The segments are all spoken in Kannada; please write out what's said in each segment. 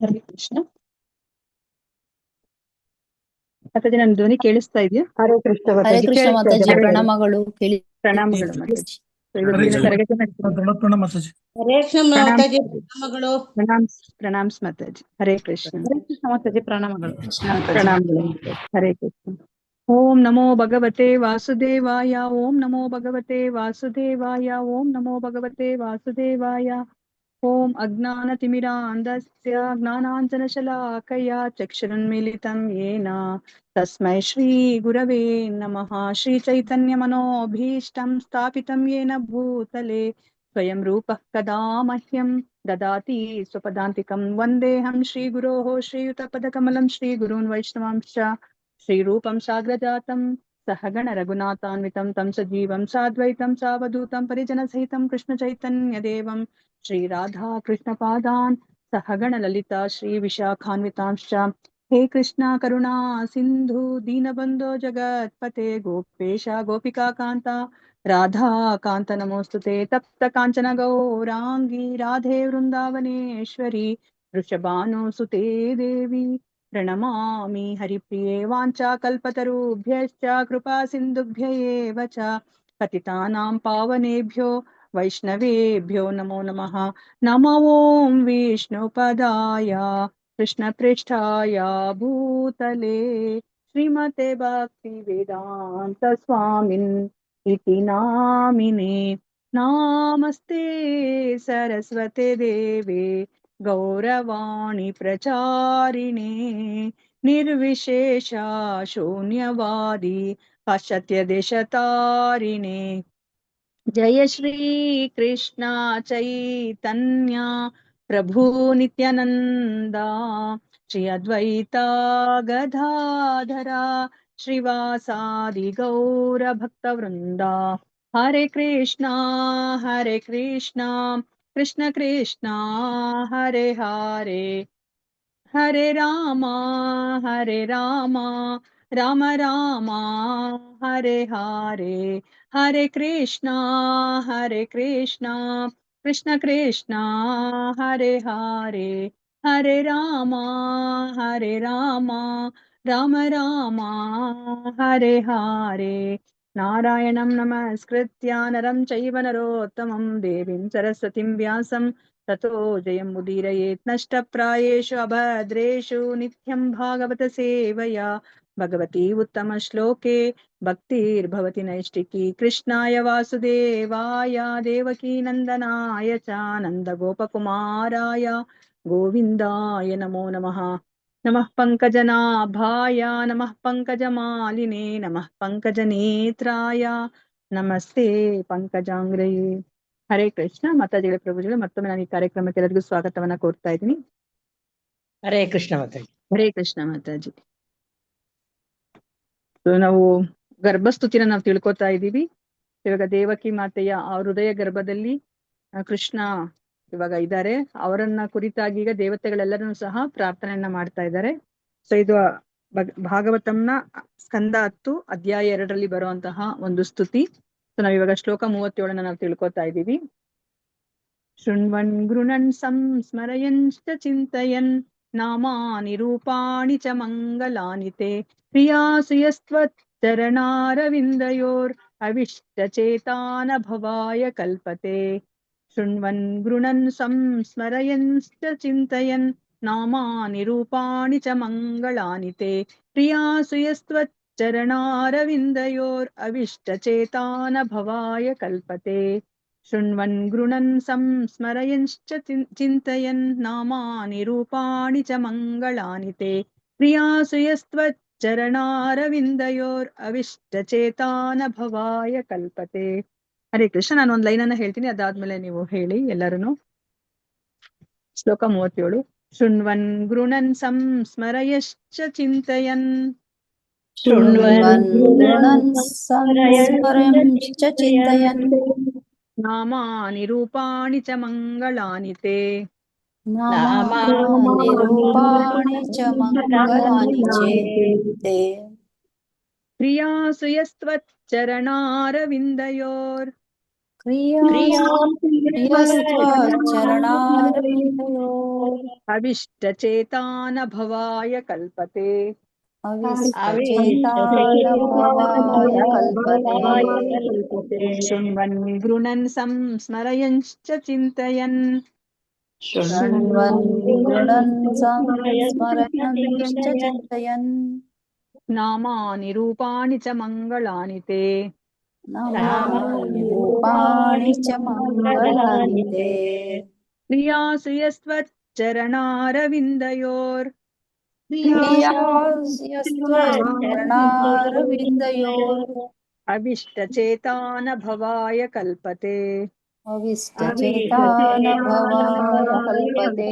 ಹರೇ ಕೃಷ್ಣ. ಮಾತಾಜಿ, ನನ್ನ ಧ್ವನಿ ಕೇಳಿಸ್ತಾ ಇದೆಯಾ? ಹರೇ ಕೃಷ್ಣ ಹರೇ ಮಾತಾಜಿ, ಕೃಷ್ಣ ಕೇಳಿಸ್ತಾ ಇದೆ ಮಾತಾಜಿ, ಮಾತಾಜಿ. ಪ್ರಣಾಮಗಳು. ಪ್ರಣಾಮಗಳು ಮಾತಾಜಿ. ಇವತ್ತಿನ ಹರೇ ತರಗತಿ ಪ್ರಣಾಮ ಮಾತಾಜಿ. ಹರೇ ಕೃಷ್ಣ ಮಾತಾಜಿ, ಪ್ರಣಾಮಗಳು. ಪ್ರಣಾಮ್ಸ್ ಮಾತಾಜಿ. ಹರೇ ಕೃಷ್ಣ. ಹರೇ ಕೃಷ್ಣ ಮಾತಾಜಿ, ಪ್ರಣಾಮಗಳು. ಪ್ರಣಾಮಗಳು ಮಾತಾಜಿ. ಹರೇ ಕೃಷ್ಣ. ಓಂ ನಮೋ ಭಗವತೆ ವಾಸುದೇವಾಯ. ಓಂ ನಮೋ ಭಗವತೆ ವಾಸುದೇವಾಯ. ಓಂ ನಮೋ ಭಗವತೆ ವಾಸುದೇವಾಯ. ಓಂ ಅಜ್ಞಾನತಿಮಿರಾಂಧಸ್ಯ ಜ್ಞಾನಾಂಜನಶಲಾಕಯ ಚಕ್ಷುರುನ್ಮಿಲಿತಂ ಯೇನ ತಸ್ಮೈ ಶ್ರೀ ಗುರವೇ ನಮಃ. ಶ್ರೀ ಚೈತನ್ಯ ಮನೋಭೀಷ್ಟಂ ಸ್ಥಾಪಿತಂ ಯೇನ ಭೂತಲೆ ಸ್ವಯಂ ರೂಪಃ ಕದಾ ಮಹ್ಯಂ ದದಾತಿ ಸ್ವಪದಾಂತಿಕಂ. ವಂದೇಹಂ ಶ್ರೀ ಗುರೋಃ ಶ್ರೀಯುತಪದಕಮಲಂ ಶ್ರೀ ಗುರೂನ್ ವೈಷ್ಣವಾಂಶ್ಚ ಶ್ರೀರೂಪಂ ಸಾಗ್ರಜಾತಂ ಸಹಗಣ ರಘುನಾಥಾನ್ವಿತಂ ತಂ ಸಜೀವಂ ಸಾದ್ವೈತಂ ಸಾವಧೂತಂ ಪರಿಜನಸಹಿತಂ ಕೃಷ್ಣ ಚೈತನ್ಯ ದೇವಂ ಶ್ರೀ ರಾಧಾ ಕೃಷ್ಣ ಪಾದಾನ್ ಸಹಗಣ ಲಲಿತಾ ಶ್ರೀ ವಿಶಾಖಾನ್ವಿತಾಂಶ್ಚ. ಹೇ ಕೃಷ್ಣ ಕರುಣಾ ಸಿಂಧು ದೀನಬಂಧೋ ಜಗತ್ಪತೆ ಗೋಪೇಶ ಗೋಪಿಕಾ ಕಾಂತ ರಾಧಾ ಕಾಂತ ನಮೋಸ್ತುತೆ. ತಪ್ತ ಕಾಂಚನ ಗೌರಾಂಗಿ ರಾಧೆ ವೃಂದಾವನೇಶ್ವರಿ ವೃಷಭಾನುಸುತೆ ದೇವಿ ಪ್ರಣಮಾಮಿ ಹರಿಪ್ರಿಯೇ. ವಾಂಚಾ ಕಲ್ಪತರುಭ್ಯಶ್ಚ ಕೃಪಾ ಸಿಂಧುಭ್ಯ ಏವ ಚ ಪತಿತಾನಾಂ ಪಾವನೇಭ್ಯೋ ವೈಷ್ಣವೇಭ್ಯೋ ನಮೋ ನಮಃ. ನಮೋ ಓಂ ವಿಷ್ಣುಪದಾಯ ಕೃಷ್ಣಪ್ರೇಷ್ಠಾಯ ಭೂತಲೆ ಶ್ರೀಮತೆ ಭಕ್ತಿ ವೇದಾಂತ ಸ್ವಾಮಿನ್ ಇತಿ ನಾಮಿನೇ. ನಾಮಸ್ತೆ ಸರಸ್ವತೆ ದೇವೆ ಗೌರವಾಣಿ ಪ್ರಚಾರಿಣೆ ನಿರ್ವಿಶೇಷ ಶೂನ್ಯವಾದಿ ಪಾಶ್ಚಾತ್ಯ ದೇಶತಾರಿಣೆ. ಜಯ ಶ್ರೀ ಕೃಷ್ಣ ಚೈತನ್ಯ ಪ್ರಭು ನಿತ್ಯಾನಂದ ಶ್ರೀ ಅದ್ವೈತ ಗದಾಧರ ಶ್ರೀವಾಸಾದಿ ಗೌರ ಭಕ್ತ ವೃಂದ. ಹರೇ ಕೃಷ್ಣ ಕೃಷ್ಣ ಕೃಷ್ಣ ಹರೇ ಹರೇ ಹರೇ ರಾಮ ರಾಮ ರಾಮ ಹರೇ ಹರೇ. ಹರೇ ಕೃಷ್ಣ ಕೃಷ್ಣ ಕೃಷ್ಣ ಹರೇ ಹರೇ ಹರೇ ರಾಮ ರಾಮ ರಾಮ ಹರೇ ಹರೇ. ನಾರಾಯಣಂ ನಮಸ್ಕೃತ್ಯ ನರಂ ಚೈವ ನರೋತ್ತಮಂ ದೇವೀಂ ಸರಸ್ವತಿಂ ವ್ಯಾಸಂ ತತೋ ಜಯಂ ಮುದೀರಯೇತ್. ನಷ್ಟಪ್ರಾಯೇಷು ಅಭದ್ರೇಷು ನಿತ್ಯಂ ಭಾಗವತ ಸೇವಯಾ ಭಗವತಿ ಉತ್ತಮ ಶ್ಲೋಕೆ ಭಕ್ತಿರ್ಭವತಿ ನೈಷ್ಟಿಕಿ. ಕೃಷ್ಣಾಯ ವಾಸುದೇವಾಯ ದೇವಕೀ ನಂದನಾಯ ಚ ನಂದ ಗೋಪಕುಮಾರಾಯ ಗೋವಿಂದಾಯ ನಮೋ ನಮಃ. ನಮಃ ಪಂಕಜನಾಭಾಯ ನಮಃ ಪಂಕಜಮಾಲಿನೇ ನಮಃ ಪಂಕಜನೇತ್ರಾಯ ನಮಸ್ತೆ ಪಂಕಜಾಂಗ್ರಯೇ. ಹರೇ ಕೃಷ್ಣ. ಮಾತಾಜಿಗಳ ಪ್ರಭುಜಿಗಳು, ಮತ್ತೊಮ್ಮೆ ನಾನು ಈ ಕಾರ್ಯಕ್ರಮಕ್ಕೆ ಎಲ್ಲರಿಗೂ ಸ್ವಾಗತವನ್ನ ಕೋರ್ತಾ ಇದ್ದೀನಿ. ಹರೇ ಕೃಷ್ಣ ಮಾತಾಜಿ. ಹರೇ ಕೃಷ್ಣ ಮಾತಾಜಿ. ನಾವು ಗರ್ಭಸ್ತುತಿನ ನಾವು ತಿಳ್ಕೊತಾ ಇದ್ದೀವಿ. ಇವಾಗ ದೇವಕಿ ಮಾತೆಯ ಆ ಹೃದಯ ಗರ್ಭದಲ್ಲಿ ಕೃಷ್ಣ ಇವಾಗ ಇದ್ದಾರೆ. ಅವರನ್ನ ಕುರಿತಾಗಿ ಈಗ ದೇವತೆಗಳೆಲ್ಲರೂ ಸಹ ಪ್ರಾರ್ಥನೆಯನ್ನ ಮಾಡ್ತಾ ಇದ್ದಾರೆ. ಸೊ ಇದು ಭಾಗವತಂನ ಸ್ಕಂದ 10 ಅಧ್ಯಾಯ 2ರಲ್ಲಿ ಬರುವಂತಹ ಒಂದು ಸ್ತುತಿ. ಸೊ ನಾವಿವಾಗ ಶ್ಲೋಕ 37 ನಾವು ತಿಳ್ಕೊತಾ ಇದ್ದೀವಿ. ಶೃಣ್ವನ್ ಗೃಣನ್ ಸಂಸ್ಮರಯಂಶ್ಚ ಚಿಂತಯನ್ ನಾಮಾನಿ ರೂಪಾಣಿ ಚ ಮಂಗಲಾನಿ ತೇ ಪ್ರಿಯಾಸು ಯಸ್ತ್ವಚ್ಚರಣಾರವಿಂದಯೋರ್ ಅವಿಷ್ಟಚೇತಾನ ಭವಾಯ ಕಲ್ಪತೆ. ಶೃಣ್ವನ್ ಗೃಣನ್ ಸಂಸ್ಮರಯಂಶ್ಚ ಚಿಂತಯನ್ ನಾಮಾನಿ ರೂಪಾಣಿ ಚ ಮಂಗಲಾನಿ ತೇ ಪ್ರಿಯಾಸು ಯಸ್ತ್ವಚ್ಚರಣಾರವಿಂದಯೋರ್ ಅವಿಷ್ಟಚೇತಾನ ಭವಾಯ ಕಲ್ಪತೆ. ಶೃಣ್ವನ್ ಗೃಣನ್ ಸಂಸ್ಮರಯಂಶ್ಚ ಚಿಂತಯನ್ ನಾಮಾನಿ ರೂಪಾಣಿ ಚ ಮಂಗಳಾನಿ ತೇ ಪ್ರಿಯಾಸು ಯಸ್ತ್ವಚ್ಚರಣಾರವಿಂದಯೋರ್ ಅವಿಷ್ಟಚೇತಾನ ಭವಾಯ ಕಲ್ಪತೆ. ಹರೇ ಕೃಷ್ಣ. ನಾನು ಒಂದು ಲೈನನ್ನ ಹೇಳ್ತೀನಿ, ಅದಾದ್ಮೇಲೆ ನೀವು ಹೇಳಿ ಎಲ್ಲರೂ. ಶ್ಲೋಕ 37. ಶೃಣ್ವನ್ ಗೃಣನ್ ಸಂಸ್ಮರಯಶ್ಚ ಚಿಂತಯನ್ ನಾಮಾನಿ ರೂಪಾಣಿ ಚ ಮಂಗಳಾನಿ ತೇ ಪ್ರಿಯಾಸು ಯಸ್ತ್ವಚ್ಚರಣಾರವಿಂದಯೋರ್ क्रियास्त्वचरणारविन्दयो अविष्टचेतान भवाय कल्पते अविष्टचेतानभवाय कल्पते शृण्वन् गृणन् संस्मरयंश्च चिन्तयन् शृण्वन् गृणन् संस्मरन्श्च चिन्तयन् नामानि रूपाणि च मङ्गलानि ते नामानि रूपाणि च मङ्गलानि ते प्रियासु यस्त्वच्चरणारविन्दयोर् प्रियास्त्वचरणारविन्दयोः अविष्टचेतान भवाय कल्पते अविष्टचेतानभवाय कल्पते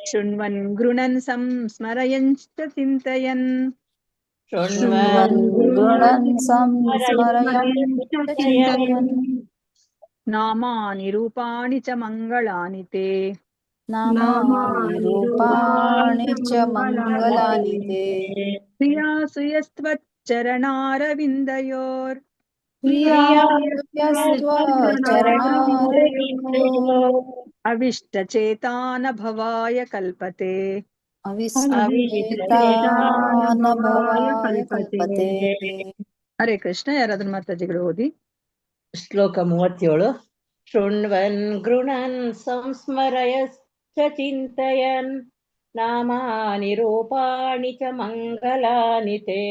शृण्वन् गृणन् संस्मरयंश्च चिन्तयन् शृण्वन् गृणन् संस्मरयन् च चिन्तयन् नामानि रूपाणि च मङ्गलानि ते नामानि रूपाणि च मङ्गलानि ते प्रियासु यस्त्वच्चरणारविन्दयोर् प्रियास्त्वचरणारविन्दयोः अविष्टचेतान भवाय कल्पते अविष्टचेतानभवाय कल्पते ಹರೇ ಕೃಷ್ಣ. ಯಾರಾದ್ರೂ ಮಾತಾಜಿಗಳು ಓದಿ. ಶ್ಲೋಕ 37. ಶೃಣ್ವನ್ ಗೃಣನ್ ಸಂಸ್ಮರಯಶ್ಚ ಚಿಂತಯನ್ ನಾಮಾನಿ ರೂಪಾಣಿ ಚ ಮಂಗಲಾನಿ ತೇ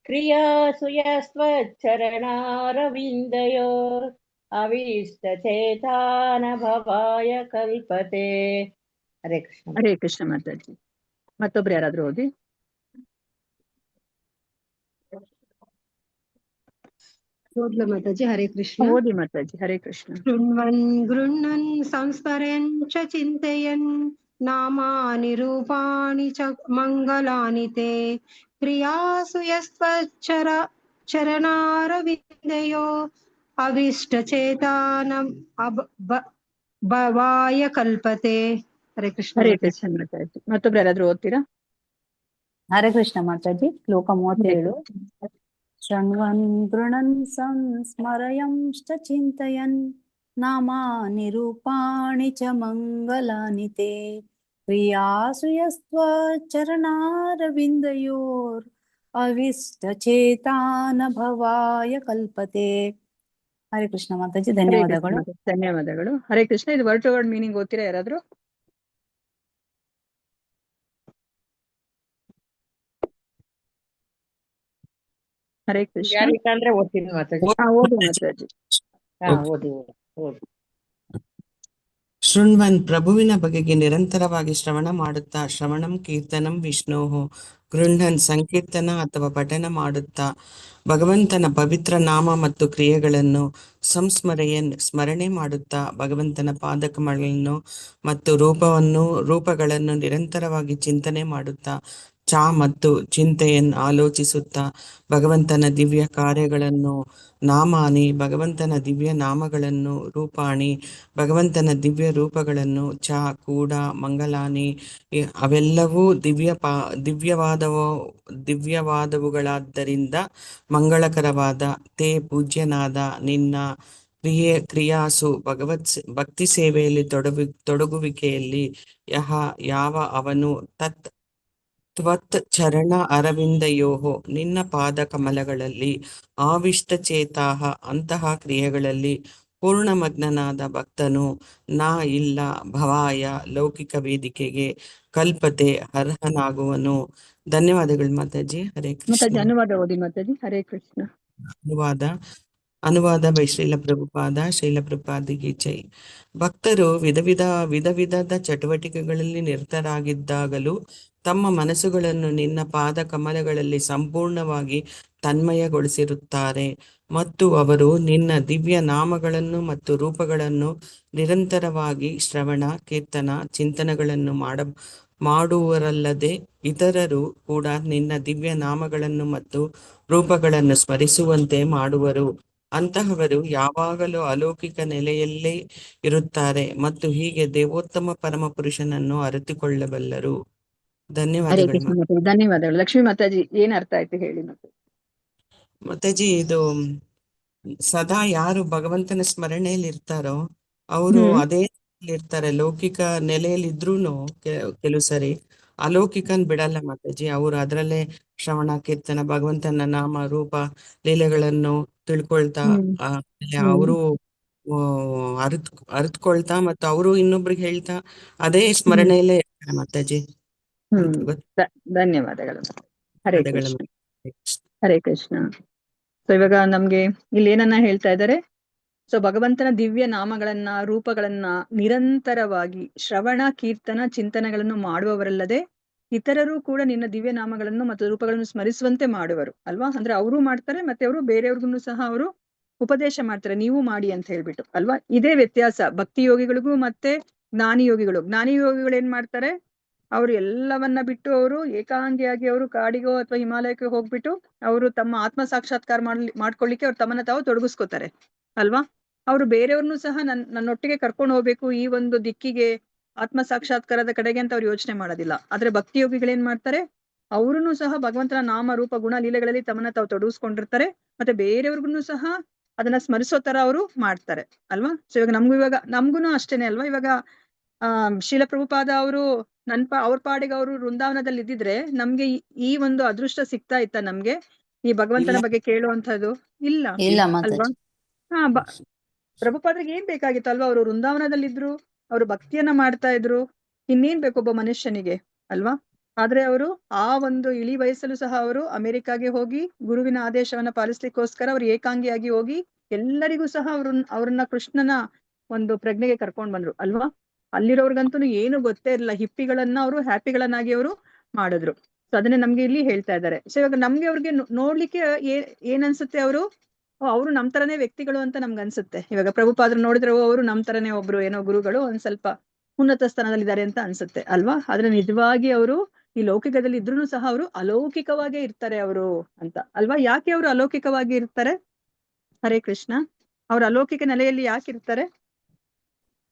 ಕ್ರಿಯಾಸು ಯಸ್ತ್ವಚ್ಚರಣಾರವಿಂದಯೋರ್ ಅವಿಷ್ಟಚೇತಾನ ಭವಾಯ ಕಲ್ಪತೆ. ಹರೇ ಕೃಷ್ಣ. ಹರೇ ಕೃಷ್ಣ ಮಾತಾಜಿ. ಮತ್ತೊಬ್ರು ಯಾರಾದ್ರೂ ಓದಿ. ಓದ್ಲ ಮಾತಾಜಿ. ಹರೇ ಕೃಷ್ಣ. ಓದಿ ಮಾತಾಜಿ. ಹರೇ ಕೃಷ್ಣ. ಶೃಣ್ವನ್ ಗೃಹ್ಣನ್ ಸಂಸ್ಮರನ್ ಚ ಚಿಂತಯನ್ ನಾಮಾನಿ ರೂಪಾಣಿ ಚ ಮಂಗಲಾನಿ ತೇ ಕ್ರಿಯಾಸು ಯಸ್ತ್ವಚ್ಚರಣಾರವಿಂದಯೋ ಅವಿಷ್ಟಚೇತಾನ ಭವಾಯ ಕಲ್ಪತೆ. ಹರೇ ಕೃಷ್ಣ. ಹರೇ ಕೃಷ್ಣ ಮಾತಾಜಿ. ಮತ್ತೊಬ್ರು ಯಾರಾದ್ರೂ ಓದ್ತೀರಾ? ಹರೇ ಕೃಷ್ಣ ಮಾತಾಜಿ. ಶ್ಲೋಕ 37. ಶೃಣ್ವನ್ ಗೃಣನ್ ಸಂಸ್ಮರಯಂಶ್ಚ ಚಿಂತಯನ್ ನಾಮಾನಿ ರೂಪಾಣಿ ಚ ಮಂಗಲಾನಿ ತೇ ಕ್ರಿಯಾಸು ಯಸ್ತ್ವಚರಣಾರವಿಂದಯೋರ್ ಅವಿಷ್ಟಚೇತಾನ ಭವಾಯ ಕಲ್ಪತೆ. ಹರೇ ಕೃಷ್ಣ ಮಾತಾಜಿ. ಧನ್ಯವಾದಗಳು. ಧನ್ಯವಾದಗಳು. ಹರೇ ಕೃಷ್ಣ. ಇದು ವರ್ಡ್ ಟು ವರ್ಡ್ ಮೀನಿಂಗ್ ಓದ್ತೀರಾ ಯಾರಾದ್ರೂ? ಹರೇ ಕೃಷ್ಣ. ಯಾರಿಕಂದ್ರೆ ಓದ್ತೀನಿ ಮಾತಾಜಿ. ಓದಿ ಮಾತಾಜಿ. ಓದಿ. ಶೃಣ್ವನ್ ಪ್ರಭುವಿನ ಬಗೆಗೆ ನಿರಂತರವಾಗಿ ಶ್ರವಣ ಮಾಡುತ್ತಾ, ಶ್ರವಣಂ ಕೀರ್ತನಂ ವಿಷ್ಣೋಃ ಗೃಹ್ಣನ್ ಸಂಕೀರ್ತನ ಅಥವಾ ಪಠನ ಮಾಡುತ್ತಾ ಭಗವಂತನ ಪವಿತ್ರ ನಾಮ ಮತ್ತು ಕ್ರಿಯೆಗಳನ್ನು ಸಂಸ್ಮರೆಯನ್ ಸ್ಮರಣೆ ಮಾಡುತ್ತಾ ಭಗವಂತನ ಪಾದಕಮಗಳನ್ನು ಮತ್ತು ರೂಪಗಳನ್ನು ನಿರಂತರವಾಗಿ ಚಿಂತನೆ ಮಾಡುತ್ತಾ ಚಾ ಮತ್ತು ಚಿಂತೆಯನ್ ಆಲೋಚಿಸುತ್ತಾ ಭಗವಂತನ ದಿವ್ಯ ಕಾರ್ಯಗಳನ್ನು ನಾಮಾನಿ ಭಗವಂತನ ದಿವ್ಯ ನಾಮಗಳನ್ನು ರೂಪಾಣಿ ಭಗವಂತನ ದಿವ್ಯ ರೂಪಗಳನ್ನು ಚ ಕೂಡ ಮಂಗಲಾನಿ ಅವೆಲ್ಲವೂ ದಿವ್ಯವಾದವುಗಳಾದ್ದರಿಂದ ಮಂಗಳಕರವಾದ ತೇ ಪೂಜ್ಯನಾದ ನಿನ್ನ ಕ್ರಿಯಾಸು ಭಕ್ತಿ ಸೇವೆಯಲ್ಲಿ ತೊಡಗುವಿಕೆಯಲ್ಲಿ ಯಾವ ಅವನು ತ್ವತ್ ಚರಣ ಅರವಿಂದಯೋಹೋ ನಿನ್ನ ಪಾದ ಕಮಲಗಳಲ್ಲಿ ಆವಿಷ್ಟಚೇತಾಹ ಅಂತಹ ಕ್ರಿಯೆಗಳಲ್ಲಿ ಪೂರ್ಣಮಗ್ನನಾದ ಭಕ್ತನು ನಾ ಇಲ್ಲ ಭವಾಯ ಲೌಕಿಕ ವೇದಿಕೆಗೆ ಕಲ್ಪತೆ ಅರ್ಹನಾಗುವನು. ಧನ್ಯವಾದಗಳು ಮಾತಾಜಿ. ಹರೇ ಕೃಷ್ಣ. ಅನುವಾದ ಓದಿ ಮಾತಾಜಿ. ಹರೇ ಕೃಷ್ಣ. ಅನುವಾದ ಬೈ ಶ್ರೀಲ ಪ್ರಭುಪಾದಿಗೆ ಜೈ. ಭಕ್ತರು ವಿಧದ ಚಟುವಟಿಕೆಗಳಲ್ಲಿ ನಿರತರಾಗಿದ್ದಾಗಲೂ ತಮ್ಮ ಮನಸ್ಸುಗಳನ್ನು ನಿನ್ನ ಪಾದ ಕಮಲಗಳಲ್ಲಿ ಸಂಪೂರ್ಣವಾಗಿ ತನ್ಮಯಗೊಳಿಸಿರುತ್ತಾರೆ ಮತ್ತು ಅವರು ನಿನ್ನ ದಿವ್ಯ ನಾಮಗಳನ್ನು ಮತ್ತು ರೂಪಗಳನ್ನು ನಿರಂತರವಾಗಿ ಶ್ರವಣ ಕೀರ್ತನ ಚಿಂತನೆಗಳನ್ನು ಮಾಡುವರಲ್ಲದೆ ಇತರರು ಕೂಡ ನಿನ್ನ ದಿವ್ಯ ನಾಮಗಳನ್ನು ಮತ್ತು ರೂಪಗಳನ್ನು ಸ್ಮರಿಸುವಂತೆ ಮಾಡುವರು. ಅಂತಹವರು ಯಾವಾಗಲೂ ಅಲೌಕಿಕ ನೆಲೆಯಲ್ಲೇ ಇರುತ್ತಾರೆ ಮತ್ತು ಹೀಗೆ ದೇವೋತ್ತಮ ಪರಮ ಪುರುಷನನ್ನು ಅರಿತುಕೊಳ್ಳಬಲ್ಲರು. ಧನ್ಯವಾದಗಳು. ಧನ್ಯವಾದಗಳು. ಲಕ್ಷ್ಮೀ ಮಾತಾಜಿ, ಏನ್ ಅರ್ಥ ಆಯ್ತು ಹೇಳಿ. ಮಾತಾಜಿ, ಇದು ಸದಾ ಯಾರು ಭಗವಂತನ ಸ್ಮರಣೆಯಲ್ಲಿ ಇರ್ತಾರೋ ಅವರು ಹ್ಮ್ ಅದೇ ಇರ್ತಾರೆ. ಲೌಕಿಕ ನೆಲೆಯಲ್ಲಿ ಇದ್ರೂನು ಕೆಲವು ಸರಿ ಅಲೌಕಿಕನ್ ಬಿಡಲ್ಲ ಮಾತಾಜಿ. ಅವರು ಅದರಲ್ಲೇ ಶ್ರವಣ ಕೀರ್ತನ ಭಗವಂತನ ನಾಮ ರೂಪ ಲೀಲೆಗಳನ್ನು ತಿಳ್ಕೊಳ್ತಾ ಹ್ಮ್ ಆಮೇಲೆ ಹ್ಮ್ ಅವರು ಅರಿತುಕೊಳ್ತಾ ಮತ್ತು ಅವರು ಇನ್ನೊಬ್ರಿಗೆ ಹೇಳ್ತಾ ಅದೇ ಹ್ಮ್ ಸ್ಮರಣೆಯಲ್ಲೇ ಇರ್ತಾರೆ ಮಾತಾಜಿ ಹ್ಮ್ ಅಂತ ಧನ್ಯವಾದಗಳು. ಹರೇ ಧನ್ಯವಾದಗಳು ಕೃಷ್ಣ. ಮಾತಾಜಿ. ಹರೇ ಕೃಷ್ಣ. ಸೊ ಇವಾಗ ನಮ್ಗೆ ಇಲ್ಲಿ ಏನನ್ನ ಹೇಳ್ತಾ ಇದ್ದಾರೆ, ಸೊ ಭಗವಂತನ ದಿವ್ಯ ನಾಮಗಳನ್ನ ರೂಪಗಳನ್ನ ನಿರಂತರವಾಗಿ ಶ್ರವಣ ಕೀರ್ತನ ಚಿಂತನೆಗಳನ್ನು ಮಾಡುವವರಲ್ಲದೆ ಇತರರು ಕೂಡ ನಿನ್ನ ದಿವ್ಯ ನಾಮಗಳನ್ನು ಮತ್ತು ರೂಪಗಳನ್ನು ಸ್ಮರಿಸುವಂತೆ ಮಾಡುವರು ಅಲ್ವಾ. ಅಂದ್ರೆ ಅವರು ಮಾಡ್ತಾರೆ ಮತ್ತೆ ಅವರು ಬೇರೆಯವ್ರಿಗೂ ಸಹ ಅವರು ಉಪದೇಶ ಮಾಡ್ತಾರೆ, ನೀವು ಮಾಡಿ ಅಂತ ಹೇಳ್ಬಿಟ್ಟು ಅಲ್ವಾ. ಇದೇ ವ್ಯತ್ಯಾಸ ಭಕ್ತಿ ಯೋಗಿಗಳಿಗೂ ಮತ್ತೆ ಜ್ಞಾನಿ ಯೋಗಿಗಳು ಏನ್ ಮಾಡ್ತಾರೆ, ಅವರು ಎಲ್ಲವನ್ನ ಬಿಟ್ಟು ಅವರು ಏಕಾಂಗಿಯಾಗಿ ಅವರು ಕಾಡಿಗೋ ಅಥವಾ ಹಿಮಾಲಯಕ್ಕೆ ಹೋಗ್ಬಿಟ್ಟು ಅವರು ತಮ್ಮ ಆತ್ಮ ಸಾಕ್ಷಾತ್ಕಾರ ಮಾಡ್ಕೊಳ್ಳಿಕ್ಕೆ ಅವ್ರು ತಮ್ಮನ್ನ ತಾವು ತೊಡಗಿಸ್ಕೋತಾರೆ ಅಲ್ವಾ. ಅವರು ಬೇರೆಯವ್ರನ್ನು ಸಹ ನನ್ನೊಟ್ಟಿಗೆ ಕರ್ಕೊಂಡು ಹೋಗ್ಬೇಕು ಈ ಒಂದು ದಿಕ್ಕಿಗೆ ಆತ್ಮ ಸಾಕ್ಷಾತ್ಕಾರದ ಕಡೆಗೆ ಅಂತ ಅವ್ರು ಯೋಚನೆ ಮಾಡೋದಿಲ್ಲ. ಆದ್ರೆ ಭಕ್ತಿ ಯೋಗಿಗಳೇನ್ ಮಾಡ್ತಾರೆ, ಅವ್ರೂ ಸಹ ಭಗವಂತನ ನಾಮ ರೂಪ ಗುಣ ಲೀಲೆಗಳಲ್ಲಿ ತಮ್ಮನ್ನ ತಾವು ತೊಡಗಿಸ್ಕೊಂಡಿರ್ತಾರೆ ಮತ್ತೆ ಬೇರೆಯವ್ರಿಗೂ ಸಹ ಅದನ್ನ ಸ್ಮರಿಸೋ ತರ ಅವರು ಮಾಡ್ತಾರೆ ಅಲ್ವಾ. ಸೊ ಇವಾಗ ನಮ್ಗೂನು ಅಷ್ಟೇನೆ ಅಲ್ವಾ. ಇವಾಗ ಶೀಲ ಪ್ರಭುಪಾದ ಅವರು ಅವ್ರ ಪಾಡಿಗೆ ಅವರು ವೃಂದಾವನದಲ್ಲಿ ಇದ್ದಿದ್ರೆ ನಮ್ಗೆ ಈ ಒಂದು ಅದೃಷ್ಟ ಸಿಗ್ತಾ ಇತ್ತ ನಮ್ಗೆ ಈ ಭಗವಂತನ ಇಲ್ಲ ಬಗ್ಗೆ ಕೇಳುವಂತದ್ದು? ಇಲ್ಲ ಇಲ್ಲ ಅಲ್ವಾ. ಮಾತಾಜಿ. ಹಾ ಪ್ರಭುಪಾದ್ರಿಗೆ ಏನ್ ಬೇಕಾಗಿತ್ತು ಅಲ್ವಾ, ಅವರು ವೃಂದಾವನದಲ್ಲಿದ್ರು, ಅವರು ಭಕ್ತಿಯನ್ನ ಮಾಡ್ತಾ ಇದ್ರು, ಇನ್ನೇನ್ ಬೇಕು ಒಬ್ಬ ಮನುಷ್ಯನಿಗೆ ಅಲ್ವಾ. ಆದ್ರೆ ಅವರು ಆ ಒಂದು ಇಳಿ ವಯಸ್ಸಲ್ಲೂ ಸಹ ಅವರು ಅಮೆರಿಕಾಗೆ ಹೋಗಿ ಗುರುವಿನ ಆದೇಶವನ್ನ ಪಾಲಿಸ್ಲಿಕ್ಕೋಸ್ಕರ ಅವ್ರು ಏಕಾಂಗಿಯಾಗಿ ಹೋಗಿ ಎಲ್ಲರಿಗೂ ಸಹ ಅವ್ರನ್ನ ಕೃಷ್ಣನ ಒಂದು ಪ್ರಜ್ಞೆಗೆ ಕರ್ಕೊಂಡ್ ಬಂದ್ರು ಅಲ್ವಾ. ಅಲ್ಲಿರೋರ್ಗಂತೂ ಏನು ಗೊತ್ತೇ ಇರಲಿಲ್ಲ, ಹಿಪ್ಪಿಗಳನ್ನ ಅವರು ಹ್ಯಾಪಿಗಳನ್ನಾಗಿ ಅವರು ಮಾಡಿದ್ರು. ಸೊ ಅದನ್ನೇ ನಮ್ಗೆ ಇಲ್ಲಿ ಹೇಳ್ತಾ ಇದ್ದಾರೆ. ಸೊ ಇವಾಗ ನಮ್ಗೆ ಅವ್ರಿಗೆ ನೋಡ್ಲಿಕ್ಕೆ ಏನ್ ಅನ್ಸುತ್ತೆ, ಅವರು ನಮ್ ತರನೇ ವ್ಯಕ್ತಿಗಳು ಅಂತ ನಮ್ಗೆ ಅನ್ಸುತ್ತೆ. ಇವಾಗ ಪ್ರಭುಪಾದ್ರು ನೋಡಿದ್ರೆ ಅವರು ನಮ್ ತರನೇ ಒಬ್ರು ಏನೋ ಗುರುಗಳು ಒಂದ್ ಸ್ವಲ್ಪ ಉನ್ನತ ಸ್ಥಾನದಲ್ಲಿದ್ದಾರೆ ಅಂತ ಅನ್ಸುತ್ತೆ ಅಲ್ವಾ. ಆದ್ರೆ ನಿಜವಾಗಿ ಅವರು ಈ ಲೌಕಿಕದಲ್ಲಿ ಇದ್ರೂ ಸಹ ಅವರು ಅಲೌಕಿಕವಾಗೇ ಇರ್ತಾರೆ ಅವರು ಅಂತ ಅಲ್ವಾ. ಯಾಕೆ ಅವರು ಅಲೌಕಿಕವಾಗಿ ಇರ್ತಾರೆ? ಹರೇ ಕೃಷ್ಣ. ಅವ್ರ ಅಲೌಕಿಕ ನೆಲೆಯಲ್ಲಿ ಯಾಕೆ ಇರ್ತಾರೆ?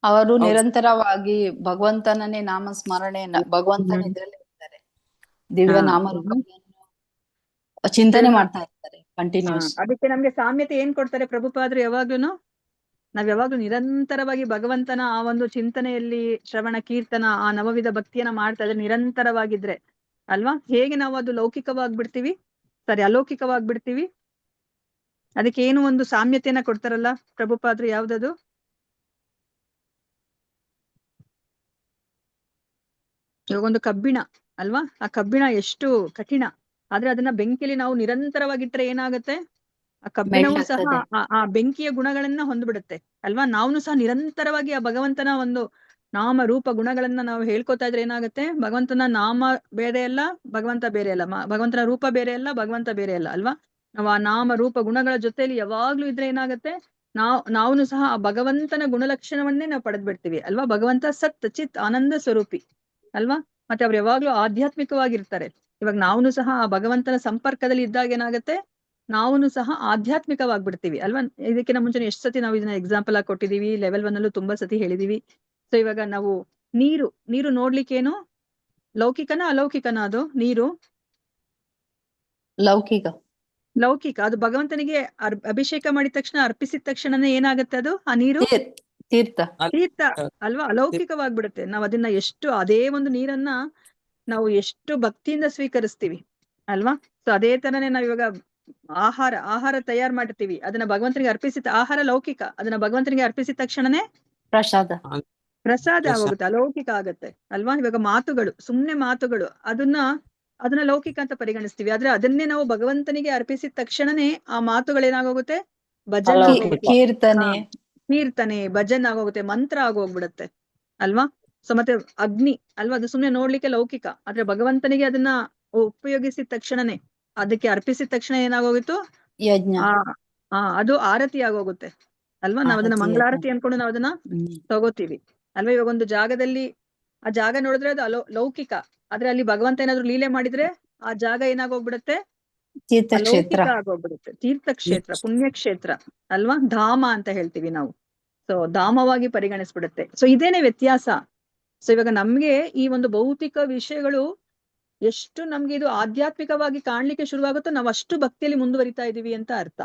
ಅವರು ಹೌದು. ನಿರಂತರವಾಗಿ ಭಗವಂತನನ್ನೇ ನಾಮ ಸ್ಮರಣೆ ಭಗವಂತನ ಇದ್ರಲ್ಲೇ ಇರ್ತಾರೆ. ದಿವ್ಯ ಹಾ, ನಾಮರೂಪಗಳನ್ನು ಚಿಂತನೆ ಮಾಡ್ತಾ ಇರ್ತಾರೆ ಕಂಟಿನ್ಯೂಸ್. ಅದಕ್ಕೆ ನಮ್ಗೆ ಸಾಮ್ಯತೆ ಏನ್ ಕೊಡ್ತಾರೆ ಪ್ರಭುಪಾದ್ರು ಯಾವಾಗ್ಲೂನು? ನಾವ್ ಯಾವಾಗ್ಲೂ ನಿರಂತರವಾಗಿ ಭಗವಂತನ ಆ ಒಂದು ಚಿಂತನೆಯಲ್ಲಿ ಶ್ರವಣ ಕೀರ್ತನ ಆ ನವವಿಧ ಭಕ್ತಿಯನ್ನ ಮಾಡ್ತಾ ಇದ್ರೆ ನಿರಂತರವಾಗಿದ್ರೆ ಅಲ್ವಾ, ಹೇಗೆ ನಾವು ಅದು ಲೌಕಿಕವಾಗ್ಬಿಡ್ತೀವಿ, ಸರಿ ಅಲೌಕಿಕವಾಗ್ಬಿಡ್ತೀವಿ. ಅದಕ್ಕೆ ಏನು ಒಂದು ಸಾಮ್ಯತೆಯನ್ನ ಕೊಡ್ತಾರಲ್ಲ ಪ್ರಭುಪಾದ್ರು, ಯಾವ್ದದು? ಇವಾಗ ಒಂದು ಕಬ್ಬಿಣ ಅಲ್ವಾ, ಆ ಕಬ್ಬಿಣ ಎಷ್ಟು ಕಠಿಣ, ಆದ್ರೆ ಅದನ್ನ ಬೆಂಕಿಲಿ ನಾವು ನಿರಂತರವಾಗಿಟ್ರೆ ಏನಾಗುತ್ತೆ, ಆ ಕಬ್ಬಿಣವೂ ಮೆಲ್ಟ್ ಸಹ ಆಗ್ತದೆ. ಆ ಬೆಂಕಿಯ ಗುಣಗಳನ್ನ ಹೊಂದ್ಬಿಡುತ್ತೆ ಅಲ್ವಾ. ನಾವು ಸಹ ನಿರಂತರವಾಗಿ ಆ ಭಗವಂತನ ಒಂದು ನಾಮ ರೂಪ ಗುಣಗಳನ್ನ ನಾವು ಹೇಳ್ಕೊತಾ ಇದ್ರೆ ಏನಾಗುತ್ತೆ, ಭಗವಂತನ ನಾಮ ಬೇರೆ ಅಲ್ಲ, ಭಗವಂತ ಬೇರೆ ಅಲ್ಲ, ಭಗವಂತನ ರೂಪ ಬೇರೆ ಅಲ್ಲ, ಭಗವಂತ ಬೇರೆ ಅಲ್ಲ ಅಲ್ವಾ. ನಾವು ಆ ನಾಮ ರೂಪ ಗುಣಗಳ ಜೊತೆಯಲ್ಲಿ ಯಾವಾಗ್ಲೂ ಇದ್ರೆ ಏನಾಗುತ್ತೆ, ನಾವು ಸಹ ಆ ಭಗವಂತನ ಗುಣಲಕ್ಷಣವನ್ನೇ ನಾವು ಪಡೆದ್ಬಿಡ್ತೀವಿ ಅಲ್ವಾ. ಭಗವಂತ ಸತ್ ಚಿತ್ ಆನಂದ ಸ್ವರೂಪಿ ಅಲ್ವಾ. ಮತ್ತೆ ಅವ್ರು ಯಾವಾಗ್ಲೂ ಆಧ್ಯಾತ್ಮಿಕವಾಗಿರ್ತಾರೆ. ಇವಾಗ ನಾವು ಸಹ ಆ ಭಗವಂತನ ಸಂಪರ್ಕದಲ್ಲಿ ಇದ್ದಾಗ ಏನಾಗುತ್ತೆ, ನಾವು ಸಹ ಆಧ್ಯಾತ್ಮಿಕವಾಗ್ಬಿಡ್ತೀವಿ ಅಲ್ವಾ. ಇದಕ್ಕಿಂತ ಮುಂಚೆ ಎಷ್ಟು ಸತಿ ನಾವು ಇದನ್ನ ಎಕ್ಸಾಂಪಲ್ ಆಗಿ ಕೊಟ್ಟಿದೀವಿ, ಲೆವೆಲ್ 1 ಅಲ್ಲೂ ತುಂಬಾ ಸತಿ ಹೇಳಿದೀವಿ. ಸೊ ಇವಾಗ ನಾವು ನೀರು ನೋಡ್ಲಿಕ್ಕೇನು ಲೌಕಿಕನ ಅಲೌಕಿಕನ? ಅದು ನೀರು ಲೌಕಿಕ. ಲೌಕಿಕ. ಅದು ಭಗವಂತನಿಗೆ ಅಭಿಷೇಕ ಮಾಡಿದ ತಕ್ಷಣ ಅರ್ಪಿಸಿದ ತಕ್ಷಣನೇ ಏನಾಗುತ್ತೆ, ಅದು ಆ ನೀರು ತೀರ್ಥ. ತೀರ್ಥ ಅಲ್ವಾ, ಅಲೌಕಿಕವಾಗ್ಬಿಡುತ್ತೆ. ನಾವ್ ಅದನ್ನ ಎಷ್ಟು ಅದೇ ಒಂದು ನೀರನ್ನ ನಾವು ಎಷ್ಟು ಭಕ್ತಿಯಿಂದ ಸ್ವೀಕರಿಸ್ತೀವಿ ಅಲ್ವಾ. ಸೊ ಅದೇ ತರನೇ ನಾವ್ ಇವಾಗ ಆಹಾರ ತಯಾರು ಮಾಡ್ತೀವಿ, ಅದನ್ನ ಭಗವಂತನಿಗೆ ಅರ್ಪಿಸಿದ ಆಹಾರ ಲೌಕಿಕ, ಅದನ್ನ ಭಗವಂತನಿಗೆ ಅರ್ಪಿಸಿದ ತಕ್ಷಣನೇ ಪ್ರಸಾದ. ಪ್ರಸಾದ ಆಗೋಗುತ್ತೆ, ಅಲೌಕಿಕ ಆಗತ್ತೆ ಅಲ್ವಾ. ಇವಾಗ ಸುಮ್ನೆ ಮಾತುಗಳು ಅದನ್ನ ಲೌಕಿಕ ಅಂತ ಪರಿಗಣಿಸ್ತೀವಿ. ಆದ್ರೆ ಅದನ್ನೇ ನಾವು ಭಗವಂತನಿಗೆ ಅರ್ಪಿಸಿದ ತಕ್ಷಣನೇ ಆ ಮಾತುಗಳೇನಾಗೋಗುತ್ತೆ, ಭಜನ್ ಆಗೋಗುತ್ತೆ, ಕೀರ್ತನೆ. ಕೀರ್ತನೆ ಭಜನ್ ಆಗೋಗುತ್ತೆ, ಮಂತ್ರ ಆಗೋಗ್ಬಿಡುತ್ತೆ ಅಲ್ವಾ. ಸೊ ಮತ್ತೆ ಅಗ್ನಿ ಅಲ್ವಾ, ಅದು ಸುಮ್ನೆ ನೋಡ್ಲಿಕ್ಕೆ ಲೌಕಿಕ, ಆದ್ರೆ ಭಗವಂತನಿಗೆ ಅದನ್ನ ಉಪಯೋಗಿಸಿದ ತಕ್ಷಣನೇ, ಅದಕ್ಕೆ ಅರ್ಪಿಸಿದ ತಕ್ಷಣ ಏನಾಗೋಗಿತ್ತು, ಯಜ್ಞ. ಅದು ಆರತಿ ಆಗೋಗುತ್ತೆ ಅಲ್ವಾ. ನಾವ್ ಅದನ್ನ ಆರತಿ ಮಂಗಳಾರತಿ ಅನ್ಕೊಂಡು ನಾವ್ ಅದನ್ನ ಹ್ಮ್. ತಗೋತೀವಿ ಅಲ್ವಾ. ಇವಾಗ ಒಂದು ಜಾಗದಲ್ಲಿ ಆ ಜಾಗ ನೋಡಿದ್ರೆ ಅದು ಲೌಕಿಕ, ಆದ್ರೆ ಅಲ್ಲಿ ಭಗವಂತ ಏನಾದ್ರು ಲೀಲೆ ಮಾಡಿದ್ರೆ ಆ ಜಾಗ ಏನಾಗೋಗ್ಬಿಡುತ್ತೆ, ತೀರ್ಥಕ್ಷೇತ್ರ. ಅಲೌಕಿಕ ಆಗೋಗ್ಬಿಡುತ್ತೆ. ತೀರ್ಥಕ್ಷೇತ್ರ, ಪುಣ್ಯಕ್ಷೇತ್ರ ಅಲ್ವಾ, ಧಾಮ ಅಂತ ಹೇಳ್ತೀವಿ ನಾವು. ಸೊ ಧಾಮವಾಗಿ ಪರಿಗಣಿಸ್ಬಿಡುತ್ತೆ. ಸೊ ಇದೇನೆ ವ್ಯತ್ಯಾಸ. ಸೊ ಇವಾಗ ನಮ್ಗೆ ಈ ಒಂದು ಭೌತಿಕ ವಿಷಯಗಳು ಎಷ್ಟು ನಮ್ಗೆ ಇದು ಆಧ್ಯಾತ್ಮಿಕವಾಗಿ ಕಾಣ್ಲಿಕ್ಕೆ ಶುರುವಾಗುತ್ತೋ ನಾವು ಅಷ್ಟು ಭಕ್ತಿಯಲ್ಲಿ ಮುಂದುವರಿತಾ ಇದೀವಿ ಅಂತ ಅರ್ಥ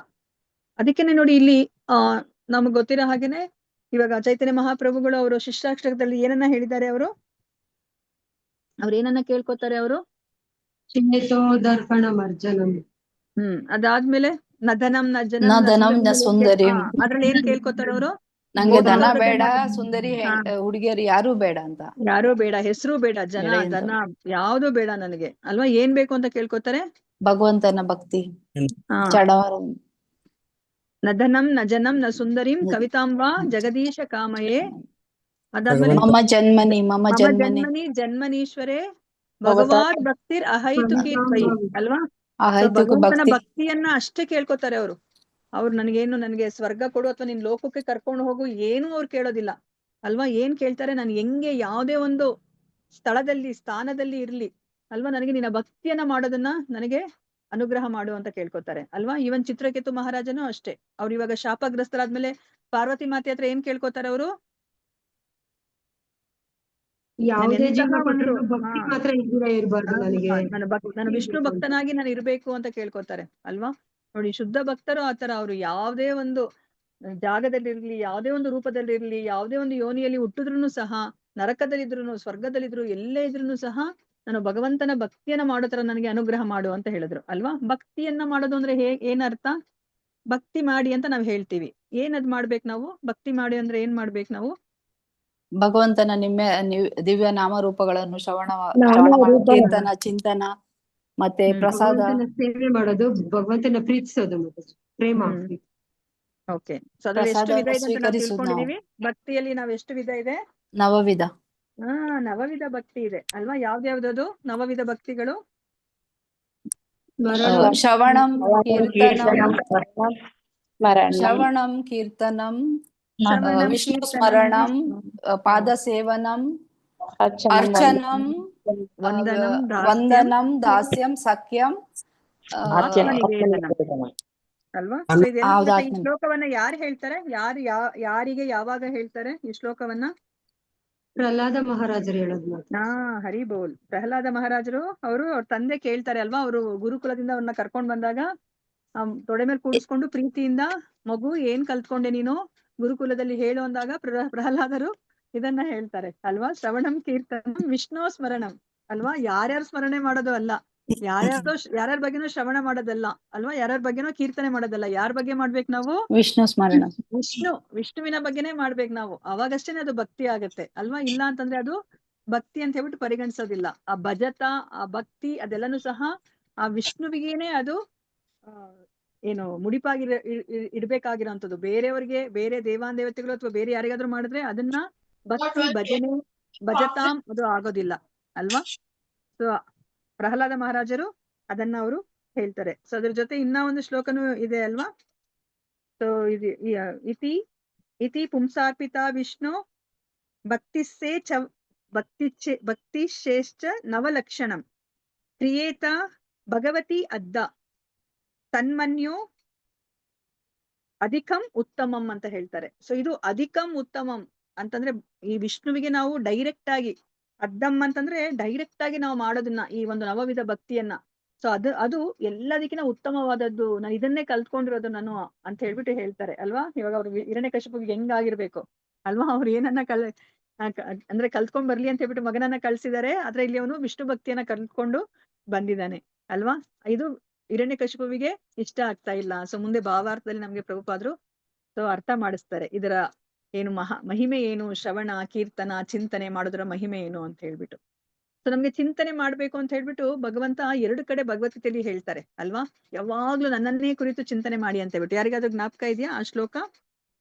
ಅದಕ್ಕೇನೆ ನೋಡಿ ಇಲ್ಲಿ ನಮಗ್ ಗೊತ್ತಿರೋ ಹಾಗೇನೆ ಇವಾಗ ಚೈತನ್ಯ ಮಹಾಪ್ರಭುಗಳು ಅವರು ಶಿಷ್ಟಾಷ್ಟಕದಲ್ಲಿ ಏನನ್ನ ಹೇಳಿದ್ದಾರೆ, ಅವ್ರು ಏನನ್ನ ಕೇಳ್ಕೊತಾರೆ ಅವರು? ಚೇತೋ ದರ್ಪಣ ಮರ್ಜನಂ. ಅದಾದ್ಮೇಲೆ ನಧನಂ ನ ನಜ್ಜನಂ ಧನಂ ನ ಸುಂದರಿಂ. ಅದ್ರಲ್ಲಿ ಏನ್ ಕೇಳ್ಕೊತಾರ ಅವರು? ನಂಗೆ ದನ ಭೋಗವಾದ ಬೇಡ, ಧನ, ಸುಂದರಿ ಹುಡುಗಿಯರು ಯಾರು ಬೇಡ ಅಂತ. ಯಾರೂ ಬೇಡ, ಹೆಸರು ಬೇಡ, ಜನ ಬೆಳೆಯಿಂದ. ಧನ ಯಾವ್ದು ಬೇಡ ನನಗೆ ಅಲ್ವಾ? ಏನ್ ಬೇಕು ಅಂತ ಕೇಳ್ಕೊತಾರೆ? ಭಗವಂತನ ಭಕ್ತಿ. ಹಾ. ಚಡವರಂ. ನಧನಂ ನ ಜನಂ ನ ಸುಂದರಿಂ ಕವಿತಾಂಬಾ ಜಗದೀಶ ಕಾಮಯೇ. ಅದಾದ್ಮೇಲೆ ಮಮ ಜನ್ಮನಿ ಮಮ ಮಮ ಜನ್ಮನಿ ಜನ್ಮನಿ ಜನ್ಮನೀಶ್ವರೇ ಭಗವಾದ್ ಭಕ್ತಿರ್ ಅಹೈತುಕಿ ತ್ವಯಿ ಅಲ್ವಾ? So, ಅಹೈತುಕ ಭಗವಂತನ ಭಕ್ತಿ. ಭಕ್ತಿಯನ್ನ ಅಷ್ಟೇ ಕೇಳ್ಕೊತಾರೆ ಅವರು. ಅವ್ರು ನನಗೆ ಸ್ವರ್ಗ ಕೊಡು ಅಥವಾ ನಿನ್ ಲೋಕಕ್ಕೆ ಕರ್ಕೊಂಡು ಹೋಗು ಏನು ಅವ್ರು ಕೇಳೋದಿಲ್ಲ ಅಲ್ವಾ? ಏನ್ ಕೇಳ್ತಾರೆ? ನಾನು ಹೆಂಗೆ ಯಾವ್ದೇ ಒಂದು ಸ್ಥಾನದಲ್ಲಿ ಇರ್ಲಿ ಅಲ್ವಾ, ನನಗೆ ನಿನ್ನ ಭಕ್ತಿಯನ್ನ ಮಾಡೋದನ್ನ ನನಗೆ ಅನುಗ್ರಹ ಮಾಡು ಅಂತ ಕೇಳ್ಕೊತಾರೆ ಅಲ್ವಾ? ಇವನ್ ಚಿತ್ರಕೇತು ಮಹಾರಾಜನು ಅಷ್ಟೇ. ಅವ್ರು ಇವಾಗ ಶಾಪಗ್ರಸ್ತರಾದ್ಮೇಲೆ ಪಾರ್ವತಿ ಮಾತೆ ಹತ್ರ ಏನ್ ಕೇಳ್ಕೊತಾರೆ ಅವರು? ಯಾವುದೇ ಜೀವ ಎಂತಹ ಕೊಟ್ಟರು ಒಂದು ಭಕ್ತಿ ಮಾತ್ರ ಇದ್ದೀರಾ ಇರ್ಬಾರ್ದು ನನಗೆ. ನಾನು ವಿಷ್ಣು ಭಕ್ತನಾಗಿ ನಾನು ಇರ್ಬೇಕು ಅಂತ ಕೇಳ್ಕೊತಾರೆ ಅಲ್ವಾ? ನೋಡಿ, ಶುದ್ಧ ಭಕ್ತರು ಆತರ. ಅವರು ಯಾವುದೇ ಒಂದು ಜಾಗದಲ್ಲಿರ್ಲಿ, ಯಾವುದೇ ಒಂದು ರೂಪದಲ್ಲಿರ್ಲಿ, ಯಾವುದೇ ಒಂದು ಯೋನಿಯಲ್ಲಿ ಹುಟ್ಟಿದ್ರು ಸಹ, ನರಕದಲ್ಲಿದ್ರು ಸ್ವರ್ಗದಲ್ಲಿದ್ರು ಎಲ್ಲೇ ಇದ್ರು ಸಹ ನಾನು ಭಗವಂತನ ಭಕ್ತಿಯನ್ನ ಮಾಡೋ ತರ ನನಗೆ ಅನುಗ್ರಹ ಮಾಡು ಅಂತ ಹೇಳಿದ್ರು ಅಲ್ವಾ? ಭಕ್ತಿಯನ್ನ ಮಾಡೋದು ಅಂದ್ರೆ ಏನರ್ಥ? ಭಕ್ತಿ ಮಾಡಿ ಅಂತ ನಾವ್ ಹೇಳ್ತೀವಿ. ಏನದ್ ಮಾಡ್ಬೇಕು ನಾವು? ಭಕ್ತಿ ಮಾಡಿ ಅಂದ್ರೆ ಏನ್ ಮಾಡ್ಬೇಕು ನಾವು? ಭಗವಂತನ ದಿವ್ಯ ನಾಮರೂಪಗಳನ್ನು ಶ್ರವಣ ಕೀರ್ತನ, ಚಿಂತನ ಮತ್ತೆ ಪ್ರಸಾದ. ಭಗವಂತನ ಸೇವೆ ಮಾಡೋದು, ಭಗವಂತನ ಪ್ರೀತಿಸೋದು ಮತ್ತೆ ಪ್ರೇಮ. ಓಕೆ. ಸೊ ಅದ್ರಲ್ಲಿ ಎಷ್ಟು ವಿಧ ಇದೆ ಅಂತ ನಾವು ಸ್ವೀಕರಿಸುದು ತಿಳ್ಕೊಂಡಿದೀವಿ. ಭಕ್ತಿಯಲ್ಲಿ ನಾವ್ ಎಷ್ಟು ವಿಧ ಇದೆ? ನವವಿಧ. ನವವಿಧ ಭಕ್ತಿ ಇದೆ ಅಲ್ವಾ? ಯಾವ್ದ್ಯಾವ್ದದು ನವವಿಧ ಭಕ್ತಿಗಳು? ಶ್ರವಣಂ ಕೀರ್ತನಂ ವಿಷ್ಣು ಸ್ಮರಣಂ ಪಾದ ಸೇವನಂ ಅರ್ಚನಂ ವಂದನಂ ದಾಸ್ಯಂ ಸಖ್ಯಂ ಅಲ್ವಾ? ಈ ಶ್ಲೋಕವನ್ನ ಯಾರು ಹೇಳ್ತಾರೆ? ಯಾರಿಗೆ ಯಾವಾಗ ಹೇಳ್ತಾರೆ ಈ ಶ್ಲೋಕವನ್ನ? ಪ್ರಹ್ಲಾದ ಮಹಾರಾಜರು ಹೇಳೋದು. ಹರಿ ಬೋಲ್. ಪ್ರಹ್ಲಾದ ಮಹಾರಾಜರು ಅವ್ರ ತಂದೆ ಕೇಳ್ತಾರೆ ಅಲ್ವಾ? ಅವರು ಗುರುಕುಲದಿಂದ ಅವ್ರನ್ನ ಕರ್ಕೊಂಡ್ ಬಂದಾಗ ತೊಡೆ ಮೇಲೆ ಕೂಡಿಸ್ಕೊಂಡು ಪ್ರೀತಿಯಿಂದ, ಮಗು ಏನ್ ಕಲ್ತ್ಕೊಂಡೆ ನೀನು ಗುರುಕುಲದಲ್ಲಿ ಹೇಳು ಅಂದಾಗ ಪ್ರಹ್ಲಾದರು ಇದನ್ನ ಹೇಳ್ತಾರೆ ಅಲ್ವಾ? ಶ್ರವಣಂ ಕೀರ್ತನಂ ವಿಷ್ಣು ಸ್ಮರಣಂ ಅಲ್ವಾ? ಯಾರ್ಯಾರ ಸ್ಮರಣೆ ಮಾಡೋದು ಅಲ್ಲ, ಯಾರ್ಯಾರ ಬಗ್ಗೆನೂ ಶ್ರವಣ ಮಾಡೋದಲ್ಲ ಅಲ್ವಾ? ಯಾರ್ಯಾರ ಬಗ್ಗೆನೂ ಕೀರ್ತನೆ ಮಾಡೋದಲ್ಲ. ಯಾರ ಬಗ್ಗೆ ಮಾಡ್ಬೇಕು ನಾವು? ವಿಷ್ಣು ಸ್ಮರಣ. ವಿಷ್ಣುವಿನ ಬಗ್ಗೆನೇ ಮಾಡ್ಬೇಕು ನಾವು. ಅವಾಗಷ್ಟೇನೆ ಅದು ಭಕ್ತಿ ಆಗತ್ತೆ ಅಲ್ವಾ? ಇಲ್ಲ ಅಂತಂದ್ರೆ ಅದು ಭಕ್ತಿ ಅಂತ ಹೇಳ್ಬಿಟ್ಟು ಪರಿಗಣಿಸೋದಿಲ್ಲ. ಆ ಭಜತ, ಆ ಭಕ್ತಿ ಅದೆಲ್ಲನೂ ಸಹ ಆ ವಿಷ್ಣುವಿಗೇನೆ ಅದು ಏನು ಮುಡಿಪಾಗಿ ಇಡ್ಬೇಕಾಗಿರೋಂಥದ್ದು. ಬೇರೆಯವ್ರಿಗೆ, ಬೇರೆ ದೇವಾನ್ ದೇವತೆಗಳು ಅಥವಾ ಬೇರೆ ಯಾರಿಗಾದ್ರೂ ಮಾಡಿದ್ರೆ ಅದನ್ನ ಭಕ್ತಿ ಭಜನೆ ಭಜತಾಂ ಅದು ಆಗೋದಿಲ್ಲ ಅಲ್ವಾ? ಸೊ ಪ್ರಹ್ಲಾದ ಮಹಾರಾಜರು ಅದನ್ನ ಅವರು ಹೇಳ್ತಾರೆ. ಸೊ ಅದ್ರ ಜೊತೆ ಇನ್ನ ಒಂದು ಶ್ಲೋಕನೂ ಇದೆ ಅಲ್ವಾ? ಸೊ ಇತಿ ಪುಂಸಾರ್ಪಿತ ವಿಷ್ಣು ಭಕ್ತಿಶ್ಚ ನವಲಕ್ಷಣಂ ಕ್ರಿಯೇತ ಭಗವತಿ ಅದ್ದ ತನ್ಮನ್ಯೋ ಅಧಿಕಂ ಉತ್ತಮಂ ಅಂತ ಹೇಳ್ತಾರೆ. ಸೊ ಇದು ಅಧಿಕಂ ಉತ್ತಮಂ ಅಂತಂದ್ರೆ ಈ ವಿಷ್ಣುವಿಗೆ ನಾವು ಡೈರೆಕ್ಟ್ ಆಗಿ, ಅದ್ದಂ ಅಂತಂದ್ರೆ ಡೈರೆಕ್ಟ್ ಆಗಿ ನಾವು ಮಾಡೋದನ್ನ, ಈ ಒಂದು ನವವಿಧ ಭಕ್ತಿಯನ್ನ. ಸೊ ಅದು ಎಲ್ಲದಕ್ಕಿಂತ ಉತ್ತಮವಾದದ್ದು. ನಾನು ಇದನ್ನೇ ಕಲ್ತ್ಕೊಂಡಿರೋದು ನಾನು ಅಂತ ಹೇಳ್ಬಿಟ್ಟು ಹೇಳ್ತಾರೆ ಅಲ್ವಾ? ಇವಾಗ ಅವ್ರು ಹಿರಣ್ಯಕಶಿಪುಗೆ ಹೆಂಗಾಗಿರ್ಬೇಕು ಅಲ್ವಾ? ಅವ್ರು ಏನನ್ನ ಅಂದ್ರೆ ಕಲ್ತ್ಕೊಂಡ್ ಬರ್ಲಿ ಅಂತ ಹೇಳ್ಬಿಟ್ಟು ಮಗನನ್ನ ಕಳ್ಸಿದಾರೆ. ಆದ್ರೆ ಇಲ್ಲಿ ಅವನು ವಿಷ್ಣು ಭಕ್ತಿಯನ್ನ ಕಲ್ತ್ಕೊಂಡು ಬಂದಿದ್ದಾನೆ ಅಲ್ವಾ? ಇದು ಹಿರಣ್ಯಕಶಿಪುವಿಗೆ ಇಷ್ಟ ಆಗ್ತಾ ಇಲ್ಲ. ಸೊ ಮುಂದೆ ಭಾವಾರ್ಥದಲ್ಲಿ ನಮ್ಗೆ ಪ್ರಭುಪಾದರು ಸೊ ಅರ್ಥ ಮಾಡಿಸ್ತಾರೆ ಇದರ ಏನು ಮಹಿಮೆ ಏನು, ಶ್ರವಣ ಕೀರ್ತನ ಚಿಂತನೆ ಮಾಡೋದರ ಮಹಿಮೆ ಏನು ಅಂತ ಹೇಳ್ಬಿಟ್ಟು. ಸೊ ನಮ್ಗೆ ಚಿಂತನೆ ಮಾಡ್ಬೇಕು ಅಂತ ಹೇಳ್ಬಿಟ್ಟು ಭಗವಂತ 2 ಕಡೆ ಭಗವದ್ಗೀತೆಯಲ್ಲಿ ಹೇಳ್ತಾರೆ ಅಲ್ವಾ? ಯಾವಾಗ್ಲೂ ನನ್ನನ್ನೇ ಕುರಿತು ಚಿಂತನೆ ಮಾಡಿ ಅಂತ ಹೇಳ್ಬಿಟ್ಟು. ಯಾರಿಗಾದ್ರೂ ಜ್ಞಾಪಕ ಇದೆಯಾ ಆ ಶ್ಲೋಕ?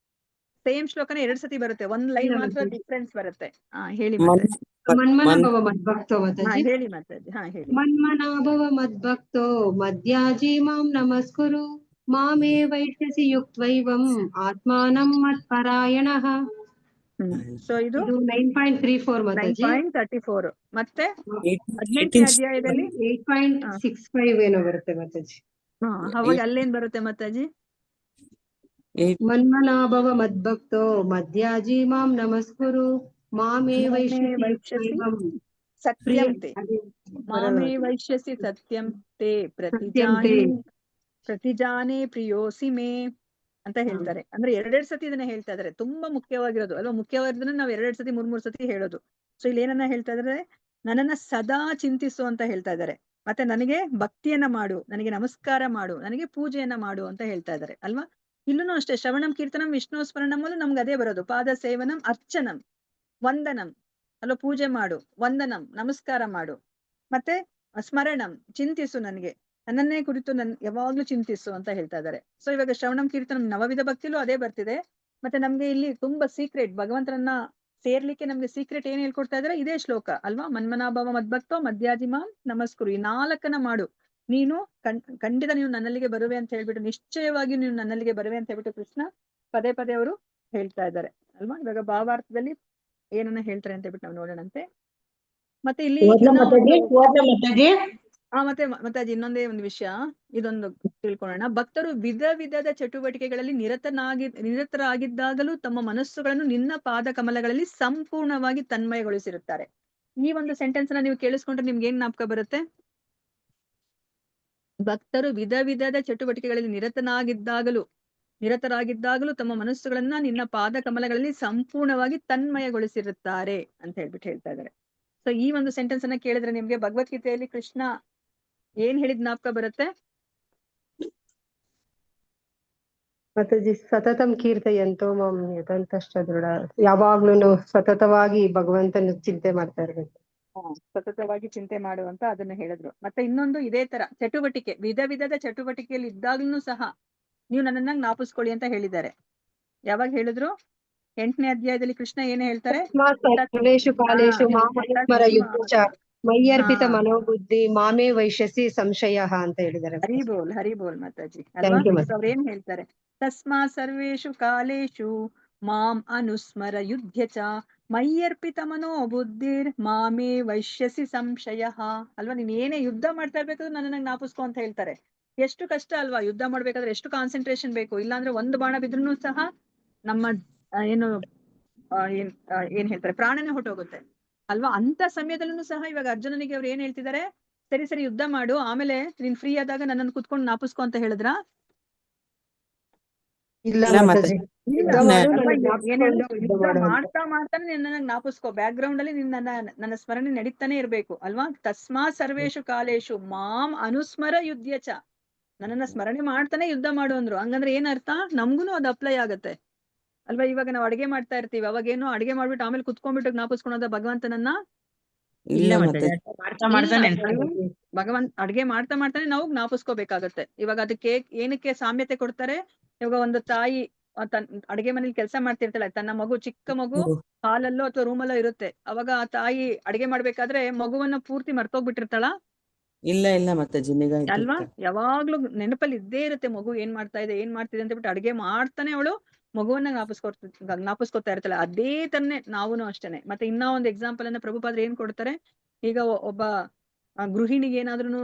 ಸೇಮ್ ಶ್ಲೋಕನೇ 2 ಸತಿ ಬರುತ್ತೆ, 1 ಲೈನ್ ಮಾತ್ರ ಡಿಫ್ರೆನ್ಸ್ ಬರುತ್ತೆ. ಹೇಳಿ ಮಾತಾಜಿ. ಮನ್ಮನಾಭವ ಮದ್ಭಕ್ತೋ ಮಾತಾಜಿ. ಹೇಳಿ ಮಾತಾಜಿ. ಹೇಳಿ. ಮನ್ಮನಾಭವ ಮದ್ಭಕ್ತೋ ಮದ್ಯಾಜಿ ಮಾಂ ನಮಸ್ಕುರು ಮಾಮೇ ವೈಷ್ಯಸಿ ಯುಕ್ತೈವಂ ಆತ್ಮಾನಂ ಮತ್ಪರಾಯಣಃ. ಸೊ ಇದು 9.34 ಮಾತಾಜಿ. 9.34 ಮತ್ತೆ 18ನೇ ಅಧ್ಯಾಯದಲ್ಲಿ 8.65 ಏನೋ ಬರುತ್ತೆ ಮಾತಾಜಿ. ಅವಾಗ ಅಲ್ಲೇನ್ ಬರುತ್ತೆ ಮಾತಾಜಿ? ಮನ್ಮನಾಭವ ಮದ್ಭಕ್ತೋ ಮದ್ಯಾಜಿ ಮಾಂ ನಮಸ್ಕುರು ಮಾಮೇ ವೈಷ್ಯಸಿ ಸತ್ಯಂ ತೇ ಮಾಮೇ ವೈಷ್ಯಸಿ ಸತ್ಯಂ ತೇ ಪ್ರತಿಜಾನೆ ಪ್ರಿಯೋಸಿ ಮೇ. ಅಂತ ಹೇಳ್ತಾರೆ. ಅಂದ್ರೆ ಎರಡೆರಡು ಸತಿ ಇದನ್ನ ಹೇಳ್ತಾ ಇದಾರೆ. ತುಂಬಾ ಮುಖ್ಯವಾಗಿರೋದು ಅಲ್ವಾ? ಮುಖ್ಯವಾಗಿರೋದನ್ನ ನಾವು ಎರಡೆರಡು ಸತಿ ಮೂರ್ ಸತಿ ಹೇಳೋದು. ಸೊ ಇಲ್ಲಿ ಏನನ್ನ ಹೇಳ್ತಾ ಇದಾರೆ, ನನ್ನನ್ನ ಸದಾ ಚಿಂತಿಸು ಅಂತ ಹೇಳ್ತಾ ಇದ್ದಾರೆ. ಮತ್ತೆ ನನಗೆ ಭಕ್ತಿಯನ್ನ ಮಾಡು, ನನಗೆ ನಮಸ್ಕಾರ ಮಾಡು, ನನಗೆ ಪೂಜೆಯನ್ನ ಮಾಡು ಅಂತ ಹೇಳ್ತಾ ಇದ್ದಾರೆ ಅಲ್ವಾ? ಇಲ್ಲೂ ಅಷ್ಟೇ ಶ್ರವಣಂ ಕೀರ್ತನಂ ವಿಷ್ಣು ಸ್ಮರಣಮಲ್ಲೂ ನಮ್ಗೆ ಅದೇ ಬರೋದು. ಪಾದ ಸೇವನಂ ಅರ್ಚನಂ ವಂದನಂ ಅಲ್ವಾ? ಪೂಜೆ ಮಾಡು, ವಂದನಂ ನಮಸ್ಕಾರ ಮಾಡು, ಮತ್ತೆ ಸ್ಮರಣಂ ಚಿಂತಿಸು, ನನ್ನನ್ನೇ ಕುರಿತು ಯಾವಾಗ್ಲೂ ಚಿಂತಿಸು ಅಂತ ಹೇಳ್ತಾ ಇದ್ದಾರೆ. ಸೊ ಇವಾಗ ಶ್ರವಣಂ ಕೀರ್ತನಂ ನವವಿಧ ಭಕ್ತಿಲೂ ಅದೇ ಬರ್ತಿದೆ. ಮತ್ತೆ ನಮ್ಗೆ ಇಲ್ಲಿ ತುಂಬಾ ಸೀಕ್ರೆಟ್, ಭಗವಂತರನ್ನ ಸೇರ್ಲಿಕ್ಕೆ ನಮ್ಗೆ ಸೀಕ್ರೆಟ್ ಏನ್ ಹೇಳ್ಕೊಡ್ತಾ ಇದಾರೆ, ಇದೇ ಶ್ಲೋಕ ಅಲ್ವಾ? ಮನ್ಮನಾಭವ ಮದ್ಭಕ್ತೋ ಮಧ್ಯಾಜಿಮಾಂ ನಮಸ್ಕುರು, ಈ 4 ಮಾಡು, ನೀನು ಖಂಡಿತ ನೀವು ನನ್ನಲ್ಲಿಗೆ ಬರುವೆ ಅಂತ ಹೇಳ್ಬಿಟ್ಟು, ನಿಶ್ಚಯವಾಗಿ ನೀವು ನನ್ನಲ್ಲಿಗೆ ಬರುವೆ ಅಂತ ಹೇಳ್ಬಿಟ್ಟು ಕೃಷ್ಣ ಪದೇ ಪದೇ ಅವರು ಹೇಳ್ತಾ ಇದ್ದಾರೆ ಅಲ್ವಾ? ಇವಾಗ ಭಾವಾರ್ಥದಲ್ಲಿ ಏನನ್ನ ಹೇಳ್ತಾರೆ ಅಂತ ಹೇಳ್ಬಿಟ್ಟು ನಾವು ನೋಡೋಣಂತೆ. ಮತ್ತೆ ಇಲ್ಲಿ ಮತ್ತೆ ಅದು ಇನ್ನೊಂದೇ ಒಂದು ವಿಷಯ, ಇದೊಂದು ತಿಳ್ಕೊಳ್ಳೋಣ. ಭಕ್ತರು ವಿಧ ವಿಧದ ಚಟುವಟಿಕೆಗಳಲ್ಲಿ ನಿರತರಾಗಿದ್ದಾಗಲೂ ತಮ್ಮ ಮನಸ್ಸುಗಳನ್ನು ನಿನ್ನ ಪಾದ ಕಮಲಗಳಲ್ಲಿ ಸಂಪೂರ್ಣವಾಗಿ ತನ್ಮಯಗೊಳಿಸಿರುತ್ತಾರೆ. ಈ ಒಂದು ಸೆಂಟೆನ್ಸ್ ನ ನೀವು ಕೇಳಿಸ್ಕೊಂಡ್ರೆ ನಿಮ್ಗೆ ಏನ್ ಜ್ಞಾಪಕ ಬರುತ್ತೆ? ಭಕ್ತರು ವಿಧ ವಿಧದ ಚಟುವಟಿಕೆಗಳಲ್ಲಿ ನಿರತರಾಗಿದ್ದಾಗಲೂ ತಮ್ಮ ಮನಸ್ಸುಗಳನ್ನ ನಿನ್ನ ಪಾದ ಕಮಲಗಳಲ್ಲಿ ಸಂಪೂರ್ಣವಾಗಿ ತನ್ಮಯಗೊಳಿಸಿರುತ್ತಾರೆ ಅಂತ ಹೇಳ್ಬಿಟ್ಟು ಹೇಳ್ತಾ ಇದ್ದಾರೆ. ಸೊ ಈ ಒಂದು ಸೆಂಟೆನ್ಸ್ ಅನ್ನ ಕೇಳಿದ್ರೆ ನಿಮ್ಗೆ ಭಗವದ್ಗೀತೆಯಲ್ಲಿ ಕೃಷ್ಣ ಏನ್ ಹೇಳಿದ್ ಜ್ಞಾಪಕ ಬರುತ್ತೆ? ಮಾತಾಜಿ ಸತತಂ ಕೀರ್ತಯಂತೋ ಮಾಂ ಯತಂತಶ್ಚ ದೃಢ, ಯಾವಾಗ್ಲೂ ಸತತವಾಗಿ ಭಗವಂತನ ಚಿಂತೆ ಮಾಡ್ತಾ ಇರ್ಬೇಕು. ಸತತವಾಗಿ ಚಿಂತೆ ಮಾಡುವಂತ ಅದನ್ನ ಹೇಳಿದ್ರು. ಮತ್ತೆ ಇನ್ನೊಂದು ಇದೇ ತರ ಚಟುವಟಿಕೆ, ವಿಧ ವಿಧದ ಚಟುವಟಿಕೆಯಲ್ಲಿ ಇದ್ದಾಗ್ಲೂ ಸಹ ನೀವು ನನ್ನನ್ನ ಜ್ಞಾಪಿಸ್ಕೊಳ್ಳಿ ಅಂತ ಹೇಳಿದ್ದಾರೆ. ಯಾವಾಗ ಹೇಳಿದ್ರು? 8ನೇ ಅಧ್ಯಾಯದಲ್ಲಿ ಕೃಷ್ಣ ಏನ್ ಹೇಳ್ತಾರೆ? ಕಾಲೇಶು ಮಾಮರ ಯುದ್ಧಚ ಮಯ್ಯರ್ಪಿತ ಮನೋಬುದ್ಧಿ ಮಾಮೇ ವೈಶ್ಯಸಿ ಸಂಶಯ ಅಂತ ಹೇಳಿದ್ದಾರೆ. ಹರಿಬೋಲ್ ಮಾತಾಜಿ ಅಲ್ವಾ? ಅವ್ರ ಏನ್ ಹೇಳ್ತಾರೆ? ತಸ್ಮಾ ಸರ್ವೇಷು ಕಾಲೇಶು ಮಾಂ ಅನುಸ್ಮರ ಯುದ್ಧಚ ಮಯ್ಯರ್ಪಿತ ಮನೋಬುದ್ಧಿರ್ ಮಾಮೇ ವೈಶ್ಯಸಿ ಸಂಶಯ ಅಲ್ವಾ? ನೀನ್ ಏನೇ ಯುದ್ಧ ಮಾಡ್ತಾ ಇರ್ಬೇಕಾದ್ರೂ ನನ್ನನ್ನ ಜ್ಞಾಪಿಸ್ಕೊ ಅಂತ ಹೇಳ್ತಾರೆ. ಎಷ್ಟು ಕಷ್ಟ ಅಲ್ವಾ ಯುದ್ಧ ಮಾಡ್ಬೇಕಾದ್ರೆ, ಎಷ್ಟು ಕಾನ್ಸಂಟ್ರೇಷನ್ ಬೇಕು. ಇಲ್ಲಾಂದ್ರೆ ಒಂದು ಬಾಣ ಬಿದ್ರೂ ಸಹ ನಮ್ಮ ಏನ್ ಹೇಳ್ತಾರೆ, ಪ್ರಾಣನೇ ಹೊಟ್ಟೋಗುತ್ತೆ ಅಲ್ವಾ? ಅಂತ ಸಮಯದಲ್ಲೂ ಸಹ ಇವಾಗ ಅರ್ಜುನನಿಗೆ ಅವ್ರು ಏನ್ ಹೇಳ್ತಿದ್ದಾರೆ? ಸರಿ ಯುದ್ಧ ಮಾಡು, ಆಮೇಲೆ ನೀನ್ ಫ್ರೀ ಆದಾಗ ನನ್ನನ್ನು ಕುತ್ಕೊಂಡು ಜ್ಞಾಪಿಸ್ಕೊ ಅಂತ ಹೇಳಿದ್ರ? ಯುದ್ಧ ಮಾಡ್ತಾನೆ ನಿನ್ನ ಜ್ಞಾಪಿಸ್ಕೊ. ಬ್ಯಾಕ್ ಗ್ರೌಂಡ್ ಅಲ್ಲಿ ನನ್ನ ಸ್ಮರಣೆ ನಡೀತಾನೆ ಇರ್ಬೇಕು ಅಲ್ವಾ? ತಸ್ಮಾ ಸರ್ವೇಶು ಕಾಲೇಶು ಮಾಂ ಅನುಸ್ಮರ ಯುದ್ಧಚ, ನನ್ನನ್ನ ಸ್ಮರಣೆ ಮಾಡ್ತಾನೆ ಯುದ್ಧ ಮಾಡು ಅಂದ್ರು. ಹಂಗಂದ್ರೆ ಏನ್ ಅರ್ಥ? ನಮ್ಗುನು ಅದು ಅಪ್ಲೈ ಆಗತ್ತೆ ಅಲ್ವಾ? ಇವಾಗ ನಾವು ಅಡಿಗೆ ಮಾಡ್ತಾ ಇರ್ತೀವಿ, ಅವಾಗೇನು ಅಡಿಗೆ ಮಾಡ್ಬಿಟ್ಟು ಆಮೇಲೆ ಕುತ್ಕೊಂಡ್ಬಿಟ್ಟು ಜ್ಞಾಪಿಸ್ಕೊಳೋದ ಭಗವಂತನನ್ನ? ಭಗವಂತ ಅಡ್ಗೆ ಮಾಡ್ತಾನೆ ನಾವು ಜ್ಞಾಪಿಸ್ಕೋಬೇಕಾಗತ್ತೆ. ಇವಾಗ ಅದಕ್ಕೆ ಏನಕ್ಕೆ ಸಾಮ್ಯತೆ ಕೊಡ್ತಾರೆ? ಇವಾಗ ಒಂದು ತಾಯಿ ಅಡ್ಗೆ ಮನೇಲಿ ಕೆಲಸ ಮಾಡ್ತಿರ್ತಾಳೆ, ತನ್ನ ಮಗು, ಚಿಕ್ಕ ಮಗು ಹಾಲಲ್ಲೋ ಅಥವಾ ರೂಮಲ್ಲೋ ಇರುತ್ತೆ. ಅವಾಗ ಆ ತಾಯಿ ಅಡ್ಗೆ ಮಾಡ್ಬೇಕಾದ್ರೆ ಮಗುವನ್ನ ಪೂರ್ತಿ ಮರ್ತೋಗ್ಬಿಟ್ಟಿರ್ತಾಳ? ಇಲ್ಲ ಮಾತಾಜಿ, ಅಲ್ವಾ? ಯಾವಾಗ್ಲೂ ನೆನಪಲ್ಲಿ ಇದ್ದೇ ಇರುತ್ತೆ ಮಗು ಏನ್ ಮಾಡ್ತಿದೆ ಅಂತ ಬಿಟ್ಟು ಅಡ್ಗೆ ಮಾಡ್ತಾನೆ ಅವಳು ಮಗುವನ್ನ ಜ್ಞಾಪಿಸ್ಕೊತಾ ಇರ್ತಾಳೆ. ಅದೇ ತನ್ನೇ ನಾವುನು ಅಷ್ಟೇನೆ. ಮತ್ತೆ ಇನ್ನ ಒಂದು ಎಕ್ಸಾಂಪಲ್ ಅನ್ನ ಪ್ರಭುಪಾದ್ರು ಏನ್ ಕೊಡ್ತಾರೆ? ಈಗ ಒಬ್ಬ ಗೃಹಿಣಿಗೆ ಏನಾದ್ರೂ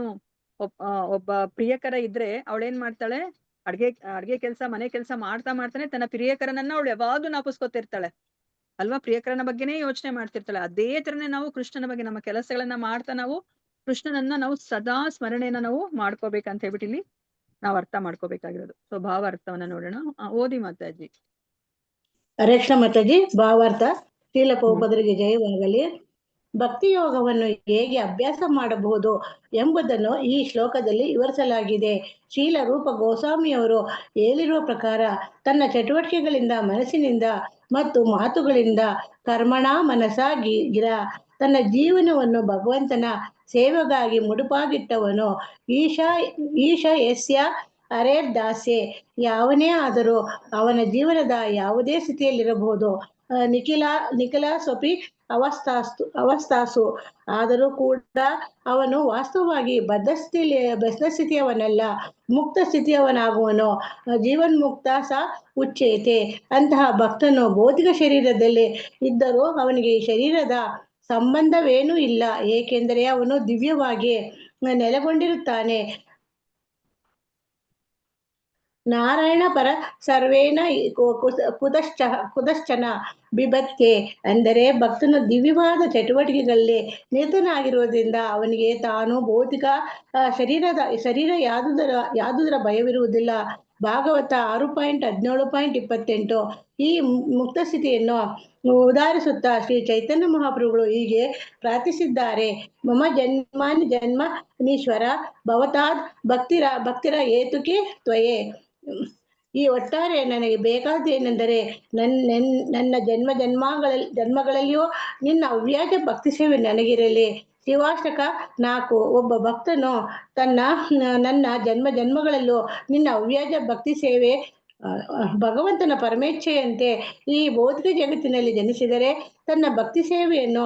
ಒಬ್ಬ ಪ್ರಿಯಕರ ಇದ್ರೆ ಅವಳೇನ್ ಮಾಡ್ತಾಳೆ? ಅಡ್ಗೆ ಕೆಲ್ಸ, ಮನೆ ಕೆಲ್ಸ ಮಾಡ್ತಾನೆ ತನ್ನ ಪ್ರಿಯಕರನನ್ನ ಅವಳು ಯಾವಾಗ್ಲೂ ಜ್ಞಾಪಿಸ್ಕೊತಿರ್ತಾಳೆ ಅಲ್ವಾ? ಪ್ರಿಯಕರನ ಬಗ್ಗೆನೇ ಯೋಚನೆ ಮಾಡ್ತಿರ್ತಾಳೆ. ಅದೇ ತರನೇ ನಾವು ಕೃಷ್ಣನ ಬಗ್ಗೆ ನಮ್ಮ ಕೆಲಸಗಳನ್ನ ಮಾಡ್ತಾ ನಾವು ಕೃಷ್ಣನನ್ನ ನಾವು ಸದಾ ಸ್ಮರಣೆಯನ್ನ ನಾವು ಮಾಡ್ಕೋಬೇಕಂತ ಹೇಳ್ಬಿಟ್ಟು ಇಲ್ಲಿ ನಾವು ಅರ್ಥ ಮಾಡ್ಕೋಬೇಕಾಗಿರೋದು. ಸೊ ಭಾವ ಅರ್ಥವನ್ನ ನೋಡೋಣ. ಓದಿ ಮಾತಾಜಿ. ಹರೇ ಕೃಷ್ಣ ಮಾತಾಜಿ. ಭಾವಾರ್ಥ. ಶ್ರೀಲ ಪ್ರಭುಪಾದರಿಗೆ ಜಯವಾಗಲಿ. ಭಕ್ತಿ ಯೋಗವನ್ನು ಹೇಗೆ ಅಭ್ಯಾಸ ಮಾಡಬಹುದು ಎಂಬುದನ್ನು ಈ ಶ್ಲೋಕದಲ್ಲಿ ವಿವರಿಸಲಾಗಿದೆ. ಶ್ರೀಲ ರೂಪ ಗೋಸ್ವಾಮಿಯವರು ಹೇಳಿರುವ ಪ್ರಕಾರ ತನ್ನ ಚಟುವಟಿಕೆಗಳಿಂದ, ಮನಸ್ಸಿನಿಂದ ಮತ್ತು ಮಾತುಗಳಿಂದ ಕರ್ಮಣ ಗಿರ ತನ್ನ ಜೀವನವನ್ನು ಭಗವಂತನ ಸೇವೆಗಾಗಿ ಮುಡುಪಾಗಿಟ್ಟವನು. ಈಶ ಯಸ್ಯ ಹರೇರ್ ದಾಸೆ, ಯಾವನೇ ಆದರೂ ಅವನ ಜೀವನದ ಯಾವುದೇ ಸ್ಥಿತಿಯಲ್ಲಿರಬಹುದು. ನಿಖಿಲ ಸ್ವಪಿ ಅವಸ್ಥಾಸು, ಆದರೂ ಕೂಡ ಅವನು ವಾಸ್ತವವಾಗಿ ಬದ್ಧ ಸ್ಥಿತಿಯವನಲ್ಲ, ಮುಕ್ತ ಸ್ಥಿತಿಯವನಾಗುವನು. ಜೀವನ್ಮುಕ್ತ ಸ ಉಚ್ಯತೆ. ಅಂತಹ ಭಕ್ತನು ಭೌತಿಕ ಶರೀರದಲ್ಲಿ ಇದ್ದರೂ ಅವನಿಗೆ ಶರೀರದ ಸಂಬಂಧವೇನೂ ಇಲ್ಲ, ಏಕೆಂದರೆ ಅವನು ದಿವ್ಯವಾಗಿ ನೆಲೆಗೊಂಡಿರುತ್ತಾನೆ. ನಾರಾಯಣ ಪರ ಸರ್ವೇನ ಕುತಶ್ಚನ ಬಿಭತ್ಯೆ, ಅಂದರೆ ಭಕ್ತನು ದಿವ್ಯವಾದ ಚಟುವಟಿಕೆಗಳಲ್ಲಿ ನಿರತನಾಗಿರುವುದರಿಂದ ಅವನಿಗೆ ತಾನು ಭೌತಿಕ ಶರೀರ ಯಾವುದರ ಭಯವಿರುವುದಿಲ್ಲ. ಭಾಗವತ 6.17.28 ಈ ಮುಕ್ತ ಸ್ಥಿತಿಯನ್ನು ಉದಾಹರಿಸುತ್ತಾ ಶ್ರೀ ಚೈತನ್ಯ ಮಹಾಪ್ರಭುಗಳು ಹೀಗೆ ಪ್ರಾರ್ಥಿಸಿದ್ದಾರೆ. ಮಮ ಜನ್ಮಾನಿ ಜನ್ಮನೀಶ್ವರ ಭವತಾದ್ ಭಕ್ತಿರ ಹೇತುಕೆ ತ್ವಯೇ. ಈ ಒಟ್ಟಾರೆ ನನಗೆ ಬೇಕಾದ್ದೇನೆಂದರೆ ನನ್ನ ಜನ್ಮಗಳಲ್ಲಿಯೂ ನಿನ್ನ ಅವ್ಯಾಜ ಭಕ್ತಿ ಸೇವೆ ನನಗಿರಲಿ. ಶಿವಾಷ್ಟಕ 4. ಒಬ್ಬ ಭಕ್ತನು ನನ್ನ ಜನ್ಮಗಳಲ್ಲೂ ನಿನ್ನ ಅವ್ಯಾಜ ಭಕ್ತಿ ಸೇವೆ ಭಗವಂತನ ಪರಮೇಚ್ಛೆಯಂತೆ ಈ ಭೌತಿಕ ಜಗತ್ತಿನಲ್ಲಿ ಜನಿಸಿದರೆ ತನ್ನ ಭಕ್ತಿ ಸೇವೆಯನ್ನು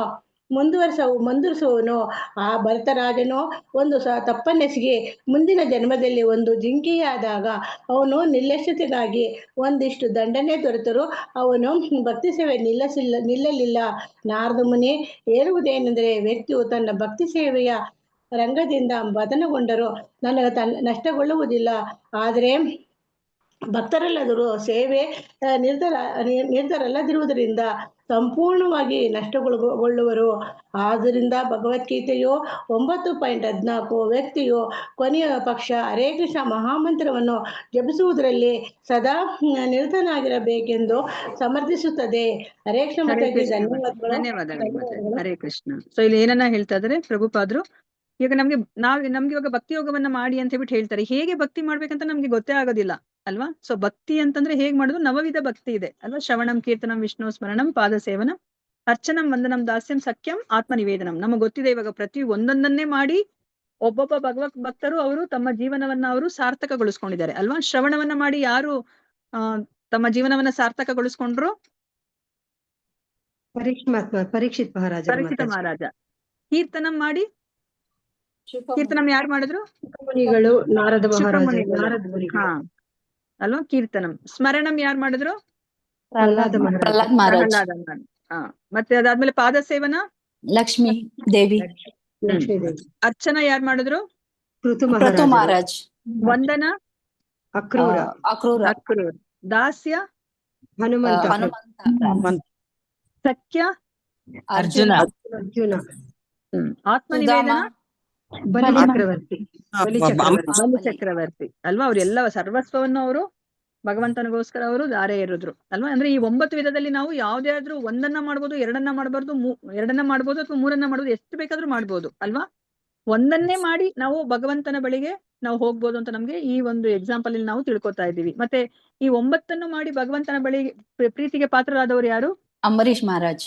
ಮುಂದುವರಿಸುವವನು ಆ ಭರತರಾಜನು ಒಂದು ತಪ್ಪನ್ನೆಸಗಿ ಮುಂದಿನ ಜನ್ಮದಲ್ಲಿ ಒಂದು ಜಿಂಕೆಯಾದಾಗ ಅವನು ನಿರ್ಲಕ್ಷ್ಯತೆಗಾಗಿ ಒಂದಿಷ್ಟು ದಂಡನೆ ದೊರೆತರೂ ಅವನು ಭಕ್ತಿ ಸೇವೆ ನಿಲ್ಲಲಿಲ್ಲ. ನಾರದ ಮುನಿ ಹೇಳುವುದೇನೆಂದರೆ, ವ್ಯಕ್ತಿಯು ತನ್ನ ಭಕ್ತಿ ಸೇವೆಯ ರಂಗದಿಂದ ಪತನಗೊಂಡರೂ ನಷ್ಟಗೊಳ್ಳುವುದಿಲ್ಲ. ಆದರೆ ಭಕ್ತರಲ್ಲದರೂ ಸೇವೆ ನಿರ್ಧರಲ್ಲದಿರುವುದರಿಂದ ಸಂಪೂರ್ಣವಾಗಿ ನಷ್ಟಗೊಳ್ಳುವರು. ಆದ್ದರಿಂದ ಭಗವದ್ಗೀತೆಯು 9.14 ವ್ಯಕ್ತಿಯು ಕೊನೆಯ ಪಕ್ಷ ಹರೇ ಕೃಷ್ಣ ಮಹಾಮಂತ್ರವನ್ನು ಜಪಿಸುವುದರಲ್ಲಿ ಸದಾ ನಿರತನಾಗಿರಬೇಕೆಂದು ಸಮರ್ಥಿಸುತ್ತದೆ. ಹರೇ ಕೃಷ್ಣ ಮಾತಾಜಿ, ಧನ್ಯವಾದಗಳು. ಧನ್ಯವಾದಗಳು. ಹರೇ ಕೃಷ್ಣ. ಸೊ ಇಲ್ಲಿ ಏನನ್ನ ಹೇಳ್ತಾ ಇದಾರೆ ಪ್ರಭುಪಾದ್ರು, ಈಗ ನಮ್ಗೆ ಇವಾಗ ಭಕ್ತಿ ಯೋಗವನ್ನ ಮಾಡಿ ಅಂತ ಹೇಳ್ಬಿಟ್ಟು ಹೇಳ್ತಾರೆ. ಹೇಗೆ ಭಕ್ತಿ ಮಾಡ್ಬೇಕಂತ ನಮ್ಗೆ ಗೊತ್ತೇ ಆಗೋದಿಲ್ಲ ಅಲ್ವಾ? ಸೊ ಭಕ್ತಿ ಅಂತಂದ್ರೆ ಹೇಗ್ ಮಾಡೋದು? ನವವಿಧ ಭಕ್ತಿ ಇದೆ ಅಲ್ವಾ? ಶ್ರವಣಂ, ಕೀರ್ತನಂ, ವಿಷ್ಣು ಸ್ಮರಣಂ, ಪಾದ ಸೇವನಂ, ಅರ್ಚನಂ, ವಂದನಂ, ದಾಸ್ಯಂ, ಸಖ್ಯಂ, ಆತ್ಮ ನಿವೇದನಂ. ನಮಗೆ ಗೊತ್ತಿದೆ ಇವಾಗ ಪ್ರತಿ ಒಂದೊಂದನ್ನೇ ಮಾಡಿ ಒಬ್ಬೊಬ್ಬ ಭಗವತ್ ಭಕ್ತರು ಅವರು ತಮ್ಮ ಜೀವನವನ್ನ ಅವರು ಸಾರ್ಥಕಗೊಳಿಸ್ಕೊಂಡಿದ್ದಾರೆ ಅಲ್ವಾ? ಶ್ರವಣವನ್ನ ಮಾಡಿ ಯಾರು ತಮ್ಮ ಜೀವನವನ್ನ ಸಾರ್ಥಕಗೊಳಿಸ್ಕೊಂಡ್ರು? ಪರೀಕ್ಷಿತ್ ಮಹಾರಾಜ. ಕೀರ್ತನಂ ಮಾಡಿ, ಕೀರ್ತನಂ ಯಾರು ಮಾಡಿದ್ರು? ಮುನಿಗಳು, ನಾರದ ಮಹಾರಾಜ. ಹಾ ಅಲ್ವಾ? ಕೀರ್ತನಂ. ಸ್ಮರಣಂ ಯಾರು ಮಾಡಿದ್ರು? ಪ್ರಹ್ಲಾದ ಮಹಾರಾಜ. ಹಾ. ಮತ್ತೆ ಅದಾದ್ಮೇಲೆ ಪಾದ ಸೇವನ ಲಕ್ಷ್ಮೀ ದೇವಿ. ಅರ್ಚನ ಯಾರು ಮಾಡಿದ್ರು? ಋತು ಮಹಾರಾಜ್. ವಂದನ ಅಕ್ರೂರ. ದಾಸ್ಯ ಹನುಮಂತ. ಸಖ್ಯ ಅರ್ಜುನ. ಆತ್ಮ ನಿವೇದನ ಬಲಿ ಚಕ್ರವರ್ತಿ ಅಲ್ವಾ? ಅವ್ರೆಲ್ಲ ಸರ್ವಸ್ವವನ್ನು ಅವರು ಭಗವಂತನಿಗೋಸ್ಕರ ಅವರು ದಾರೆ ಎರೆದ್ರು ಅಲ್ವಾ? ಅಂದ್ರೆ ಈ 9 ವಿಧದಲ್ಲಿ ನಾವು ಯಾವ್ದಾದ್ರು ಒಂದನ್ನ ಮಾಡ್ಬೋದು, ಎರಡನ್ನ ಮಾಡ್ಬಾರ್ದು, ಎರಡನ್ನ ಮಾಡ್ಬೋದು ಅಥವಾ ಮೂರನ್ನ ಮಾಡ್ಬೋದು, ಎಷ್ಟು ಬೇಕಾದ್ರೂ ಮಾಡ್ಬೋದು ಅಲ್ವಾ? ಒಂದನ್ನೇ ಮಾಡಿ ನಾವು ಭಗವಂತನ ಬಳಿಗೆ ನಾವು ಹೋಗ್ಬೋದು ಅಂತ ನಮ್ಗೆ ಈ ಒಂದು ಎಕ್ಸಾಂಪಲ್ ಅಲ್ಲಿ ನಾವು ತಿಳ್ಕೊತಾ ಇದ್ದೀವಿ. ಮತ್ತೆ ಈ 9 ಮಾಡಿ ಭಗವಂತನ ಬಳಿಗೆ ಪ್ರೀತಿಗೆ ಪಾತ್ರರಾದವರು ಯಾರು? ಅಂಬರೀಷ್ ಮಹಾರಾಜ್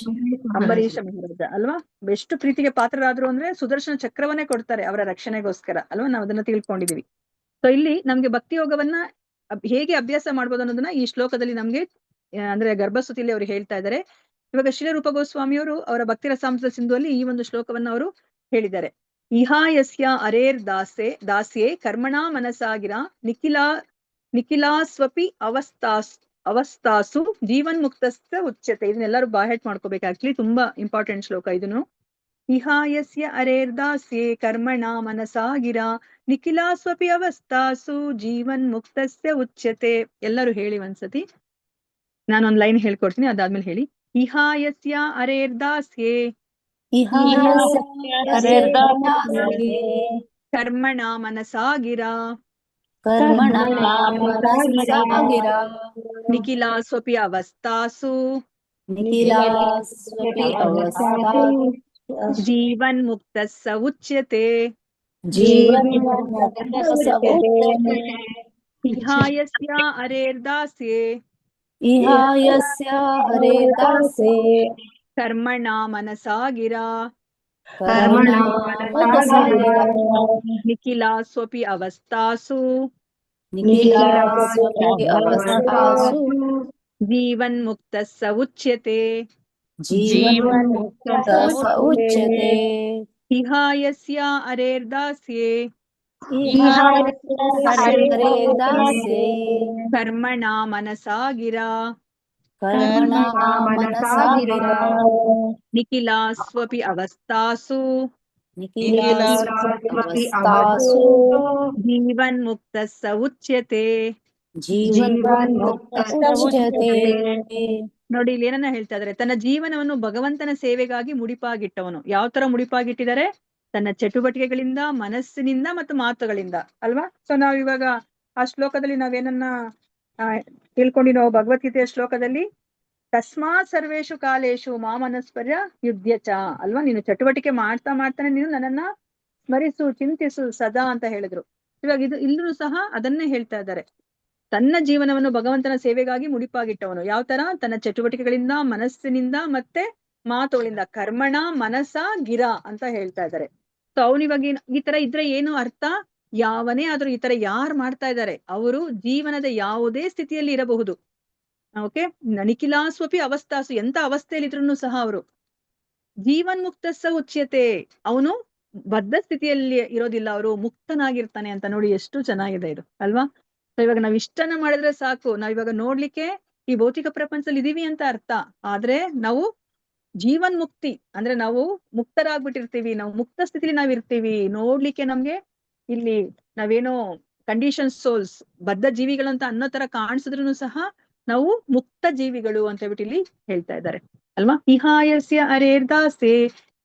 ಅಲ್ವಾ? ಎಷ್ಟು ಪ್ರೀತಿಗೆ ಪಾತ್ರರಾದ್ರು ಅಂದ್ರೆ ಸುದರ್ಶನ ಚಕ್ರವನ್ನೇ ಕೊಡ್ತಾರೆ ಅವರ ರಕ್ಷಣೆಗೋಸ್ಕರ ಅಲ್ವಾ? ನಾವು ಅದನ್ನ ತಿಳ್ಕೊಂಡಿದೀವಿ. ಸೊ ಇಲ್ಲಿ ನಮ್ಗೆ ಭಕ್ತಿ ಯೋಗವನ್ನ ಹೇಗೆ ಅಭ್ಯಾಸ ಮಾಡ್ಬೋದು ಅನ್ನೋದನ್ನ ಈ ಶ್ಲೋಕದಲ್ಲಿ ನಮ್ಗೆ ಅಂದ್ರೆ ಗರ್ಭಸ್ತುತಿಯಲ್ಲಿ ಅವರು ಹೇಳ್ತಾ ಇದ್ದಾರೆ. ಇವಾಗ ಶ್ರೀ ರೂಪ ಗೋಸ್ವಾಮಿಯವರು ಅವರ ಭಕ್ತಿ ರಸಾಮೃತ ಸಿಂಧುವಲ್ಲಿ ಈ ಒಂದು ಶ್ಲೋಕವನ್ನ ಅವರು ಹೇಳಿದ್ದಾರೆ. ಇಹಾಯಸ್ಯ ಅರೇರ್ ದಾಸ್ಯೆ ಕರ್ಮಣಾ ಮನಸಾಗಿರ ನಿಖಿಲಾಸ್ವಪಿ ಅವಸ್ಥಾಸು ಜೀವನ್ ಮುಕ್ತಸ್ಥ ಉಚ್ಯತೆ. ಇದನ್ನೆಲ್ಲರೂ ಬಾಹೆಟ್ ಮಾಡ್ಕೋಬೇಕು. ಆಕ್ಚುಲಿ ತುಂಬಾ ಇಂಪಾರ್ಟೆಂಟ್ ಶ್ಲೋಕ ಇದನ್ನು. ಇಹಾಯಸ್ಯ ಅರೇರ್ ದಾಸ್ಯೆ ಕರ್ಮಣಾ ಮನಸಾಗಿರ ನಿಖಿಲಾಸ್ವಪಿ ಅವಸ್ಥಾಸು ಜೀವನ್ ಮುಕ್ತಸ್ಯ ಉಚ್ಯತೆ. ಎಲ್ಲರೂ ಹೇಳಿ ಒಂದ್ಸತಿ. ನಾನೊಂದ್ ಲೈನ್ ಹೇಳ್ಕೊಡ್ತೀನಿ, ಅದಾದ್ಮೇಲೆ ಹೇಳಿ. ಇಹಾಯಸ್ಯ ಅರೇರ್ ದಾಸ್ಯೆ ಕರ್ಮಣಾ ಮನಸಾಗಿರ ನಿಖಿಲಾಸ್ವಪಿ ಅವಸ್ಥಾಸು ಜೀವನ್ ಮುಕ್ತಸ್ಸ ಉಚ್ಯತೆ. ಇಹಾಯಸ್ಯ ಅರೇರ್ ದಾಸ್ಯೆ ಕರ್ಮಣಾ ಮನಸಾಗಿರ ನಿಖಿಲಾಸ್ವಪಿ ಅವಸ್ಥಾಸು ಜೀವನ್ ಮುಕ್ತಸ್ಸ ಉಚ್ಯತೆ. ಇಹಾಯಸ್ಯ ಅರೇರ್ ದಾಸ್ಯೆ ಕರ್ಮಣಾ ಮನಸಾಗಿರ ನಿಖಿಲಾಸ್ವಪಿ ಅವಸ್ಥಾಸು ಜೀವನ್ ಮುಕ್ತಸ್ಸ ಉಚ್ಯತೆ. ನೋಡಿ ಇಲ್ಲಿ ಏನನ್ನ ಹೇಳ್ತಾ ಇದಾರೆ? ತನ್ನ ಜೀವನವನ್ನು ಭಗವಂತನ ಸೇವೆಗಾಗಿ ಮುಡಿಪಾಗಿಟ್ಟವನು. ಯಾವ ತರ ಮುಡಿಪಾಗಿಟ್ಟಿದ್ದಾರೆ? ತನ್ನ ಚಟುವಟಿಕೆಗಳಿಂದ, ಮನಸ್ಸಿನಿಂದ ಮತ್ತು ಮಾತುಗಳಿಂದ ಅಲ್ವಾ? ಸೊ ನಾವ್ ಇವಾಗ ಆ ಶ್ಲೋಕದಲ್ಲಿ ನಾವೇನನ್ನ ತಿಳ್ಕೊಂಡಿನೋ ಭಗವದ್ಗೀತೆಯ ಶ್ಲೋಕದಲ್ಲಿ ತಸ್ಮಾತ್ ಸರ್ವೇಷು ಕಾಲೇಶು ಮಾಮನಸ್ಪರ್ಯ ಯುದ್ಧಚ ಅಲ್ವಾ, ನೀನು ಚಟುವಟಿಕೆ ಮಾಡ್ತಾನೆ ನೀನು ನನ್ನನ್ನ ಸ್ಮರಿಸು, ಚಿಂತಿಸು ಸದಾ ಅಂತ ಹೇಳಿದ್ರು. ಇವಾಗ ಇಲ್ಲೂ ಸಹ ಅದನ್ನೇ ಹೇಳ್ತಾ ಇದ್ದಾರೆ. ತನ್ನ ಜೀವನವನ್ನು ಭಗವಂತನ ಸೇವೆಗಾಗಿ ಮುಡಿಪಾಗಿಟ್ಟವನು. ಯಾವ ತರ? ತನ್ನ ಚಟುವಟಿಕೆಗಳಿಂದ, ಮನಸ್ಸಿನಿಂದ ಮತ್ತೆ ಮಾತುಗಳಿಂದ, ಕರ್ಮಣ ಮನಸ ಗಿರ ಅಂತ ಹೇಳ್ತಾ ಇದ್ದಾರೆ. ಸೊ ಅವನಿವಾಗ ಈ ತರ ಇದ್ರೆ ಏನು ಅರ್ಥ? ಯಾವನೇ ಆದ್ರೂ ಈ ತರ ಯಾರು ಮಾಡ್ತಾ ಇದ್ದಾರೆ ಅವರು ಜೀವನದ ಯಾವುದೇ ಸ್ಥಿತಿಯಲ್ಲಿ ಇರಬಹುದು. ಓಕೆ, ನನಿಖಿಲಾಸ್ವಪಿ ಅವಸ್ಥಾಸು, ಎಂತ ಅವಸ್ಥೆಯಲ್ಲಿದ್ರು ಸಹ ಅವರು ಜೀವನ್ ಮುಕ್ತಸ್ಸ ಉಚ್ಯತೆ, ಅವನು ಬದ್ಧ ಸ್ಥಿತಿಯಲ್ಲಿ ಇರೋದಿಲ್ಲ, ಅವರು ಮುಕ್ತನಾಗಿರ್ತಾನೆ ಅಂತ. ನೋಡಿ ಎಷ್ಟು ಚೆನ್ನಾಗಿದೆ ಇದು ಅಲ್ವಾ. ಸೊ ಇವಾಗ ನಾವ್ ಇಷ್ಟನ್ನ ಮಾಡಿದ್ರೆ ಸಾಕು, ನಾವಿವಾಗ ನೋಡ್ಲಿಕ್ಕೆ ಈ ಭೌತಿಕ ಪ್ರಪಂಚದಲ್ಲಿ ಇದೀವಿ ಅಂತ ಅರ್ಥ. ಆದ್ರೆ ನಾವು ಜೀವನ್ ಮುಕ್ತಿ ಅಂದ್ರೆ ನಾವು ಮುಕ್ತರಾಗ್ಬಿಟ್ಟಿರ್ತೀವಿ, ನಾವು ಮುಕ್ತ ಸ್ಥಿತಿಲಿ ನಾವ್ ಇರ್ತೀವಿ. ನೋಡ್ಲಿಕ್ಕೆ ನಮ್ಗೆ ಇಲ್ಲಿ ನಾವೇನೋ ಕಂಡೀಷನ್ ಸೋಲ್ಸ್, ಬದ್ಧ ಜೀವಿಗಳಂತ ಅನ್ನೋ ತರ ಕಾಣಿಸಿದ್ರು ಸಹ ನಾವು ಮುಕ್ತ ಜೀವಿಗಳು ಅಂತ ಹೇಳ್ಬಿಟ್ಟು ಇಲ್ಲಿ ಹೇಳ್ತಾ ಇದ್ದಾರೆ ಅಲ್ವಾ. ಇಹಾಯಸ್ಯ ಅರೇರ್ದಾಸೆ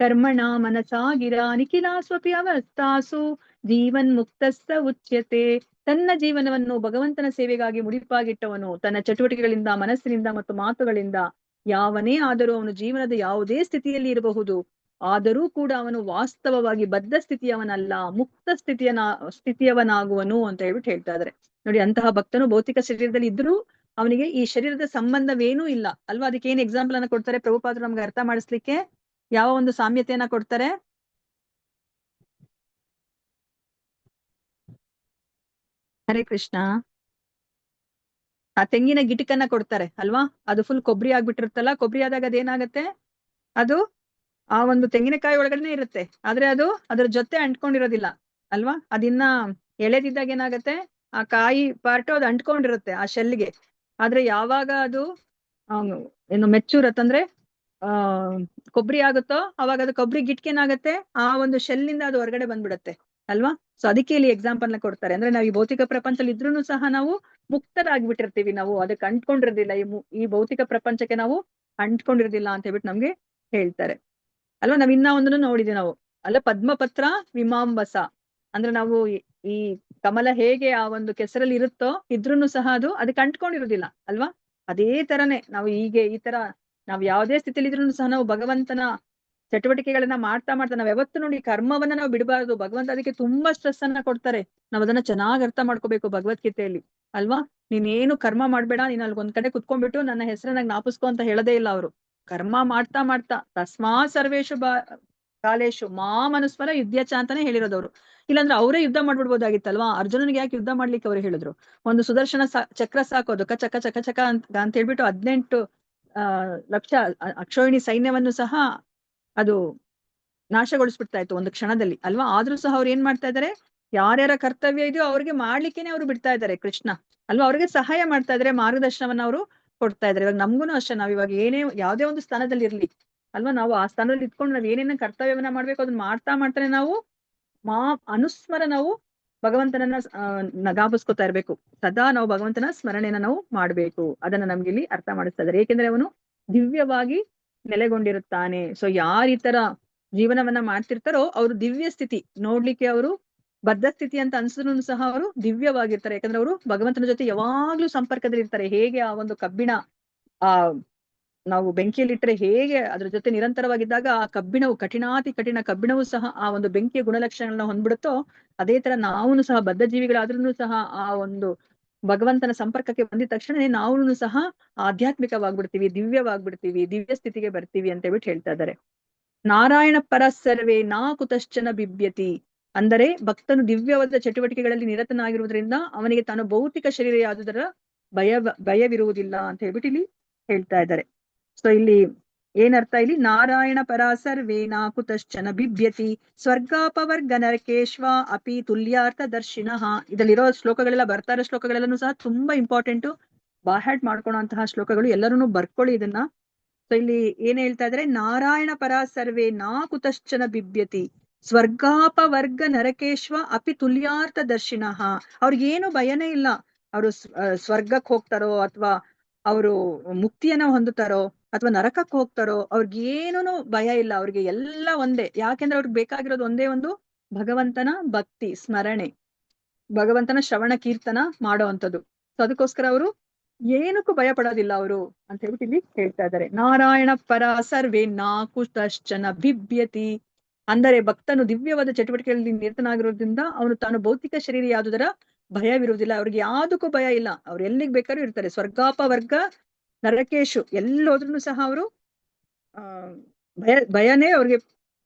ಕರ್ಮಣ ಮನಸಾ ಗಿರ ನಿಖಿಲಾಸ್ವಪಿ ಅವಸ್ಥಾಸು ಜೀವನ್ ಮುಕ್ತಸ್ಸ ಉಚ್ಯತೆ. ತನ್ನ ಜೀವನವನ್ನು ಭಗವಂತನ ಸೇವೆಗಾಗಿ ಮುಡಿಪಾಗಿಟ್ಟವನು, ತನ್ನ ಚಟುವಟಿಕೆಗಳಿಂದ, ಮನಸ್ಸಿನಿಂದ ಮತ್ತು ಮಾತುಗಳಿಂದ ಯಾವನೇ ಆದರೂ ಅವನು ಜೀವನದ ಯಾವುದೇ ಸ್ಥಿತಿಯಲ್ಲಿ ಇರಬಹುದು, ಆದರೂ ಕೂಡ ಅವನು ವಾಸ್ತವವಾಗಿ ಬದ್ಧ ಸ್ಥಿತಿಯವನಲ್ಲ, ಮುಕ್ತ ಸ್ಥಿತಿಯವನಾಗುವನು ಅಂತ ಹೇಳ್ಬಿಟ್ಟು ಹೇಳ್ತಾ ಇದ್ದಾರೆ. ನೋಡಿ, ಅಂತಹ ಭಕ್ತನು ಭೌತಿಕ ಶರೀರದಲ್ಲಿ ಇದ್ರೂ ಅವನಿಗೆ ಈ ಶರೀರದ ಸಂಬಂಧವೇನೂ ಇಲ್ಲ ಅಲ್ವಾ. ಅದಕ್ಕೆ ಏನ್ ಎಕ್ಸಾಂಪಲ್ ಅನ್ನ ಕೊಡ್ತಾರೆ ಪ್ರಭುಪಾದರು ನಮ್ಗೆ ಅರ್ಥ ಮಾಡಿಸ್ಲಿಕ್ಕೆ? ಯಾವ ಒಂದು ಸಾಮ್ಯತೆಯನ್ನ ಕೊಡ್ತಾರೆ? ಹರೇ ಕೃಷ್ಣ. ಆ ತೆಂಗಿನ ಗಿಟಕನ್ನ ಕೊಡ್ತಾರೆ ಅಲ್ವಾ. ಅದು ಫುಲ್ ಕೊಬ್ಬರಿ ಆಗ್ಬಿಟ್ಟಿರುತ್ತಲ್ಲ. ಕೊಬ್ಬರಿ ಆದಾಗ ಅದೇನಾಗತ್ತೆ? ಅದು ಆ ಒಂದು ತೆಂಗಿನಕಾಯಿ ಒಳಗಡೆ ಇರುತ್ತೆ, ಆದ್ರೆ ಅದು ಅದ್ರ ಜೊತೆ ಅಂಟ್ಕೊಂಡಿರೋದಿಲ್ಲ ಅಲ್ವಾ. ಅದಿನ್ನ ಎಳೆದಿದ್ದಾಗ ಏನಾಗತ್ತೆ? ಆ ಕಾಯಿ ಪಾರ್ಟ್ ಅದು ಅಂಟ್ಕೊಂಡಿರುತ್ತೆ ಆ ಶೆಲ್ಗೆ. ಆದ್ರೆ ಯಾವಾಗ ಅದು ಏನು ಮೆಚ್ಚೂರತ್ತಂದ್ರೆ ಕೊಬ್ಬರಿ ಆಗುತ್ತೋ ಅವಾಗ ಅದು ಕೊಬ್ಬರಿ ಗಿಟ್ಕೇನಾಗತ್ತೆ? ಆ ಒಂದು ಶೆಲ್ನಿಂದ ಅದು ಹೊರಗಡೆ ಬಂದ್ಬಿಡತ್ತೆ ಅಲ್ವಾ. ಸೊ ಅದಕ್ಕೆ ಇಲ್ಲಿ ಎಕ್ಸಾಂಪಲ್ ನ ಕೊಡ್ತಾರೆ. ಅಂದ್ರೆ ನಾವು ಈ ಭೌತಿಕ ಪ್ರಪಂಚದಲ್ಲಿ ಇದ್ರೂ ಸಹ ನಾವು ಮುಕ್ತರಾಗ್ಬಿಟ್ಟಿರ್ತೀವಿ, ನಾವು ಅದಕ್ಕೆ ಅಂಟ್ಕೊಂಡಿರೋದಿಲ್ಲ, ಈ ಭೌತಿಕ ಪ್ರಪಂಚಕ್ಕೆ ನಾವು ಅಂಟ್ಕೊಂಡಿರೋದಿಲ್ಲ ಅಂತ ಹೇಳ್ಬಿಟ್ಟು ನಮ್ಗೆ ಹೇಳ್ತಾರೆ ಅಲ್ವಾ. ನಾವ್ ಇನ್ನ ಒಂದನ್ನು ನೋಡಿದ್ವಿ ನಾವು ಅಲ್ಲ, ಪದ್ಮಪತ್ರ ವಿಮಾಂಬಸ ಅಂದ್ರೆ ನಾವು ಈ ಕಮಲ ಹೇಗೆ ಆ ಒಂದು ಕೆಸರಲ್ಲಿ ಇರುತ್ತೋ ಇದ್ರೂನು ಸಹ ಅದು ಅದಕ್ಕೆ ಅಂಟ್ಕೊಂಡಿರೋದಿಲ್ಲ ಅಲ್ವಾ. ಅದೇ ತರನೇ ನಾವು ಹೀಗೆ ಈ ತರ ನಾವ್ ಯಾವ್ದೇ ಸ್ಥಿತಿಯಲ್ಲಿ ಇದ್ರೂ ಸಹ ನಾವು ಭಗವಂತನ ಚಟುವಟಿಕೆಗಳನ್ನ ಮಾಡ್ತಾ ನಾವ್ ಯಾವತ್ತು ನೋಡಿ ಕರ್ಮವನ್ನ ನಾವು ಬಿಡಬಾರ್ದು. ಭಗವಂತ ಅದಕ್ಕೆ ತುಂಬಾ ಸ್ಟ್ರೆಸ್ ಅನ್ನ ಕೊಡ್ತಾರೆ. ನಾವ್ ಅದನ್ನ ಚೆನ್ನಾಗ್ ಅರ್ಥ ಮಾಡ್ಕೋಬೇಕು ಭಗವದ್ಗೀತೆಯಲ್ಲಿ ಅಲ್ವಾ. ನೀನೇನು ಕರ್ಮ ಮಾಡ್ಬೇಡ, ನೀನ್ ಅಲ್ಲಿ ಒಂದ್ ಕಡೆ ಕುತ್ಕೊಂಡ್ಬಿಟ್ಟು ನನ್ನ ಹೆಸರನ್ನ ಜ್ಞಾಪಿಸ್ಕೊ ಅಂತ ಹೇಳದೇ ಇಲ್ಲ ಅವರು. ಕರ್ಮ ಮಾಡ್ತಾ ತಸ್ಮಾ ಸರ್ವೇಶು ಕಾಲೇಶು ಮಾಮನುಸ್ಮರ ಯುದ್ಧಚ ಅಂತಾನೆ ಹೇಳಿರೋದವ್ರು. ಇಲ್ಲಾಂದ್ರೆ ಅವರೇ ಯುದ್ಧ ಮಾಡ್ಬಿಡ್ಬೋದಾಗಿತ್ತಲ್ವಾ. ಅರ್ಜುನನಿಗೆ ಯಾಕೆ ಯುದ್ಧ ಮಾಡ್ಲಿಕ್ಕೆ ಅವ್ರು ಹೇಳಿದ್ರು? ಒಂದು ಸುದರ್ಶನ ಚಕ್ರ ಸಾಕೋದು, ಚಕ ಚಕ ಚಕ ಅಂತ ಹೇಳ್ಬಿಟ್ಟು 18 ಲಕ್ಷ ಅಕ್ಷೋಹಿಣಿ ಸೈನ್ಯವನ್ನು ಸಹ ಅದು ನಾಶಗೊಳಿಸ್ಬಿಡ್ತಾ ಇತ್ತು ಒಂದು ಕ್ಷಣದಲ್ಲಿ ಅಲ್ವಾ. ಆದ್ರೂ ಸಹ ಅವ್ರು ಏನ್ ಮಾಡ್ತಾ ಇದಾರೆ? ಯಾರ್ಯಾರ ಕರ್ತವ್ಯ ಇದೆಯೋ ಅವ್ರಿಗೆ ಮಾಡ್ಲಿಕ್ಕೇನೆ ಅವ್ರು ಬಿಡ್ತಾ ಇದ್ದಾರೆ ಕೃಷ್ಣ ಅಲ್ವಾ. ಅವ್ರಿಗೆ ಸಹಾಯ ಮಾಡ್ತಾ ಇದಾರೆ, ಮಾರ್ಗದರ್ಶನವನ್ನ ಅವರು ಕೊಡ್ತಾ ಇದಾರೆ. ಇವಾಗ ನಮ್ಗೂನು ಅಷ್ಟೇ, ನಾವ್ ಇವಾಗ ಯಾವ್ದೇ ಒಂದು ಸ್ಥಾನದಲ್ಲಿ ಇರ್ಲಿ ಅಲ್ವಾ, ನಾವು ಆ ಸ್ಥಾನದಲ್ಲಿ ಇದ್ಕೊಂಡು ನಾವ್ ಏನೇನ ಕರ್ತವ್ಯವನ್ನ ಮಾಡ್ಬೇಕು ಅದನ್ನ ಮಾಡ್ತಾನೆ ನಾವು ಅನುಸ್ಮರ ನಾವು ಭಗವಂತನನ್ನ ಜ್ಞಾಪಿಸ್ಕೊತಾ ಇರ್ಬೇಕು. ಸದಾ ನಾವು ಭಗವಂತನ ಸ್ಮರಣೆಯನ್ನ ನಾವು ಮಾಡ್ಬೇಕು. ಅದನ್ನ ನಮ್ಗೆ ಇಲ್ಲಿ ಅರ್ಥ ಮಾಡಿಸ್ತಾ ಇದ್ದಾರೆ. ಏಕೆಂದ್ರೆ ಅವನು ದಿವ್ಯವಾಗಿ ನೆಲೆಗೊಂಡಿರುತ್ತಾನೆ. ಸೊ ಯಾರ ಈ ತರ ಜೀವನವನ್ನ ಮಾಡ್ತಿರ್ತಾರೋ ಅವ್ರು ದಿವ್ಯ ಸ್ಥಿತಿ ನೋಡ್ಲಿಕ್ಕೆ ಅವರು ಬದ್ಧ ಸ್ಥಿತಿ ಅಂತ ಅನ್ಸಿದ್ರು ಸಹ ಅವರು ದಿವ್ಯವಾಗಿರ್ತಾರೆ. ಯಾಕಂದ್ರೆ ಅವರು ಭಗವಂತನ ಜೊತೆ ಯಾವಾಗ್ಲೂ ಸಂಪರ್ಕದಲ್ಲಿ ಇರ್ತಾರೆ. ಹೇಗೆ ಆ ಒಂದು ಕಬ್ಬಿಣ ನಾವು ಬೆಂಕಿಯಲ್ಲಿಟ್ಟರೆ ಹೇಗೆ ಅದ್ರ ಜೊತೆ ನಿರಂತರವಾಗಿದ್ದಾಗ ಆ ಕಬ್ಬಿಣವು ಕಠಿಣ ಕಬ್ಬಿಣವೂ ಸಹ ಆ ಒಂದು ಬೆಂಕಿಯ ಗುಣಲಕ್ಷಣಗಳನ್ನ ಹೊಂದ್ಬಿಡುತ್ತೋ, ಅದೇ ತರ ನಾವು ಸಹ ಬದ್ಧ ಜೀವಿಗಳಾದ್ರೂ ಸಹ ಆ ಒಂದು ಭಗವಂತನ ಸಂಪರ್ಕಕ್ಕೆ ಬಂದಿದ ತಕ್ಷಣ ನಾವು ಸಹ ಆಧ್ಯಾತ್ಮಿಕವಾಗ್ಬಿಡ್ತೀವಿ, ದಿವ್ಯವಾಗ್ಬಿಡ್ತೀವಿ, ದಿವ್ಯ ಸ್ಥಿತಿಗೆ ಬರ್ತೀವಿ ಅಂತ ಹೇಳ್ಬಿಟ್ಟು ಹೇಳ್ತಾ ಇದ್ದಾರೆ. ನಾರಾಯಣ ಪರ ಸರ್ವೇ ನಾ ಕುತಶ್ಚನ ಬಿಭ್ಯತಿ. ಅಂದರೆ ಭಕ್ತನು ದಿವ್ಯವಾದ ಚಟುವಟಿಕೆಗಳಲ್ಲಿ ನಿರತನಾಗಿರುವುದರಿಂದ ಅವನಿಗೆ ತಾನು ಭೌತಿಕ ಶರೀರ ಯಾವುದರ ಭಯವಿರುವುದಿಲ್ಲ ಅಂತ ಹೇಳ್ಬಿಟ್ಟು ಇಲ್ಲಿ ಹೇಳ್ತಾ ಇದ್ದಾರೆ. ಸೊ ಇಲ್ಲಿ ಏನರ್ಥ? ಇಲ್ಲಿ ನಾರಾಯಣ ಪರ ಸರ್ವೇ ನಾ ಕುತಶ್ಚನ ಬಿಭ್ಯತಿ ಸ್ವರ್ಗಾಪವರ್ಗ ನರಕೇಶ್ವ ಅಪಿ ತುಲ್ಯಾರ್ಥ ದರ್ಶಿನಃ. ಇದರಲ್ಲಿರೋ ಶ್ಲೋಕಗಳೆಲ್ಲ ಬರ್ತಾ ಇರೋ ಶ್ಲೋಕಗಳೆಲ್ಲೂ ಸಹ ತುಂಬಾ ಇಂಪಾರ್ಟೆಂಟು, ಬಾಹ್ಯಾಟ್ ಮಾಡ್ಕೊಳ್ಳುವಂತಹ ಶ್ಲೋಕಗಳು. ಎಲ್ಲರೂ ಬರ್ಕೊಳ್ಳಿ ಇದನ್ನ. ಸೊ ಇಲ್ಲಿ ಏನ್ ಹೇಳ್ತಾ ಇದ್ರೆ, ನಾರಾಯಣ ಪರ ಸರ್ವೇ ನಾ ಕುತಶ್ಚನ ಬಿಭ್ಯತಿ ಸ್ವರ್ಗಾಪವರ್ಗ ನರಕೇಶ್ವ ಅಪಿ ತುಲ್ಯಾರ್ಥ ದರ್ಶಿನಃ. ಅವ್ರಿಗೇನು ಭಯನೇ ಇಲ್ಲ. ಅವರು ಸ್ವರ್ಗಕ್ಕೆ ಹೋಗ್ತಾರೋ ಅಥವಾ ಅವರು ಮುಕ್ತಿಯನ್ನ ಹೊಂದುತ್ತಾರೋ ಅಥವಾ ನರಕಕ್ಕೆ ಹೋಗ್ತಾರೋ ಅವ್ರಿಗೇನು ಭಯ ಇಲ್ಲ. ಅವ್ರಿಗೆ ಎಲ್ಲ ಒಂದೇ. ಯಾಕೆಂದ್ರೆ ಅವ್ರಿಗೆ ಬೇಕಾಗಿರೋದು ಒಂದೇ ಒಂದು ಭಗವಂತನ ಭಕ್ತಿ ಸ್ಮರಣೆ ಭಗವಂತನ ಶ್ರವಣ ಕೀರ್ತನ ಮಾಡುವಂಥದ್ದು. ಸೊ ಅದಕ್ಕೋಸ್ಕರ ಅವರು ಏನಕ್ಕೂ ಭಯ ಪಡೋದಿಲ್ಲ ಅವರು ಅಂತ ಹೇಳ್ಬಿಟ್ಟು ಇಲ್ಲಿ ಹೇಳ್ತಾ ಇದ್ದಾರೆ. ನಾರಾಯಣ ಪರ ಸರ್ವೇ ನಾಕುತಶ್ಚನ ಬಿಭ್ಯತಿ. ಅಂದರೆ ಭಕ್ತನು ದಿವ್ಯವಾದ ಚಟುವಟಿಕೆಗಳಲ್ಲಿ ನಿರತನಾಗಿರೋದ್ರಿಂದ ಅವನು ತಾನು ಭೌತಿಕ ಶರೀರ ಯಾವುದರ ಭಯವಿರುವುದಿಲ್ಲ. ಅವ್ರಿಗೆ ಯಾವುದಕ್ಕೂ ಭಯ ಇಲ್ಲ. ಅವ್ರು ಎಲ್ಲಿಗೆ ಬೇಕಾದ್ರೂ ಇರ್ತಾರೆ. ಸ್ವರ್ಗಾಪವರ್ಗ ನರಕೇಶು ಎಲ್ಲೋದ್ರೂ ಸಹ ಅವರು ಭಯನೇ ಅವ್ರಿಗೆ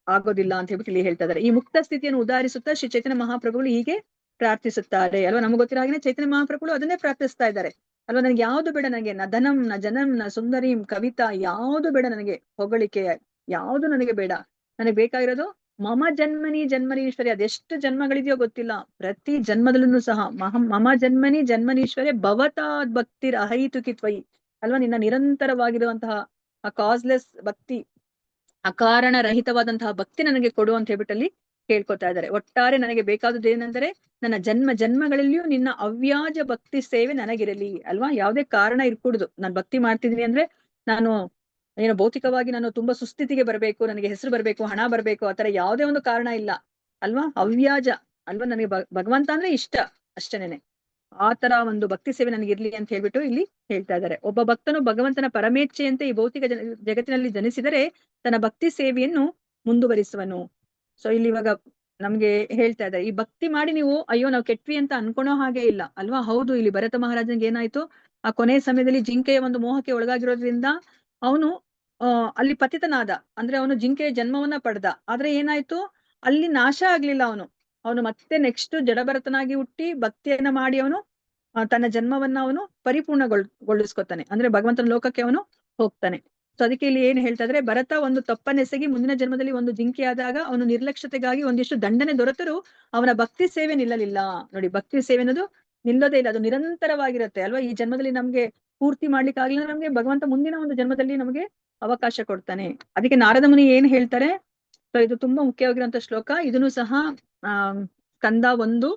ಆಗೋದಿಲ್ಲ ಅಂತ ಹೇಳ್ಬಿಟ್ಟು ಇಲ್ಲಿ ಹೇಳ್ತಾ ಇದ್ದಾರೆ. ಈ ಮುಕ್ತ ಸ್ಥಿತಿಯನ್ನು ಉದಾಹರಿಸುತ್ತಾ ಶ್ರೀ ಚೈತನ್ಯ ಮಹಾಪ್ರಭುಗಳು ಹೀಗೆ ಪ್ರಾರ್ಥಿಸುತ್ತಾರೆ ಅಲ್ವಾ. ನಮ್ಗೆ ಗೊತ್ತಿರೋ ಹಾಗೆ ಚೈತನ್ಯ ಮಹಾಪ್ರಭುಗಳು ಅದನ್ನೇ ಪ್ರಾರ್ಥಿಸ್ತಾ ಇದ್ದಾರೆ ಅಲ್ವಾ. ನನಗೆ ಯಾವ್ದು ಬೇಡ, ನನಗೆ ನ ಧನಂ ನ ಜನಂ ನ ಸುಂದರೀಂ ಕವಿತಾ ಯಾವ್ದು ಬೇಡ, ನನಗೆ ಹೊಗಳಿಕೆ ಯಾವ್ದು ನನಗೆ ಬೇಡ. ನನಗೆ ಬೇಕಾಗಿರೋದು ಮಮ ಜನ್ಮನಿ ಜನ್ಮನೀಶ್ವರಿ. ಅದೆಷ್ಟು ಜನ್ಮಗಳಿದೆಯೋ ಗೊತ್ತಿಲ್ಲ, ಪ್ರತಿ ಜನ್ಮದಲ್ಲೂ ಸಹ ಮಮ ಜನ್ಮನಿ ಜನ್ಮನೀಶ್ವರಿ ಭವತಾದ್ ಭಕ್ತಿರ್ ಅಹೈತುಕಿ ತ್ವಯಿ ಅಲ್ವಾ. ನಿನ್ನ ನಿರಂತರವಾಗಿರುವಂತಹ ಆ ಕಾಸ್ಲೆಸ್ ಭಕ್ತಿ, ಅಕಾರಣ ರಹಿತವಾದಂತಹ ಭಕ್ತಿ ನನಗೆ ಕೊಡು ಅಂತ ಹೇಳ್ಬಿಟ್ಟಲ್ಲಿ ಕೇಳ್ಕೊತಾ ಇದ್ದಾರೆ. ಒಟ್ಟಾರೆ ನನಗೆ ಬೇಕಾದದ್ದು ಏನಂದ್ರೆ ನನ್ನ ಜನ್ಮ ಜನ್ಮಗಳಲ್ಲಿಯೂ ನಿನ್ನ ಅವ್ಯಾಜ ಭಕ್ತಿ ಸೇವೆ ನನಗಿರಲಿ ಅಲ್ವಾ. ಯಾವುದೇ ಕಾರಣ ಇರ್ಕೂಡುದು. ನಾನು ಭಕ್ತಿ ಮಾಡ್ತಿದ್ದೀನಿ ಅಂದ್ರೆ ನಾನು ಏನೋ ಭೌತಿಕವಾಗಿ ನಾನು ತುಂಬಾ ಸುಸ್ಥಿತಿಗೆ ಬರಬೇಕು, ನನಗೆ ಹೆಸರು ಬರ್ಬೇಕು, ಹಣ ಬರ್ಬೇಕು, ಆತರ ಯಾವುದೇ ಒಂದು ಕಾರಣ ಇಲ್ಲ ಅಲ್ವಾ. ಅವ್ಯಾಜ ಅಲ್ವಾ. ನನಗೆ ಭಗವಂತ ಅಂದ್ರೆ ಇಷ್ಟ ಅಷ್ಟೇನೆ. ಆ ತರ ಒಂದು ಭಕ್ತಿ ಸೇವೆ ನನಗಿರ್ಲಿ ಅಂತ ಹೇಳ್ಬಿಟ್ಟು ಇಲ್ಲಿ ಹೇಳ್ತಾ ಇದ್ದಾರೆ. ಒಬ್ಬ ಭಕ್ತನು ಭಗವಂತನ ಪರಮೇಚ್ಛೆಯಂತೆ ಈ ಭೌತಿಕ ಜಗತ್ತಿನಲ್ಲಿ ಜನಿಸಿದರೆ ತನ್ನ ಭಕ್ತಿ ಸೇವೆಯನ್ನು ಮುಂದುವರಿಸುವನು. ಸೊ ಇಲ್ಲಿ ಇವಾಗ ನಮ್ಗೆ ಹೇಳ್ತಾ ಇದ್ದಾರೆ, ಈ ಭಕ್ತಿ ಮಾಡಿ ನೀವು ಅಯ್ಯೋ ನಾವು ಕೆಟ್ವಿ ಅಂತ ಅನ್ಕೊಳೋ ಹಾಗೆ ಇಲ್ಲ ಅಲ್ವಾ. ಹೌದು, ಇಲ್ಲಿ ಭರತ ಮಹಾರಾಜನ್ಗೆ ಏನಾಯ್ತು, ಆ ಕೊನೆಯ ಸಮಯದಲ್ಲಿ ಜಿಂಕೆಯ ಒಂದು ಮೋಹಕ್ಕೆ ಒಳಗಾಗಿರೋದ್ರಿಂದ ಅವನು ಅಲ್ಲಿ ಪತಿತನಾದ. ಅಂದ್ರೆ ಅವನು ಜಿಂಕೆಯ ಜನ್ಮವನ್ನ ಪಡೆದ. ಆದ್ರೆ ಏನಾಯ್ತು, ಅಲ್ಲಿ ನಾಶ ಆಗ್ಲಿಲ್ಲ. ಅವನು ಮತ್ತೆ ನೆಕ್ಸ್ಟ್ ಜಡಭರತನಾಗಿ ಹುಟ್ಟಿ ಭಕ್ತಿಯನ್ನ ಮಾಡಿ ಅವನು ತನ್ನ ಜನ್ಮವನ್ನ ಅವನು ಪರಿಪೂರ್ಣಗೊಳಿಸ್ಕೊತಾನೆ. ಅಂದ್ರೆ ಭಗವಂತನ ಲೋಕಕ್ಕೆ ಅವನು ಹೋಗ್ತಾನೆ. ಸೊ ಅದಕ್ಕೆ ಇಲ್ಲಿ ಏನ್ ಹೇಳ್ತಾ ಇದ್ರೆ, ಭರತ ಒಂದು ತಪ್ಪನ್ನೆಸಗಿ ಮುಂದಿನ ಜನ್ಮದಲ್ಲಿ ಒಂದು ಜಿಂಕೆ ಆದಾಗ ಅವನು ನಿರ್ಲಕ್ಷ್ಯತೆಗಾಗಿ ಒಂದಿಷ್ಟು ದಂಡನೆ ದೊರೆತರೂ ಅವನ ಭಕ್ತಿ ಸೇವೆ ನಿಲ್ಲಲಿಲ್ಲ. ನೋಡಿ, ಭಕ್ತಿ ಸೇವೆ ಅನ್ನೋದು ನಿಲ್ಲೋದೇ ಇಲ್ಲ, ಅದು ನಿರಂತರವಾಗಿರುತ್ತೆ ಅಲ್ವಾ. ಈ ಜನ್ಮದಲ್ಲಿ ನಮ್ಗೆ ಪೂರ್ತಿ ಮಾಡ್ಲಿಕ್ಕೆ ಆಗ್ಲಿಲ್ಲ, ನಮ್ಗೆ ಭಗವಂತ ಮುಂದಿನ ಒಂದು ಜನ್ಮದಲ್ಲಿ ನಮಗೆ ಅವಕಾಶ ಕೊಡ್ತಾನೆ. ಅದಕ್ಕೆ ನಾರದ ಮುನಿ ಏನ್ ಹೇಳ್ತಾರೆ, ಸೊ ಇದು ತುಂಬಾ ಮುಖ್ಯವಾಗಿರುವಂತ ಶ್ಲೋಕ. ಇದನ್ನು ಸಹ ಸ್ಕಂದ 1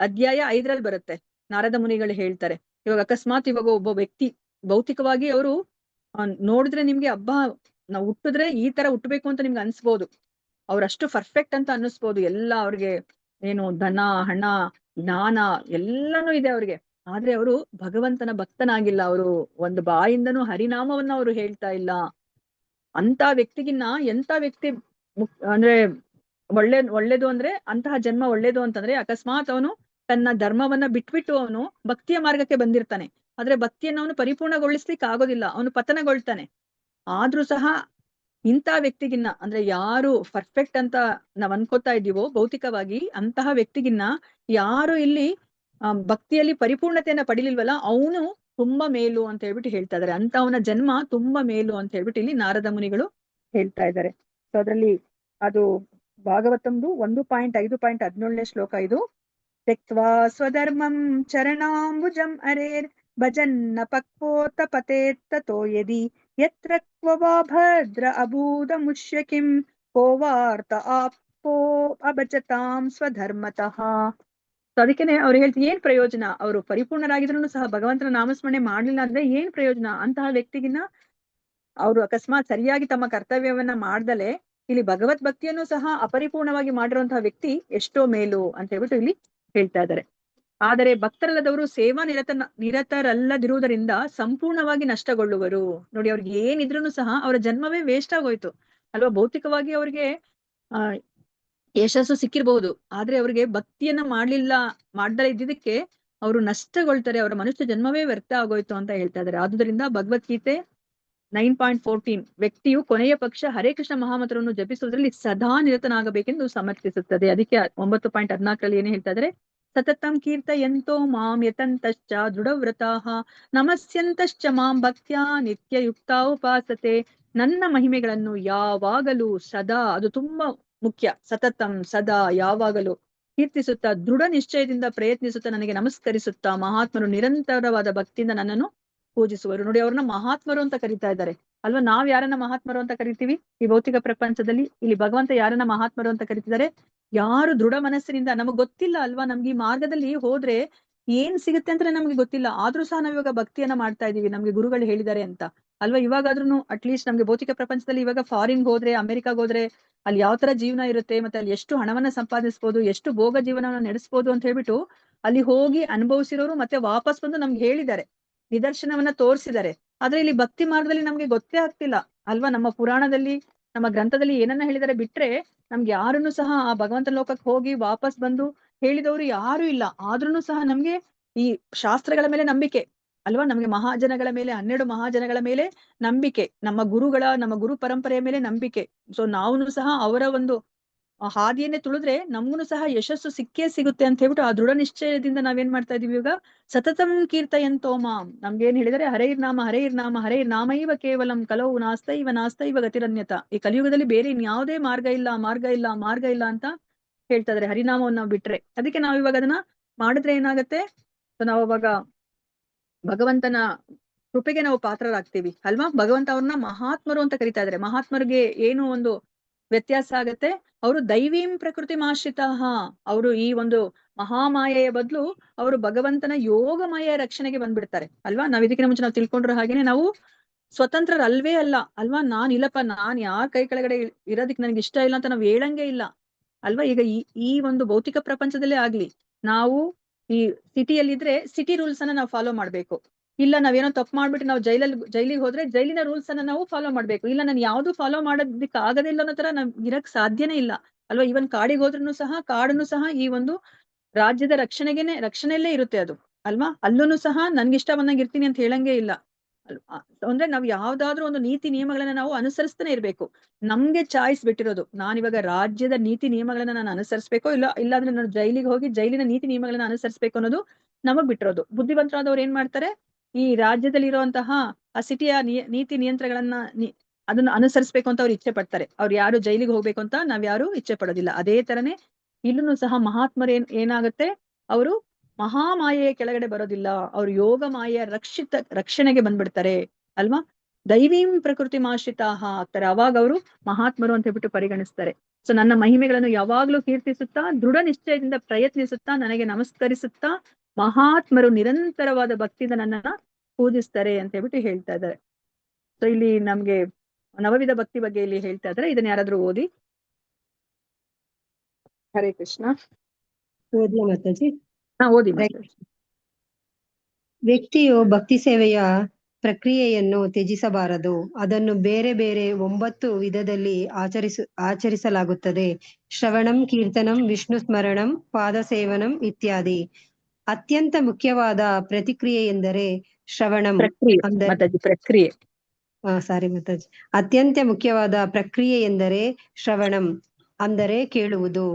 ಅಧ್ಯಾಯ 5 ಬರುತ್ತೆ. ನಾರದ ಮುನಿಗಳು ಹೇಳ್ತಾರೆ, ಇವಾಗ ಅಕಸ್ಮಾತ್ ಇವಾಗ ಒಬ್ಬ ವ್ಯಕ್ತಿ ಭೌತಿಕವಾಗಿ ಅವರು ನೋಡಿದ್ರೆ ನಿಮ್ಗೆ ಹಬ್ಬ ನಾವು ಹುಟ್ಟಿದ್ರೆ ಈ ತರ ಹುಟ್ಟಬೇಕು ಅಂತ ನಿಮ್ಗೆ ಅನ್ಸ್ಬೋದು. ಅವ್ರಷ್ಟು ಪರ್ಫೆಕ್ಟ್ ಅಂತ ಅನ್ನಿಸ್ಬೋದು. ಎಲ್ಲ ಅವ್ರಿಗೆ ಏನು ಧನ ಹಣ ಜ್ಞಾನ ಎಲ್ಲಾನು ಇದೆ ಅವ್ರಿಗೆ. ಆದ್ರೆ ಅವರು ಭಗವಂತನ ಭಕ್ತನಾಗಿಲ್ಲ. ಅವರು ಒಂದು ಬಾಯಿಂದನೂ ಹರಿನಾಮವನ್ನ ಅವರು ಹೇಳ್ತಾ ಇಲ್ಲ. ಅಂತ ವ್ಯಕ್ತಿಗಿನ್ನ ಎಂತ ವ್ಯಕ್ತಿ ಅಂದ್ರೆ ಒಳ್ಳೇದು ಅಂದ್ರೆ ಅಂತಹ ಜನ್ಮ ಒಳ್ಳೇದು ಅಂತಂದ್ರೆ, ಅಕಸ್ಮಾತ್ ಅವನು ತನ್ನ ಧರ್ಮವನ್ನ ಬಿಟ್ಬಿಟ್ಟು ಅವನು ಭಕ್ತಿಯ ಮಾರ್ಗಕ್ಕೆ ಬಂದಿರ್ತಾನೆ. ಆದ್ರೆ ಭಕ್ತಿಯನ್ನು ಅವನು ಪರಿಪೂರ್ಣಗೊಳಿಸ್ಲಿಕ್ಕೆ ಆಗೋದಿಲ್ಲ, ಅವನು ಪತನಗೊಳ್ತಾನೆ. ಆದ್ರೂ ಸಹ ಇಂಥ ವ್ಯಕ್ತಿಗಿನ್ನ ಅಂದ್ರೆ ಯಾರು ಪರ್ಫೆಕ್ಟ್ ಅಂತ ನಾವ್ ಅನ್ಕೋತಾ ಇದೀವೋ ಭೌತಿಕವಾಗಿ, ಅಂತಹ ವ್ಯಕ್ತಿಗಿನ್ನ ಯಾರು ಇಲ್ಲಿ ಭಕ್ತಿಯಲ್ಲಿ ಪರಿಪೂರ್ಣತೆಯನ್ನ ಪಡಿಲಿಲ್ವಲ್ಲ, ಅವನು ತುಂಬಾ ಮೇಲು ಅಂತ ಹೇಳ್ಬಿಟ್ಟು ಹೇಳ್ತಾ ಇದಾರೆ. ಅಂತ ಅವನ ಜನ್ಮ ತುಂಬಾ ಮೇಲು ಅಂತ ಹೇಳ್ಬಿಟ್ಟು ಇಲ್ಲಿ ನಾರದ ಮುನಿಗಳು ಹೇಳ್ತಾ ಇದ್ದಾರೆ. ಸೊ ಅದ್ರಲ್ಲಿ ಅದು ಭಾಗವತಂದು 1.5.17 ಶ್ಲೋಕ ಇದು. ತ್ಯಕ್ವಾ ಸ್ವಧರ್ಮಂ ಚರಣಾಂಬುಜಂ ಅರೇರ್ ಭಜನ್ನ ಪಕ್ವೋತ ಪತೇತ್ತತೋ ಯದಿ ಯತ್ರ ಕ್ವವಾ ಭದ್ರ ಅಭೂದ ಮುಷ್ಯಕಿಂ ಕೋವಾರ್ಥ ಆಪೋ ಅಭಜತಾಂ ಸ್ವಧರ್ಮತಃ. ಅದಕ್ಕೇನೆ ಅವ್ರು ಹೇಳ್ತೀವಿ, ಏನ್ ಪ್ರಯೋಜನ, ಅವರು ಪರಿಪೂರ್ಣರಾಗಿದ್ರು ಸಹ ಭಗವಂತನ ನಾಮಸ್ಮರಣೆ ಮಾಡ್ಲಿಲ್ಲ ಅಂದ್ರೆ ಏನ್ ಪ್ರಯೋಜನ. ಅಂತಹ ವ್ಯಕ್ತಿಗಿನ್ನ ಅವರು ಅಕಸ್ಮಾತ್ ಸರಿಯಾಗಿ ತಮ್ಮ ಕರ್ತವ್ಯವನ್ನ ಮಾಡ್ದಲೆ ಇಲ್ಲಿ ಭಗವತ್ ಭಕ್ತಿಯನ್ನು ಸಹ ಅಪರಿಪೂರ್ಣವಾಗಿ ಮಾಡಿರುವಂತಹ ವ್ಯಕ್ತಿ ಎಷ್ಟೋ ಮೇಲು ಅಂತ ಹೇಳ್ಬಿಟ್ಟು ಇಲ್ಲಿ ಹೇಳ್ತಾ ಇದ್ದಾರೆ. ಆದರೆ ಭಕ್ತರಲ್ಲದವರು ಸೇವಾ ನಿರತರಲ್ಲದಿರುವುದರಿಂದ ಸಂಪೂರ್ಣವಾಗಿ ನಷ್ಟಗೊಳ್ಳುವರು. ನೋಡಿ, ಅವ್ರಿಗೆ ಏನಿದ್ರು ಸಹ ಅವರ ಜನ್ಮವೇ ವೇಸ್ಟ್ ಆಗೋಯ್ತು ಅಲ್ವಾ. ಭೌತಿಕವಾಗಿ ಅವ್ರಿಗೆ ಯಶಸ್ಸು ಸಿಕ್ಕಿರ್ಬಹುದು, ಆದ್ರೆ ಅವ್ರಿಗೆ ಭಕ್ತಿಯನ್ನ ಮಾಡ್ದಲೇ ಇದ್ದಿದ್ದಕ್ಕೆ ಅವರು ನಷ್ಟಗೊಳ್ತಾರೆ, ಅವರ ಮನುಷ್ಯ ಜನ್ಮವೇ ವ್ಯರ್ಥ ಆಗೋಯ್ತು ಅಂತ ಹೇಳ್ತಾ ಇದ್ದಾರೆ. ಆದುದರಿಂದ ಭಗವದ್ಗೀತೆ 9.14 ವ್ಯಕ್ತಿಯು ಕೊನೆಯ ಪಕ್ಷ ಹರೇ ಕೃಷ್ಣ ಮಹಾಮಂತ್ರವನ್ನು ಜಪಿಸುವುದರಲ್ಲಿ ಸದಾ ನಿರತನಾಗಬೇಕೆಂದು ಸಮರ್ಥಿಸುತ್ತದೆ. ಅದಕ್ಕೆ 9.14 ಏನ್ ಹೇಳ್ತಾ ಇದ್ದಾರೆ, ಸತತಂ ಕೀರ್ತಯಂತೋ ಮಾಂ ಯತಂತಶ್ಚ ದೃಢವ್ರತಾಃ ನಮಸ್ಯಂತಶ್ಚ ಮಾಂ ಭಕ್ತ್ಯಾ ನಿತ್ಯಯುಕ್ತಾ ಉಪಾಸತೆ. ನನ್ನ ಮಹಿಮೆಗಳನ್ನು ಯಾವಾಗಲೂ ಸದಾ, ಅದು ತುಂಬಾ ಮುಖ್ಯ, ಸತತಂ ಸದಾ ಯಾವಾಗಲೂ ಕೀರ್ತಿಸುತ್ತಾ ದೃಢ ನಿಶ್ಚಯದಿಂದ ಪ್ರಯತ್ನಿಸುತ್ತಾ ನನಗೆ ನಮಸ್ಕರಿಸುತ್ತಾ ಮಹಾತ್ಮರು ನಿರಂತರವಾದ ಭಕ್ತಿಯಿಂದ ನನ್ನನ್ನು ಪೂಜಿಸುವರು. ನೋಡಿ, ಅವ್ರನ್ನ ಮಹಾತ್ಮರು ಅಂತ ಕರೀತಾ ಇದ್ದಾರೆ ಅಲ್ವಾ. ನಾವ್ ಯಾರನ್ನ ಮಹಾತ್ಮರು ಅಂತ ಕರಿತೀವಿ ಈ ಭೌತಿಕ ಪ್ರಪಂಚದಲ್ಲಿ? ಇಲ್ಲಿ ಭಗವಂತ ಯಾರನ್ನ ಮಹಾತ್ಮರು ಅಂತ ಕರೀತಿದ್ದಾರೆ? ಯಾರು ದೃಢ ಮನಸ್ಸಿನಿಂದ, ನಮಗ್ ಗೊತ್ತಿಲ್ಲ ಅಲ್ವಾ, ನಮ್ಗೆ ಈ ಮಾರ್ಗದಲ್ಲಿ ಹೋದ್ರೆ ಏನ್ ಸಿಗುತ್ತೆ ಅಂತ ನಮ್ಗೆ ಗೊತ್ತಿಲ್ಲ, ಆದ್ರೂ ಸಹ ನಾವ್ ಇವಾಗ ಭಕ್ತಿಯನ್ನ ಮಾಡ್ತಾ ಇದೀವಿ, ನಮ್ಗೆ ಗುರುಗಳು ಹೇಳಿದ್ದಾರೆ ಅಂತ ಅಲ್ವಾ. ಇವಾಗಾದ್ರೂ ಅಟ್ಲೀಸ್ಟ್ ನಮ್ಗೆ ಭೌತಿಕ ಪ್ರಪಂಚದಲ್ಲಿ ಇವಾಗ ಫಾರಿನ್ ಹೋದ್ರೆ, ಅಮೆರಿಕಾಗ್ ಹೋದ್ರೆ ಅಲ್ಲಿ ಯಾವ ತರ ಜೀವನ ಇರುತ್ತೆ, ಮತ್ತೆ ಅಲ್ಲಿ ಎಷ್ಟು ಹಣವನ್ನ ಸಂಪಾದಿಸ್ಬೋದು, ಎಷ್ಟು ಭೋಗ ಜೀವನವನ್ನ ನಡೆಸ್ಬೋದು ಅಂತ ಹೇಳ್ಬಿಟ್ಟು ಅಲ್ಲಿ ಹೋಗಿ ಅನುಭವಿಸಿರೋರು ಮತ್ತೆ ವಾಪಸ್ ಬಂದು ನಮ್ಗೆ ಹೇಳಿದ್ದಾರೆ, ನಿದರ್ಶನವನ್ನ ತೋರಿಸಿದ್ದಾರೆ. ಆದ್ರೆ ಇಲ್ಲಿ ಭಕ್ತಿ ಮಾರ್ಗದಲ್ಲಿ ನಮ್ಗೆ ಗೊತ್ತೇ ಆಗ್ತಿಲ್ಲ ಅಲ್ವಾ. ನಮ್ಮ ಪುರಾಣದಲ್ಲಿ, ನಮ್ಮ ಗ್ರಂಥದಲ್ಲಿ ಏನನ್ನ ಹೇಳಿದರೆ ಬಿಟ್ರೆ ನಮ್ಗೆ ಯಾರನ್ನು ಸಹ ಆ ಭಗವಂತನ ಲೋಕಕ್ಕೆ ಹೋಗಿ ವಾಪಸ್ ಬಂದು ಹೇಳಿದವರು ಯಾರು ಇಲ್ಲ. ಆದ್ರೂನು ಸಹ ನಮ್ಗೆ ಈ ಶಾಸ್ತ್ರಗಳ ಮೇಲೆ ನಂಬಿಕೆ ಅಲ್ವಾ, ನಮ್ಗೆ ಮಹಾಜನಗಳ ಮೇಲೆ, 12 ಮಹಾಜನಗಳ ಮೇಲೆ ನಂಬಿಕೆ, ನಮ್ಮ ಗುರು ಪರಂಪರೆಯ ಮೇಲೆ ನಂಬಿಕೆ. ಸೊ ನಾವು ಸಹ ಅವರ ಒಂದು ಹಾದಿಯನ್ನೇ ತುಳಿದ್ರೆ ನಮ್ಗೂ ಸಹ ಯಶಸ್ಸು ಸಿಕ್ಕೇ ಸಿಗುತ್ತೆ ಅಂತ ಹೇಳ್ಬಿಟ್ಟು ಆ ದೃಢ ನಿಶ್ಚಯದಿಂದ ನಾವೇನ್ ಮಾಡ್ತಾ ಇದೀವಿ ಇವಾಗ, ಸತತಂ ಕೀರ್ತಯಂತೋ ಮಾಂ. ನಮ್ಗೆ ಏನ್ ಹೇಳಿದರೆ ಹರೇರ್ ನಾಮ ಇವ ಕೇವಲಂ ಕಲವು ನಾಸ್ತೈವ ಗತಿರನ್ಯತ. ಈ ಕಲಿಯುಗದಲ್ಲಿ ಬೇರೆ ಇನ್ಯಾವುದೇ ಮಾರ್ಗ ಇಲ್ಲ ಅಂತ ಹೇಳ್ತಾ ಇದಾರೆ, ಹರಿನಾಮವನ್ನು ನಾವು ಬಿಟ್ರೆ. ಅದಕ್ಕೆ ನಾವ್ ಇವಾಗ ಅದನ್ನ ಮಾಡಿದ್ರೆ ಏನಾಗತ್ತೆ, ನಾವು ಅವಾಗ ಭಗವಂತನ ಕೃಪೆಗೆ ನಾವು ಪಾತ್ರರಾಗ್ತೀವಿ ಅಲ್ವಾ. ಭಗವಂತ ಅವ್ರನ್ನ ಮಹಾತ್ಮರು ಅಂತ ಕರಿತಾ ಇದಾರೆ. ಮಹಾತ್ಮರಿಗೆ ಏನು ಒಂದು ವ್ಯತ್ಯಾಸ ಆಗತ್ತೆ, ಅವರು ದೈವೀಂ ಪ್ರಕೃತಿ ಆಶ್ರಿತಃ. ಅವರು ಈ ಒಂದು ಮಹಾಮಾಯೆಯ ಬದಲು ಅವರು ಭಗವಂತನ ಯೋಗಮಾಯೆಯ ರಕ್ಷಣೆಗೆ ಬಂದ್ಬಿಡ್ತಾರೆ ಅಲ್ವಾ. ನಾವ್ ಇದಕ್ಕಿಂತ ಮುಂಚೆ ನಾವು ತಿಳ್ಕೊಂಡ್ರ ಹಾಗೇನೆ ನಾವು ಸ್ವತಂತ್ರರಲ್ವೇ ಅಲ್ಲ ಅಲ್ವಾ. ನಾನ್ ಯಾರ ಕೈ ಕೆಳಗಡೆ ಇರೋದಕ್ಕೆ ನನಗೆ ಇಷ್ಟ ಇಲ್ಲ ಅಂತ ನಾವ್ ಹೇಳಂಗೆ ಇಲ್ಲ ಅಲ್ವಾ. ಈಗ ಈ ಒಂದು ಭೌತಿಕ ಪ್ರಪಂಚದಲ್ಲೇ ಆಗ್ಲಿ, ನಾವು ಈ ಸಿಟಿಯಲ್ಲಿದ್ರೆ ಸಿಟಿ ರೂಲ್ಸ್ ಅನ್ನ ನಾವು ಫಾಲೋ ಮಾಡ್ಬೇಕು. ಇಲ್ಲ ನಾವೇನೋ ತಪ್ಪು ಮಾಡ್ಬಿಟ್ಟು ನಾವು ಜೈಲಿಗೆ ಹೋದ್ರೆ ಜೈಲಿನ ರೂಲ್ಸ್ ಅನ್ನ ನಾವು ಫಾಲೋ ಮಾಡ್ಬೇಕು. ಇಲ್ಲ ನಾನು ಯಾವ್ದು ಫಾಲೋ ಮಾಡೋದಕ್ಕೆ ಆಗೋದಿಲ್ಲ ಅನ್ನೋ ತರ ನಾವ್ ಇರಕ್ ಸಾಧ್ಯನೇ ಇಲ್ಲ ಅಲ್ವಾ. ಈವನ್ ಕಾಡಿಗೆ ಹೋದ್ರೂ ಸಹ ಕಾಡನ್ನು ಸಹ ಈ ಒಂದು ರಾಜ್ಯದ ರಕ್ಷಣೆಯಲ್ಲೇ ಇರುತ್ತೆ ಅದು ಅಲ್ವಾ. ಅಲ್ಲೂ ಸಹ ನನ್ಗಿಷ್ಟ ಬಂದಂಗೆ ಇರ್ತೀನಿ ಅಂತ ಹೇಳಂಗೆ ಇಲ್ಲ ಅಂದ್ರೆ ನಾವ್ ಯಾವ್ದಾದ್ರು ಒಂದು ನೀತಿ ನಿಯಮಗಳನ್ನ ನಾವು ಅನುಸರಿಸ್ತಾನೆ ಇರ್ಬೇಕು. ನಮ್ಗೆ ಚಾಯ್ಸ್ ಬಿಟ್ಟಿರೋದು, ನಾನಿವಾಗ ರಾಜ್ಯದ ನೀತಿ ನಿಯಮಗಳನ್ನ ನಾನು ಅನುಸರಿಸ್ಬೇಕೋ ಇಲ್ಲಾಂದ್ರೆ ನಾನು ಜೈಲಿಗೆ ಹೋಗಿ ಜೈಲಿನ ನೀತಿ ನಿಯಮಗಳನ್ನ ಅನುಸರಿಸ್ಬೇಕು ಅನ್ನೋದು ನಮಗ್ ಬಿಟ್ಟಿರೋದು. ಬುದ್ಧಿವಂತರಾದವ್ರು ಏನ್ ಮಾಡ್ತಾರೆ, ಈ ರಾಜ್ಯದಲ್ಲಿ ಇರುವಂತಹ ಆ ಸಿಟಿಯ ನೀತಿ ನಿಯಂತ್ರಣಗಳನ್ನ ಅದನ್ನ ಅನುಸರಿಸ್ಬೇಕು ಅಂತ ಅವ್ರು ಇಚ್ಛೆ ಪಡ್ತಾರೆ. ಅವ್ರು ಯಾರು ಜೈಲಿಗೆ ಹೋಗ್ಬೇಕು ಅಂತ ನಾವ್ ಯಾರು ಇಚ್ಛೆ ಪಡೋದಿಲ್ಲ. ಅದೇ ತರನೇ ಇಲ್ಲೂ ಸಹ ಮಹಾತ್ಮರು ಏನಾಗುತ್ತೆ, ಅವರು ಮಹಾಮಾಯೆಯ ಕೆಳಗಡೆ ಬರೋದಿಲ್ಲ, ಅವ್ರು ಯೋಗ ಮಾಯೆಯ ರಕ್ಷಣೆಗೆ ಬಂದ್ಬಿಡ್ತಾರೆ ಅಲ್ವಾ. ದೈವೀಂ ಪ್ರಕೃತಿ ಆಶ್ರಿತಾಹ ಆಗ್ತಾರೆ. ಅವಾಗ ಅವರು ಮಹಾತ್ಮರು ಅಂತ ಹೇಳ್ಬಿಟ್ಟು ಪರಿಗಣಿಸ್ತಾರೆ. ಸೊ ನನ್ನ ಮಹಿಮೆಗಳನ್ನು ಯಾವಾಗ್ಲೂ ಕೀರ್ತಿಸುತ್ತಾ, ದೃಢ ನಿಶ್ಚಯದಿಂದ ಪ್ರಯತ್ನಿಸುತ್ತಾ, ನನಗೆ ನಮಸ್ಕರಿಸುತ್ತಾ ಮಹಾತ್ಮರು ನಿರಂತರವಾದ ಭಕ್ತಿಯಿಂದ ನನ್ನನ್ನ ಪೂಜಿಸ್ತಾರೆ ಅಂತ ಹೇಳ್ಬಿಟ್ಟು ಹೇಳ್ತಾ ಇದ್ದಾರೆ. ಸೊ ಇಲ್ಲಿ ನಮ್ಗೆ ನವವಿಧ ಭಕ್ತಿ ಬಗ್ಗೆ ಇಲ್ಲಿ ಹೇಳ್ತಾ ಇದ್ದಾರೆ. ಇದನ್ನ ಯಾರಾದ್ರೂ ಓದಿ. ಹರೇ ಕೃಷ್ಣ. ಓದ್ಲಾ ಮಾತಾಜಿ? ಓದಿ ಮಾತಾಜಿ. ವ್ಯಕ್ತಿಯು ಭಕ್ತಿ ಸೇವೆಯ ಪ್ರಕ್ರಿಯೆಯನ್ನು ತ್ಯಜಿಸಬಾರದು. ಅದನ್ನು ಬೇರೆ ಬೇರೆ 9 ವಿಧದಲ್ಲಿ ಆಚರಿಸಲಾಗುತ್ತದೆ. ಶ್ರವಣಂ, ಕೀರ್ತನಂ, ವಿಷ್ಣು ಸ್ಮರಣಂ, ಪಾದ ಸೇವನಂ ಇತ್ಯಾದಿ. ಅತ್ಯಂತ ಮುಖ್ಯವಾದ ಪ್ರತಿಕ್ರಿಯೆ ಎಂದರೆ ಶ್ರವಣಂ. ಪ್ರಕ್ರಿಯೆ ಮಾತಾಜಿ. ಅತ್ಯಂತ ಮುಖ್ಯವಾದ ಪ್ರಕ್ರಿಯೆ ಎಂದರೆ ಶ್ರವಣಂ, ಅಂದರೆ ಕೇಳುವುದು.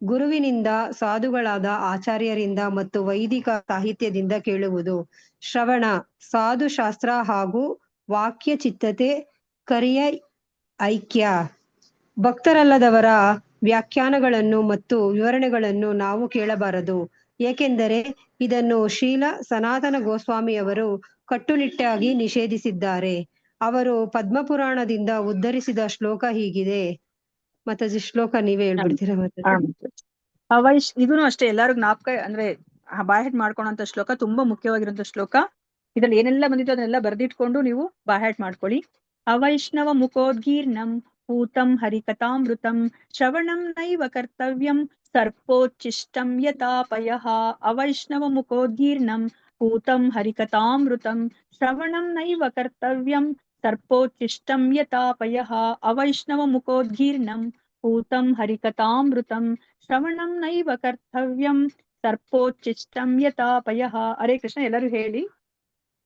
ಗುರುವಿನಿಂದ, ಸಾಧುಗಳಾದ ಆಚಾರ್ಯರಿಂದ ಮತ್ತು ವೈದಿಕ ಸಾಹಿತ್ಯದಿಂದ ಕೇಳುವುದು. ಶ್ರವಣ ಸಾಧು ಶಾಸ್ತ್ರ ಹಾಗೂ ವಾಕ್ಯ ಚಿತ್ತತೆ ಕರಿಯ ಐಕ್ಯ. ಭಕ್ತರಲ್ಲದವರ ವ್ಯಾಖ್ಯಾನಗಳನ್ನು ಮತ್ತು ವಿವರಣೆಗಳನ್ನು ನಾವು ಕೇಳಬಾರದು, ಏಕೆಂದರೆ ಇದನ್ನು ಶ್ರೀಲ ಸನಾತನ ಗೋಸ್ವಾಮಿಯವರು ಕಟ್ಟುನಿಟ್ಟಾಗಿ ನಿಷೇಧಿಸಿದ್ದಾರೆ. ಅವರು ಪದ್ಮಪುರಾಣದಿಂದ ಉದ್ಧರಿಸಿದ ಶ್ಲೋಕ ಹೀಗಿದೆ. ಮಾತಾಜಿ ಶ್ಲೋಕ ನೀವೇ ಹೇಳ್ಬಿಡ್ತೀರಾ ಮಾತಾಜಿ? ಇದನ್ನು ಅಷ್ಟೇ ಎಲ್ಲಾರು ಜ್ಞಾಪಕ ಅಂದ್ರೆ ಬಾಯ್ಹೆಡ್ ಮಾಡ್ಕೊಳ್ಳೋಂತ ಶ್ಲೋಕ, ತುಂಬಾ ಮುಖ್ಯವಾಗಿರುವಂತ ಶ್ಲೋಕ. ಇದ್ರಲ್ಲಿ ಏನೆಲ್ಲ ಬಂದಿತ್ತು ಅದನ್ನೆಲ್ಲ ಬರ್ದಿಟ್ಕೊಂಡು ನೀವು ಬಾಯ್ಹೆಡ್ ಮಾಡ್ಕೊಳ್ಳಿ. ಅವೈಷ್ಣವ ಮುಖೋದ್ಗೀರ್ಣಂ ಪೂತಂ ಹರಿಕಥಾಮೃತಂ ಶ್ರವಣಂ ನೈವ ಕರ್ತವ್ಯಂ ಸರ್ಪೋಚ್ಚಿಷ್ಟಂ ಯಥಾಪಯಃ. ಅವೈಷ್ಣವ ಮುಖೋದ್ಗೀರ್ಣಂ ಪೂತಂ ಹರಿಕಥಾಮೃತಂ ಶ್ರವಣಂ ನೈವ ಕರ್ತವ್ಯಂ ಸರ್ಪೋಚ್ಚಿಷ್ಟಂ ಯಥಾಪಯಃ. ಅವೈಷ್ಣವ ಮುಖೋದ್ಗೀರ್ಣಂ ಪೂತಂ ಹರಿಕಥಾಮೃತಂ ಶ್ರವಣಂ ನೈವ ಕರ್ತವ್ಯಂ ಸರ್ಪೋಚ್ಚಿಷ್ಟಂ ಯಥಾಪಯಃ. ಹರೇ ಕೃಷ್ಣ. ಎಲ್ಲರೂ ಹೇಳಿ.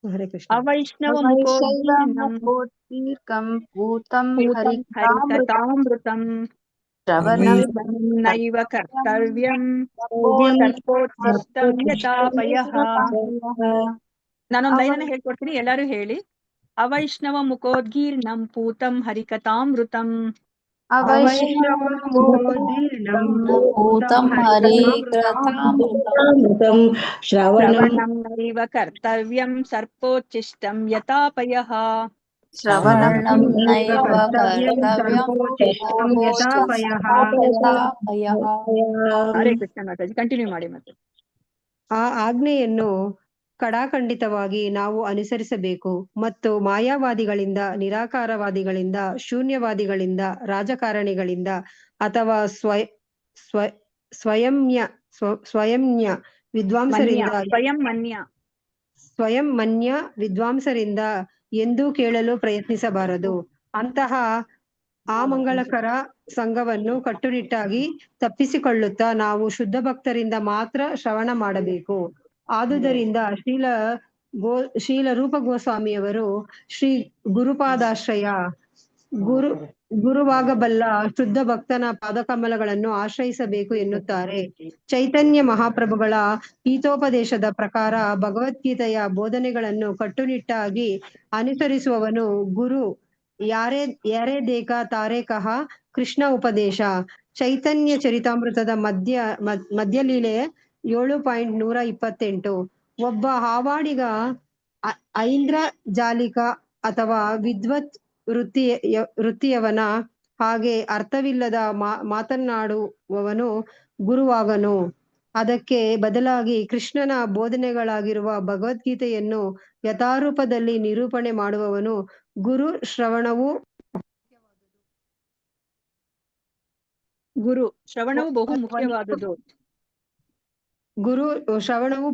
ಹರೇ ಕೃಷ್ಣ. ಅವೈಷ್ಣವ ಮುಖೋದ್ಗೀರ್ಣಂ ಪೂತಂ ಹರಿಕಥಾಮೃತಂ ಶ್ರವಣಂ ನೈವ ಕರ್ತವ್ಯಂ ಸರ್ಪೋಚ್ಚಿಷ್ಟಂ ಯಥಾಪಯಃ. ನಾನೊಂದ್ ಲೈನನ್ನ ಹೇಳ್ಕೊಡ್ತೀನಿ, ಎಲ್ಲರೂ ಹೇಳಿ. ಅವೈಷ್ಣವ ಮುಖೋದ್ಗೀರ್ಣಂ ಪೂತಂ ಹರಿಕಥಾಮೃತಂ ಪೂತಂ ಹರಿಕಥಾಮೃತಂ ಶ್ರವಣಂ ನೈವ ಕರ್ತವ್ಯಂ ಸರ್ಪೋಚ್ಚಿಷ್ಟಂ ಯಥಾಪಯಃ. ಶ್ರವಣಂ ನೈವ ಕರ್ತವ್ಯಂ ಯಥಾಪಯಃ. ಹರೇ ಕೃಷ್ಣ ಮಾತಾಜಿ, ಕಂಟಿನ್ಯೂ ಮಾಡಿ ಮತ್ತೆ. ಆ ಆಜ್ಞೆಯನ್ನು ಕಡಾಖಂಡಿತವಾಗಿ ನಾವು ಅನುಸರಿಸಬೇಕು ಮತ್ತು ಮಾಯಾವಾದಿಗಳಿಂದ, ನಿರಾಕಾರವಾದಿಗಳಿಂದ, ಶೂನ್ಯವಾದಿಗಳಿಂದ, ರಾಜಕಾರಣಿಗಳಿಂದ ಅಥವಾ ಸ್ವಯಂನ್ಯ ವಿದ್ವಾಂಸರಿಂದ ಸ್ವಯಂ ಮನ್ಯ ವಿದ್ವಾಂಸರಿಂದ ಎಂದೂ ಕೇಳಲು ಪ್ರಯತ್ನಿಸಬಾರದು. ಅಂತಹ ಅಮಂಗಳಕರ ಸಂಘವನ್ನು ಕಟ್ಟುನಿಟ್ಟಾಗಿ ತಪ್ಪಿಸಿಕೊಳ್ಳುತ್ತಾ ನಾವು ಶುದ್ಧ ಭಕ್ತರಿಂದ ಮಾತ್ರ ಶ್ರವಣ ಮಾಡಬೇಕು. ಆದುದರಿಂದ ಶ್ರೀಲ ರೂಪ ಗೋಸ್ವಾಮಿಯವರು ಶ್ರೀ ಗುರುಪಾದಾಶ್ರಯ ಗುರುವಾಗಬಲ್ಲ ಶುದ್ಧ ಭಕ್ತನ ಪಾದಕಮಲಗಳನ್ನು ಆಶ್ರಯಿಸಬೇಕು ಎನ್ನುತ್ತಾರೆ. ಚೈತನ್ಯ ಮಹಾಪ್ರಭುಗಳ ಗೀತೋಪದೇಶದ ಪ್ರಕಾರ ಭಗವದ್ಗೀತೆಯ ಬೋಧನೆಗಳನ್ನು ಕಟ್ಟುನಿಟ್ಟಾಗಿ ಅನುಸರಿಸುವವನು ಗುರು ಯಾರೇ ದೇಕ ತಾರೆ ಕಹ ಕೃಷ್ಣ ಉಪದೇಶ. ಚೈತನ್ಯ ಚರಿತಾಮೃತದ ಮಧ್ಯಲೀಲೆ 7.128. ಒಬ್ಬ ಹಾವಾಡಿಗ ಐಂದ್ರಜಾಲಿಕ ಅಥವಾ ವಿದ್ವತ್ ವೃತ್ತಿಯವನ ಹಾಗೆ ಅರ್ಥವಿಲ್ಲದ ಮಾತನಾಡುವವನು ಗುರುವಾಗನು. ಅದಕ್ಕೆ ಬದಲಾಗಿ ಕೃಷ್ಣನ ಬೋಧನೆಗಳಾಗಿರುವ ಭಗವದ್ಗೀತೆಯನ್ನು ಯಥಾರೂಪದಲ್ಲಿ ನಿರೂಪಣೆ ಮಾಡುವವನು ಗುರು. ಶ್ರವಣವು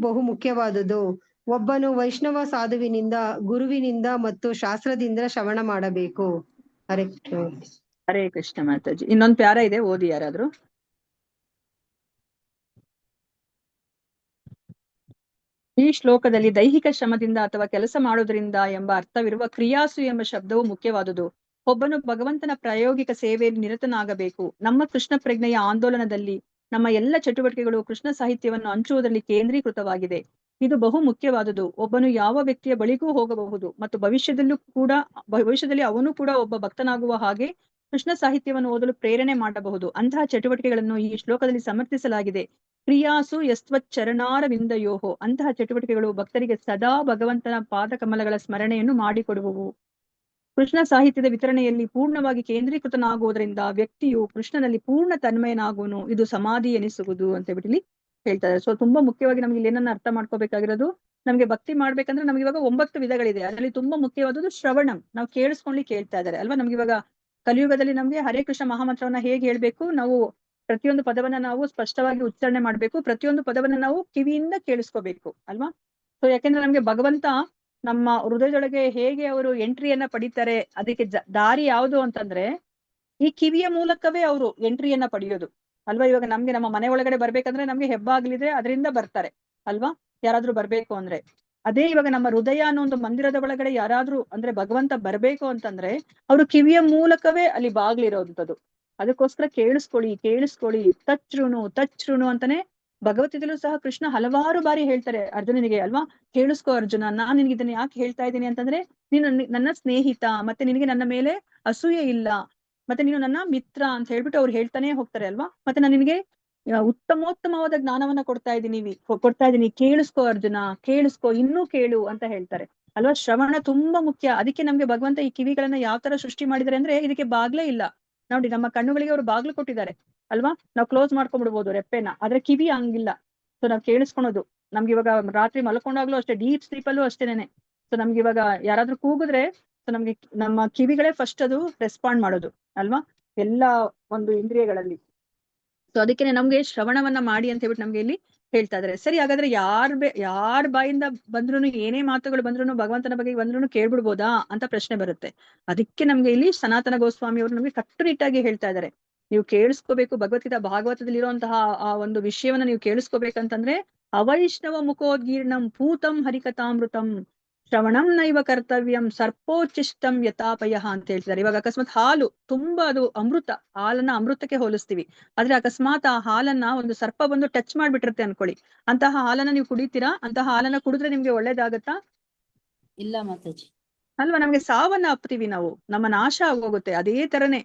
ಬಹು ಮುಖ್ಯವಾದುದು. ಒಬ್ಬನು ವೈಷ್ಣವ ಸಾಧುವಿನಿಂದ, ಗುರುವಿನಿಂದ ಮತ್ತು ಶಾಸ್ತ್ರದಿಂದ ಶ್ರವಣ ಮಾಡಬೇಕು. ಹರೇ ಕೃಷ್ಣ ಮಾತಾಜಿ. ಇನ್ನೊಂದು ಪ್ಯಾರ ಇದೆ, ಓದಿ ಯಾರಾದ್ರೂ. ಈ ಶ್ಲೋಕದಲ್ಲಿ ದೈಹಿಕ ಶ್ರಮದಿಂದ ಅಥವಾ ಕೆಲಸ ಮಾಡೋದ್ರಿಂದ ಎಂಬ ಅರ್ಥವಿರುವ ಕ್ರಿಯಾಸು ಎಂಬ ಶಬ್ದವು ಮುಖ್ಯವಾದುದು. ಒಬ್ಬನು ಭಗವಂತನ ಪ್ರಾಯೋಗಿಕ ಸೇವೆಯಲ್ಲಿ ನಿರತನಾಗಬೇಕು. ನಮ್ಮ ಕೃಷ್ಣ ಪ್ರಜ್ಞೆಯ ಆಂದೋಲನದಲ್ಲಿ ನಮ್ಮ ಎಲ್ಲ ಚಟುವಟಿಕೆಗಳು ಕೃಷ್ಣ ಸಾಹಿತ್ಯವನ್ನು ಹಂಚುವುದರಲ್ಲಿ ಕೇಂದ್ರೀಕೃತವಾಗಿದೆ. ಇದು ಬಹು ಮುಖ್ಯವಾದುದು. ಒಬ್ಬನು ಯಾವ ವ್ಯಕ್ತಿಯ ಬಳಿಗೂ ಹೋಗಬಹುದು ಮತ್ತು ಭವಿಷ್ಯದಲ್ಲಿ ಅವನು ಕೂಡ ಒಬ್ಬ ಭಕ್ತನಾಗುವ ಹಾಗೆ ಕೃಷ್ಣ ಸಾಹಿತ್ಯವನ್ನು ಓದಲು ಪ್ರೇರಣೆ ಮಾಡಬಹುದು. ಅಂತಹ ಚಟುವಟಿಕೆಗಳನ್ನು ಈ ಶ್ಲೋಕದಲ್ಲಿ ಸಮರ್ಥಿಸಲಾಗಿದೆ. ಕ್ರಿಯಾಸು ಯಸ್ತ್ವಚ್ಚರಣಾರವಿಂದಯೋಹೋ. ಅಂತಹ ಚಟುವಟಿಕೆಗಳು ಭಕ್ತರಿಗೆ ಸದಾ ಭಗವಂತನ ಪಾದಕಮಲಗಳ ಸ್ಮರಣೆಯನ್ನು ಮಾಡಿಕೊಡುವವು. ಕೃಷ್ಣ ಸಾಹಿತ್ಯದ ವಿತರಣೆಯಲ್ಲಿ ಪೂರ್ಣವಾಗಿ ಕೇಂದ್ರೀಕೃತನಾಗುವುದರಿಂದ ವ್ಯಕ್ತಿಯು ಕೃಷ್ಣನಲ್ಲಿ ಪೂರ್ಣ ತನ್ಮಯನಾಗುವನು. ಇದು ಸಮಾಧಿ ಎನಿಸುವುದು ಅಂತ ಹೇಳ್ಬಿಟ್ಟು ಹೇಳ್ತಾರೆ. ಸೊ ತುಂಬಾ ಮುಖ್ಯವಾಗಿ ನಮ್ಗೆ ಇಲ್ಲಿ ಏನನ್ನ ಅರ್ಥ ಮಾಡ್ಕೋಬೇಕಾಗಿರೋದು, ನಮ್ಗೆ ಭಕ್ತಿ ಮಾಡ್ಬೇಕಂದ್ರೆ ನಮ್ಗೆ ಇವಾಗ 9 ವಿಧಗಳಿದೆ. ಅದರಲ್ಲಿ ತುಂಬಾ ಮುಖ್ಯವಾದದ್ದು ಶ್ರವಣಂ. ನಾವು ಕೇಳಿಸ್ತಾ ಇದ್ದಾರೆ ಅಲ್ವಾ. ನಮ್ಗೆ ಇವಾಗ ಕಲಿಯುಗದಲ್ಲಿ ನಮ್ಗೆ ಹರೇ ಕೃಷ್ಣ ಮಹಾಮಂತ್ರವನ್ನ ಹೇಗೆ ಹೇಳ್ಬೇಕು, ನಾವು ಪ್ರತಿಯೊಂದು ಪದವನ್ನ ನಾವು ಸ್ಪಷ್ಟವಾಗಿ ಉಚ್ಚಾರಣೆ ಮಾಡ್ಬೇಕು, ಪ್ರತಿಯೊಂದು ಪದವನ್ನ ನಾವು ಕಿವಿಯಿಂದ ಕೇಳಿಸ್ಕೋಬೇಕು ಅಲ್ವಾ. ಸೊ ಯಾಕೆಂದ್ರೆ ನಮ್ಗೆ ಭಗವಂತ ನಮ್ಮ ಹೃದಯದೊಳಗೆ ಹೇಗೆ ಅವರು ಎಂಟ್ರಿಯನ್ನ ಪಡಿತಾರೆ, ಅದಕ್ಕೆ ದಾರಿ ಯಾವುದು ಅಂತಂದ್ರೆ ಈ ಕಿವಿಯ ಮೂಲಕವೇ ಅವರು ಎಂಟ್ರಿಯನ್ನ ಪಡೆಯೋದು ಅಲ್ವಾ. ಇವಾಗ ನಮ್ಗೆ ನಮ್ಮ ಮನೆ ಒಳಗಡೆ ಬರ್ಬೇಕಂದ್ರೆ ನಮ್ಗೆ ಹೆಬ್ಬಾಗ್ಲಿದ್ರೆ ಅದರಿಂದ ಬರ್ತಾರೆ ಅಲ್ವಾ, ಯಾರಾದ್ರೂ ಬರ್ಬೇಕು ಅಂದ್ರೆ. ಅದೇ ಇವಾಗ ನಮ್ಮ ಹೃದಯ ಅನ್ನೋ ಒಂದು ಮಂದಿರದ ಒಳಗಡೆ ಯಾರಾದ್ರೂ ಅಂದ್ರೆ ಭಗವಂತ ಬರ್ಬೇಕು ಅಂತಂದ್ರೆ ಅವರು ಕಿವಿಯ ಮೂಲಕವೇ ಅಲ್ಲಿ ಬಾಗ್ಲಿರೋಂಥದ್ದು. ಅದಕ್ಕೋಸ್ಕರ ಕೇಳಿಸ್ಕೊಳ್ಳಿ ತಚ್ಛೃಣು ಅಂತಾನೆ ಭಗವದ್ಗೀತೆಯಲ್ಲೂ ಸಹ ಕೃಷ್ಣ ಹಲವಾರು ಬಾರಿ ಹೇಳ್ತಾರೆ ಅರ್ಜುನನಿಗೆ ಅಲ್ವಾ. ಕೇಳಿಸ್ಕೋ ಅರ್ಜುನ, ನಾನ್ ನಿನ್ಗೆ ಇದನ್ನ ಯಾಕೆ ಹೇಳ್ತಾ ಇದ್ದೀನಿ ಅಂತಂದ್ರೆ ನೀನು ನನ್ನ ಸ್ನೇಹಿತ, ಮತ್ತೆ ನಿನಗೆ ನನ್ನ ಮೇಲೆ ಅಸೂಯೆ ಇಲ್ಲ, ಮತ್ತೆ ನೀನು ನನ್ನ ಮಿತ್ರ ಅಂತ ಹೇಳ್ಬಿಟ್ಟು ಅವ್ರು ಹೇಳ್ತಾನೆ ಹೋಗ್ತಾರೆ ಅಲ್ವಾ. ಮತ್ತೆ ನಾನು ನಿನಗೆ ಉತ್ತಮೋತ್ತಮವಾದ ಜ್ಞಾನವನ್ನ ಕೊಡ್ತಾ ಇದ್ದೀನಿ, ಕೇಳಿಸ್ಕೋ ಅರ್ಜುನ, ಕೇಳಿಸ್ಕೋ, ಇನ್ನೂ ಕೇಳು ಅಂತ ಹೇಳ್ತಾರೆ ಅಲ್ವಾ. ಶ್ರವಣ ತುಂಬಾ ಮುಖ್ಯ. ಅದಕ್ಕೆ ನಮ್ಗೆ ಭಗವಂತ ಈ ಕಿವಿಗಳನ್ನ ಯಾವ ತರ ಸೃಷ್ಟಿ ಮಾಡಿದ್ದಾರೆ ಅಂದ್ರೆ ಇದಕ್ಕೆ ಬಾಗ್ಲೇ ಇಲ್ಲ ನೋಡಿ. ನಮ್ಮ ಕಣ್ಣುಗಳಿಗೆ ಅವರು ಬಾಗ್ಲು ಕೊಟ್ಟಿದ್ದಾರೆ ಅಲ್ವಾ. ನಾವು ಕ್ಲೋಸ್ ಮಾಡ್ಕೊಂಡ್ಬಿಡ್ಬೋದು ರೆಪ್ಪೆನ, ಆದ್ರೆ ಕಿವಿ ಹಂಗಿಲ್ಲ. ಸೊ ನಾವ್ ಕೇಳಿಸ್ಕೊಳೋದು. ನಮ್ಗೆ ಇವಾಗ ರಾತ್ರಿ ಮಲ್ಕೊಂಡಾಗ್ಲೂ ಅಷ್ಟೇ, ಡೀಪ್ ಸ್ಲೀಪ್ ಅಲ್ಲೂ ಅಷ್ಟೇನೆ. ಸೊ ನಮ್ಗೆ ಇವಾಗ ಯಾರಾದ್ರೂ ಕೂಗಿದ್ರೆ ಸೊ ನಮ್ಗೆ ನಮ್ಮ ಕಿವಿಗಳೇ ಫಸ್ಟ್ ಅದು ರೆಸ್ಪಾಂಡ್ ಮಾಡೋದು ಅಲ್ವಾ, ಎಲ್ಲಾ ಒಂದು ಇಂದ್ರಿಯಗಳಲ್ಲಿ. ಸೊ ಅದಕ್ಕೆ ನಮ್ಗೆ ಶ್ರವಣವನ್ನ ಮಾಡಿ ಅಂತ ಹೇಳ್ಬಿಟ್ಟು ನಮ್ಗೆ ಇಲ್ಲಿ ಹೇಳ್ತಾ ಇದಾರೆ. ಸರಿ, ಹಾಗಾದ್ರೆ ಯಾರ ಬಾಯಿಂದ ಬಂದ್ರು, ಏನೇ ಮಾತುಗಳು ಬಂದ್ರು, ಭಗವಂತನ ಬಗ್ಗೆ ಬಂದ್ರು ಕೇಳ್ಬಿಡ್ಬೋದಾ ಅಂತ ಪ್ರಶ್ನೆ ಬರುತ್ತೆ. ಅದಕ್ಕೆ ನಮ್ಗೆ ಇಲ್ಲಿ ಸನಾತನ ಗೋಸ್ವಾಮಿ ಅವರು ನಮ್ಗೆ ಕಟ್ಟುನಿಟ್ಟಾಗಿ ಹೇಳ್ತಾ ಇದ್ದಾರೆ, ನೀವು ಕೇಳಿಸ್ಕೋಬೇಕು. ಭಗವದ್ಗೀತಾ ಭಾಗವತದಲ್ಲಿ ಇರುವಂತಹ ಆ ಒಂದು ವಿಷಯವನ್ನ ನೀವು ಕೇಳಿಸ್ಕೋಬೇಕಂತಂದ್ರೆ ಅವೈಷ್ಣವ ಮುಖೋದ್ಗೀರ್ಣಂ ಭೂತಂ ಹರಿಕಥಾಮೃತಂ ಶ್ರವಣಂ ನೈವ ಕರ್ತವ್ಯಂ ಸರ್ಪೋಚ್ಚಿಷ್ಟಂ ಯಥಾಪಯಃ ಅಂತ ಹೇಳ್ತಿದ್ದಾರೆ. ಇವಾಗ ಅಕಸ್ಮಾತ್ ಹಾಲು ತುಂಬಾ ಅದು ಹಾಲನ್ನ ಅಮೃತಕ್ಕೆ ಹೋಲಿಸ್ತೀವಿ. ಆದ್ರೆ ಅಕಸ್ಮಾತ್ ಆ ಹಾಲನ್ನ ಒಂದು ಸರ್ಪ ಬಂದು ಟಚ್ ಮಾಡ್ಬಿಟ್ಟಿರುತ್ತೆ ಅನ್ಕೊಳ್ಳಿ, ಅಂತಹ ಹಾಲನ್ನ ನೀವು ಕುಡಿತೀರಾ? ಅಂತಹ ಹಾಲನ್ನ ಕುಡಿದ್ರೆ ನಿಮ್ಗೆ ಒಳ್ಳೇದಾಗತ್ತಾ? ಇಲ್ಲ ಮಾತಾಜಿ ಅಲ್ವಾ. ನಮ್ಗೆ ಸಾವನ್ನ ಅಪ್ತೀವಿ ನಾವು, ನಮ್ಮ ನಾಶ ಆಗೋಗುತ್ತೆ. ಅದೇ ತರನೇ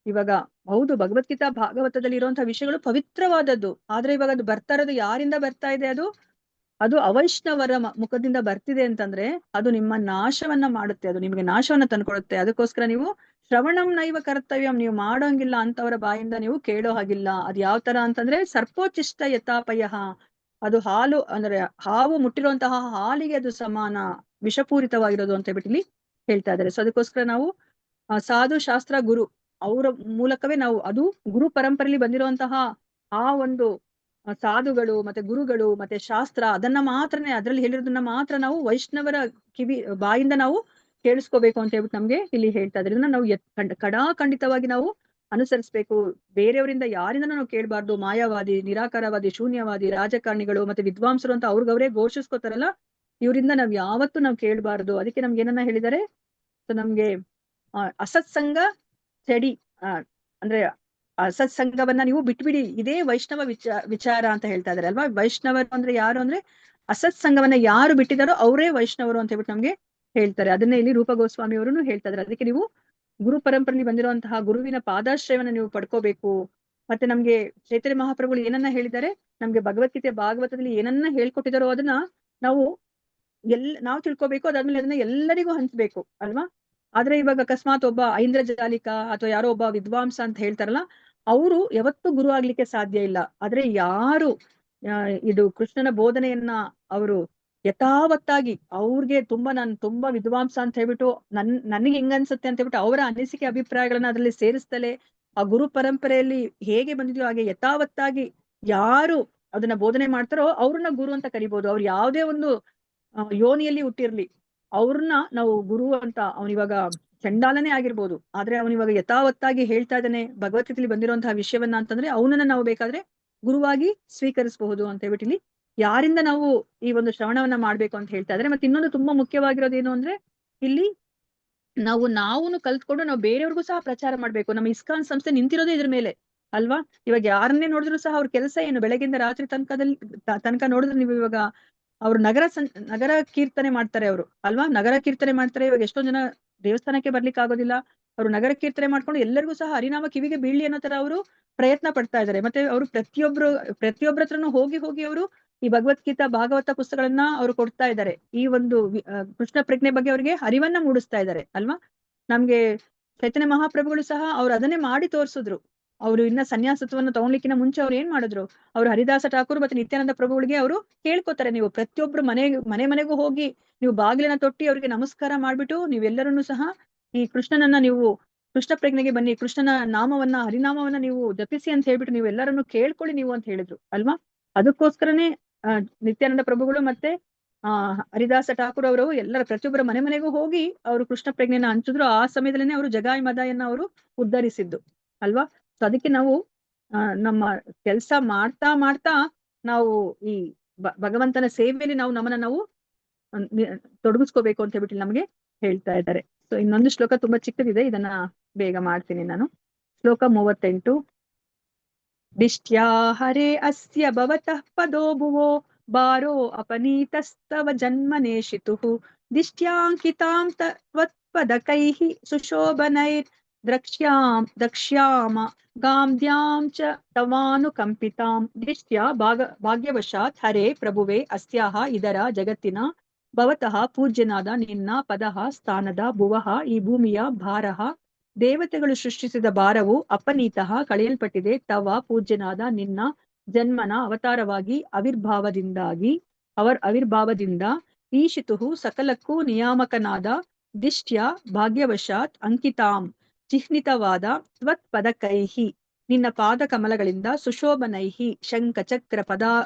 ಇವಾಗ ಹೌದು, ಭಗವದ್ಗೀತಾ ಭಾಗವತದಲ್ಲಿ ಇರುವಂತಹ ವಿಷಯಗಳು ಪವಿತ್ರವಾದದ್ದು. ಆದ್ರೆ ಇವಾಗ ಅದು ಬರ್ತಾ ಇರೋದು ಯಾರಿಂದ ಬರ್ತಾ ಇದೆ? ಅದು ಅವೈಷ್ಣವರ ಮುಖದಿಂದ ಬರ್ತಿದೆ ಅಂತಂದ್ರೆ ಅದು ನಿಮ್ಮ ನಾಶವನ್ನ ಮಾಡುತ್ತೆ, ಅದು ನಿಮ್ಗೆ ನಾಶವನ್ನ ತಂದ್ಕೊಡುತ್ತೆ. ಅದಕ್ಕೋಸ್ಕರ ನೀವು ಶ್ರವಣಂ ನೈವ ಕರ್ತವ್ಯಂ, ನೀವು ಮಾಡೋಂಗಿಲ್ಲ, ಅಂತವರ ಬಾಯಿಂದ ನೀವು ಕೇಳೋ ಹಾಗಿಲ್ಲ. ಅದ್ ಯಾವ ತರ ಅಂತಂದ್ರೆ ಸರ್ಪೋಚ್ಚಿಷ್ಟ ಯಥಾಪಯಃ, ಅದು ಹಾಲು ಅಂದ್ರೆ ಹಾವು ಮುಟ್ಟಿರುವಂತಹ ಹಾಲಿಗೆ ಅದು ಸಮಾನ, ವಿಷಪೂರಿತವಾಗಿರೋದು ಅಂತ ಹೇಳ್ಬಿಟ್ಟು ಇಲ್ಲಿ ಹೇಳ್ತಾ ಇದ್ದಾರೆ. ಸೊ ಅದಕ್ಕೋಸ್ಕರ ನಾವು ಸಾಧು ಶಾಸ್ತ್ರ ಗುರು ಅವರ ಮೂಲಕವೇ ನಾವು, ಅದು ಗುರು ಪರಂಪರೆಯಲ್ಲಿ ಬಂದಿರುವಂತಹ ಆ ಒಂದು ಸಾಧುಗಳು ಮತ್ತೆ ಗುರುಗಳು ಮತ್ತೆ ಶಾಸ್ತ್ರ, ಅದನ್ನ ಮಾತ್ರನೇ ಅದ್ರಲ್ಲಿ ಹೇಳಿರೋದನ್ನ ಮಾತ್ರ ನಾವು ವೈಷ್ಣವರ ಬಾಯಿಂದ ನಾವು ಕೇಳಿಸ್ಕೋಬೇಕು ಅಂತ ಹೇಳ್ಬಿಟ್ಟು ನಮ್ಗೆ ಇಲ್ಲಿ ಹೇಳ್ತಾ ಇದ್ದಾರೆ. ಇದನ್ನ ನಾವು ಕಡಾಖಂಡಿತವಾಗಿ ನಾವು ಅನುಸರಿಸಬೇಕು. ಬೇರೆಯವರಿಂದ ಯಾರಿಂದ ನಾವು ಕೇಳಬಾರ್ದು. ಮಾಯಾವಾದಿ, ನಿರಾಕಾರವಾದಿ, ಶೂನ್ಯವಾದಿ, ರಾಜಕಾರಣಿಗಳು ಮತ್ತೆ ವಿದ್ವಾಂಸರು ಅಂತ ಅವ್ರಿಗವರೇ ಘೋಷಿಸ್ಕೋತಾರಲ್ಲ, ಇವರಿಂದ ನಾವ್ ಯಾವತ್ತೂ ನಾವು ಕೇಳಬಾರ್ದು. ಅದಕ್ಕೆ ನಮ್ಗೆ ಏನನ್ನ ಹೇಳಿದ್ದಾರೆ, ಸೊ ನಮ್ಗೆ ಅಸತ್ಸಂಗ ಚಡಿ ಅಂದ್ರೆ ಅಸತ್ಸಂಗವನ್ನ ನೀವು ಬಿಟ್ಬಿಡಿ, ಇದೇ ವೈಷ್ಣವ ವಿಚಾರ ಅಂತ ಹೇಳ್ತಾ ಇದಾರೆ ಅಲ್ವಾ. ವೈಷ್ಣವರು ಅಂದ್ರೆ ಯಾರು ಅಂದ್ರೆ ಅಸತ್ಸಂಗವನ್ನ ಯಾರು ಬಿಟ್ಟಿದಾರೋ ಅವರೇ ವೈಷ್ಣವರು ಅಂತ ಹೇಳ್ಬಿಟ್ಟು ನಮ್ಗೆ ಹೇಳ್ತಾರೆ. ಅದನ್ನೇ ಇಲ್ಲಿ ರೂಪ ಗೋಸ್ವಾಮಿ ಅವರನ್ನು ಹೇಳ್ತಾ ಇದಾರೆ. ಅದಕ್ಕೆ ನೀವು ಗುರು ಪರಂಪರೆಯಲ್ಲಿ ಬಂದಿರುವಂತಹ ಗುರುವಿನ ಪಾದಾಶ್ರಯವನ್ನ ನೀವು ಪಡ್ಕೋಬೇಕು. ಮತ್ತೆ ನಮ್ಗೆ ಚೈತನ್ಯ ಮಹಾಪ್ರಭುಗಳು ಏನನ್ನ ಹೇಳಿದ್ದಾರೆ, ನಮ್ಗೆ ಭಗವದ್ಗೀತೆ ಭಾಗವತದಲ್ಲಿ ಏನನ್ನ ಹೇಳ್ಕೊಟ್ಟಿದಾರೋ ಅದನ್ನ ನಾವು ನಾವು ತಿಳ್ಕೊಬೇಕು. ಅದಾದ್ಮೇಲೆ ಅದನ್ನ ಎಲ್ಲರಿಗೂ ಹಂಚ್ಬೇಕು ಅಲ್ವಾ. ಆದ್ರೆ ಇವಾಗ ಅಕಸ್ಮಾತ್ ಒಬ್ಬ ಐಂದ್ರಜಾಲಿಕ ಅಥವಾ ಯಾರೋ ಒಬ್ಬ ವಿದ್ವಾಂಸ ಅಂತ ಹೇಳ್ತಾರಲ್ಲ, ಅವರು ಯಾವತ್ತೂ ಗುರು ಆಗ್ಲಿಕ್ಕೆ ಸಾಧ್ಯ ಇಲ್ಲ. ಆದ್ರೆ ಯಾರು ಇದು ಕೃಷ್ಣನ ಬೋಧನೆಯನ್ನ ಅವರು ಯಥಾವತ್ತಾಗಿ ಅವ್ರಿಗೆ ನಾನು ತುಂಬಾ ವಿದ್ವಾಂಸ ಅಂತ ಹೇಳ್ಬಿಟ್ಟು ನನಗೆ ಹೆಂಗ ಅನ್ಸುತ್ತೆ ಅಂತ ಹೇಳ್ಬಿಟ್ಟು ಅವರ ಅನಿಸಿಕೆ ಅಭಿಪ್ರಾಯಗಳನ್ನ ಅದ್ರಲ್ಲಿ ಸೇರಿಸ್ತಲೇ ಆ ಗುರು ಪರಂಪರೆಯಲ್ಲಿ ಹೇಗೆ ಬಂದಿದ್ಯೋ ಹಾಗೆ ಯಥಾವತ್ತಾಗಿ ಯಾರು ಅದನ್ನ ಬೋಧನೆ ಮಾಡ್ತಾರೋ ಅವ್ರನ್ನ ಗುರು ಅಂತ ಕರಿಬಹುದು. ಅವ್ರು ಯಾವ್ದೇ ಒಂದು ಯೋನಿಯಲ್ಲಿ ಹುಟ್ಟಿರ್ಲಿ, ಅವ್ರನ್ನ ನಾವು ಗುರು ಅಂತ, ಅವನಿವಾಗ ಚಂಡಾಲನೇ ಆಗಿರ್ಬೋದು, ಆದ್ರೆ ಅವನಿವಾಗ ಯಥಾವತ್ತಾಗಿ ಹೇಳ್ತಾ ಇದ್ದಾನೆ ಭಗವದ್ಗೀತೆಯಲ್ಲಿ ಬಂದಿರುವಂತಹ ವಿಷಯವನ್ನ ಅಂತಂದ್ರೆ ಅವನನ್ನ ನಾವು ಬೇಕಾದ್ರೆ ಗುರುವಾಗಿ ಸ್ವೀಕರಿಸಬಹುದು ಅಂತ ಹೇಳ್ಬಿಟ್ಟು ಇಲ್ಲಿ ಯಾರಿಂದ ನಾವು ಈ ಒಂದು ಶ್ರವಣವನ್ನ ಮಾಡ್ಬೇಕು ಅಂತ ಹೇಳ್ತಾ ಇದ್ರೆ. ಮತ್ತೆ ಇನ್ನೊಂದು ತುಂಬಾ ಮುಖ್ಯವಾಗಿರೋದೇನು ಅಂದ್ರೆ, ಇಲ್ಲಿ ನಾವು ಕಲ್ತ್ಕೊಂಡು ನಾವು ಬೇರೆಯವ್ರಿಗೂ ಸಹ ಪ್ರಚಾರ ಮಾಡ್ಬೇಕು. ನಮ್ಮ ಇಸ್ಕಾನ್ ಸಂಸ್ಥೆ ನಿಂತಿರೋದೇ ಇದ್ರ ಮೇಲೆ ಅಲ್ವಾ. ಇವಾಗ ಯಾರನ್ನೇ ನೋಡಿದ್ರು ಸಹ ಅವ್ರ ಕೆಲಸ ಏನು, ಬೆಳಗಿಂದ ರಾತ್ರಿ ತನಕ ನೋಡಿದ್ರೆ ನೀವು ಇವಾಗ ಅವ್ರು ನಗರ ಕೀರ್ತನೆ ಮಾಡ್ತಾರೆ ಅವರು ಅಲ್ವಾ. ನಗರ ಕೀರ್ತನೆ ಮಾಡ್ತಾರೆ. ಇವಾಗ ಎಷ್ಟೊಂದ್ ಜನ ದೇವಸ್ಥಾನಕ್ಕೆ ಬರ್ಲಿಕ್ಕೆ ಆಗೋದಿಲ್ಲ, ಅವರು ನಗರ ಕೀರ್ತನೆ ಮಾಡ್ಕೊಂಡು ಎಲ್ಲರಿಗೂ ಸಹ ಹರಿನಾಮ ಕಿವಿಗೆ ಬೀಳ್ಲಿ ಅನ್ನೋ ತರ ಅವರು ಪ್ರಯತ್ನ ಪಡ್ತಾ ಇದ್ದಾರೆ. ಮತ್ತೆ ಅವರು ಪ್ರತಿಯೊಬ್ಬರ ಹತ್ರನು ಹೋಗಿ ಅವರು ಈ ಭಗವದ್ಗೀತಾ ಭಾಗವತ ಪುಸ್ತಕಗಳನ್ನ ಅವರು ಕೊಡ್ತಾ ಇದ್ದಾರೆ. ಈ ಒಂದು ಕೃಷ್ಣ ಪ್ರಜ್ಞೆ ಬಗ್ಗೆ ಅವರಿಗೆ ಅರಿವನ್ನ ಮೂಡಿಸ್ತಾ ಇದ್ದಾರೆ ಅಲ್ವಾ. ನಮ್ಗೆ ಚೈತನ್ಯ ಮಹಾಪ್ರಭುಗಳು ಸಹ ಅವ್ರು ಅದನ್ನೇ ಮಾಡಿ ತೋರಿಸಿದ್ರು. ಅವರು ಇನ್ನ ಸನ್ಯಾಸತ್ವವನ್ನು ತಗೊಳ್ಲಿಕ್ಕಿನ ಮುಂಚೆ ಅವ್ರು ಏನ್ ಮಾಡಿದ್ರು, ಅವ್ರು ಹರಿದಾಸ ಠಾಕೂರ್ ಮತ್ತೆ ನಿತ್ಯಾನಂದ ಪ್ರಭುಗಳಿಗೆ ಅವರು ಕೇಳ್ಕೊತಾರೆ, ನೀವು ಪ್ರತಿಯೊಬ್ರು ಮನೆಗೂ ಹೋಗಿ ನೀವು ಬಾಗಿಲನ್ನ ತೊಟ್ಟಿ ಅವ್ರಿಗೆ ನಮಸ್ಕಾರ ಮಾಡ್ಬಿಟ್ಟು ನೀವೆಲ್ಲರನ್ನು ಸಹ ಈ ಕೃಷ್ಣನನ್ನ ನೀವು ಕೃಷ್ಣ ಪ್ರಜ್ಞೆಗೆ ಬನ್ನಿ, ಕೃಷ್ಣನ ನಾಮವನ್ನ ಹರಿನಾಮವನ್ನ ನೀವು ಜಪಿಸಿ ಅಂತ ಹೇಳ್ಬಿಟ್ಟು ನೀವು ಎಲ್ಲರನ್ನು ಕೇಳ್ಕೊಳ್ಳಿ ನೀವು ಅಂತ ಹೇಳಿದ್ರು ಅಲ್ವಾ. ಅದಕ್ಕೋಸ್ಕರನೇ ನಿತ್ಯಾನಂದ ಪ್ರಭುಗಳು ಮತ್ತೆ ಹರಿದಾಸ ಠಾಕೂರ್ ಅವರು ಎಲ್ಲರ ಪ್ರತಿಯೊಬ್ಬರ ಮನೆಗೂ ಹೋಗಿ ಅವರು ಕೃಷ್ಣ ಪ್ರಜ್ಞೆನ ಹಂಚಿದ್ರು. ಆ ಸಮಯದಲ್ಲೇನೆ ಅವರು ಜಗಾಯಿ ಮದಾಯನ್ನ ಅವರು ಉದ್ಧರಿಸಿದ್ದು ಅಲ್ವಾ. ಸೊ ಅದಕ್ಕೆ ನಾವು ನಮ್ಮ ಕೆಲಸ ಮಾಡ್ತಾ ನಾವು ಈ ಭಗವಂತನ ಸೇವೆಯಲ್ಲಿ ನಾವು ತೊಡಗಿಸ್ಕೋಬೇಕು ಅಂತ ಹೇಳ್ಬಿಟ್ಟು ನಮಗೆ ಹೇಳ್ತಾ ಇದ್ದಾರೆ. ಸೊ ಇನ್ನೊಂದು ಶ್ಲೋಕ ತುಂಬಾ ಚಿಕ್ಕದಿದೆ, ಇದನ್ನ ಬೇಗ ಮಾಡ್ತೀನಿ ನಾನು. ಶ್ಲೋಕ 38. ದಿಷ್ಟ್ಯಾ ಹರೇ ಅಸ್ಯ ಭವತಃ ಪದೋ ಭುವೋ ಬಾರೋ ಅಪನೀತಸ್ತವ ಜನ್ಮನೇಶಿತುಃ ದಿಷ್ಟ್ಯಾಂಕಿತಾಂ ತ್ವತ್ಪದಕೈಃ ಸುಶೋಭನೈರ್ ದಕ್ಷ್ಯಾಮ ಗಾಂಧ್ಯಾಂ ಚ ತವಾನುಕಂಪಿತಾಂ ದಿಷ್ಟ್ಯಾ ಭಾಗ್ಯವಶಾತ್ ಹರೇ ಪ್ರಭುವೇ ಅಸ್ಯಾಹ ಇದರ ಜಗತ್ತಿನ ಭವತಃ ಪೂಜ್ಯನಾದ ನಿನ್ನ ಪದಃ ಸ್ಥಾನದ ಭುವಃ ಈ ಭೂಮಿಯ ಭಾರಃ ದೇವತೆಗಳು ಸೃಷ್ಟಿಸಿದ ಭಾರವು ಅಪನೀತಃ ಕಳೆಯಲ್ಪಟ್ಟಿದೆ. ತವ ಪೂಜ್ಯನಾದ ನಿನ್ನ ಜನ್ಮನ ಅವತಾರವಾಗಿ ಅವಿರ್ಭಾವದಿಂದ ಈಶಿತುಹು ಸಕಲಕ್ಕೂ ನಿಯಾಮಕನಾದ ದಿಷ್ಟ್ಯ ಭಾಗ್ಯವಶಾತ್ ಅಂಕಿತಾಂ ಚಿಹ್ನಿತವಾದ ತ್ವತ್ಪದಕೈಹಿ ನಿನ್ನ ಪಾದ ಕಮಲಗಳಿಂದ ಸುಶೋಭನೈಹಿ ಶಂಖ ಚಕ್ರ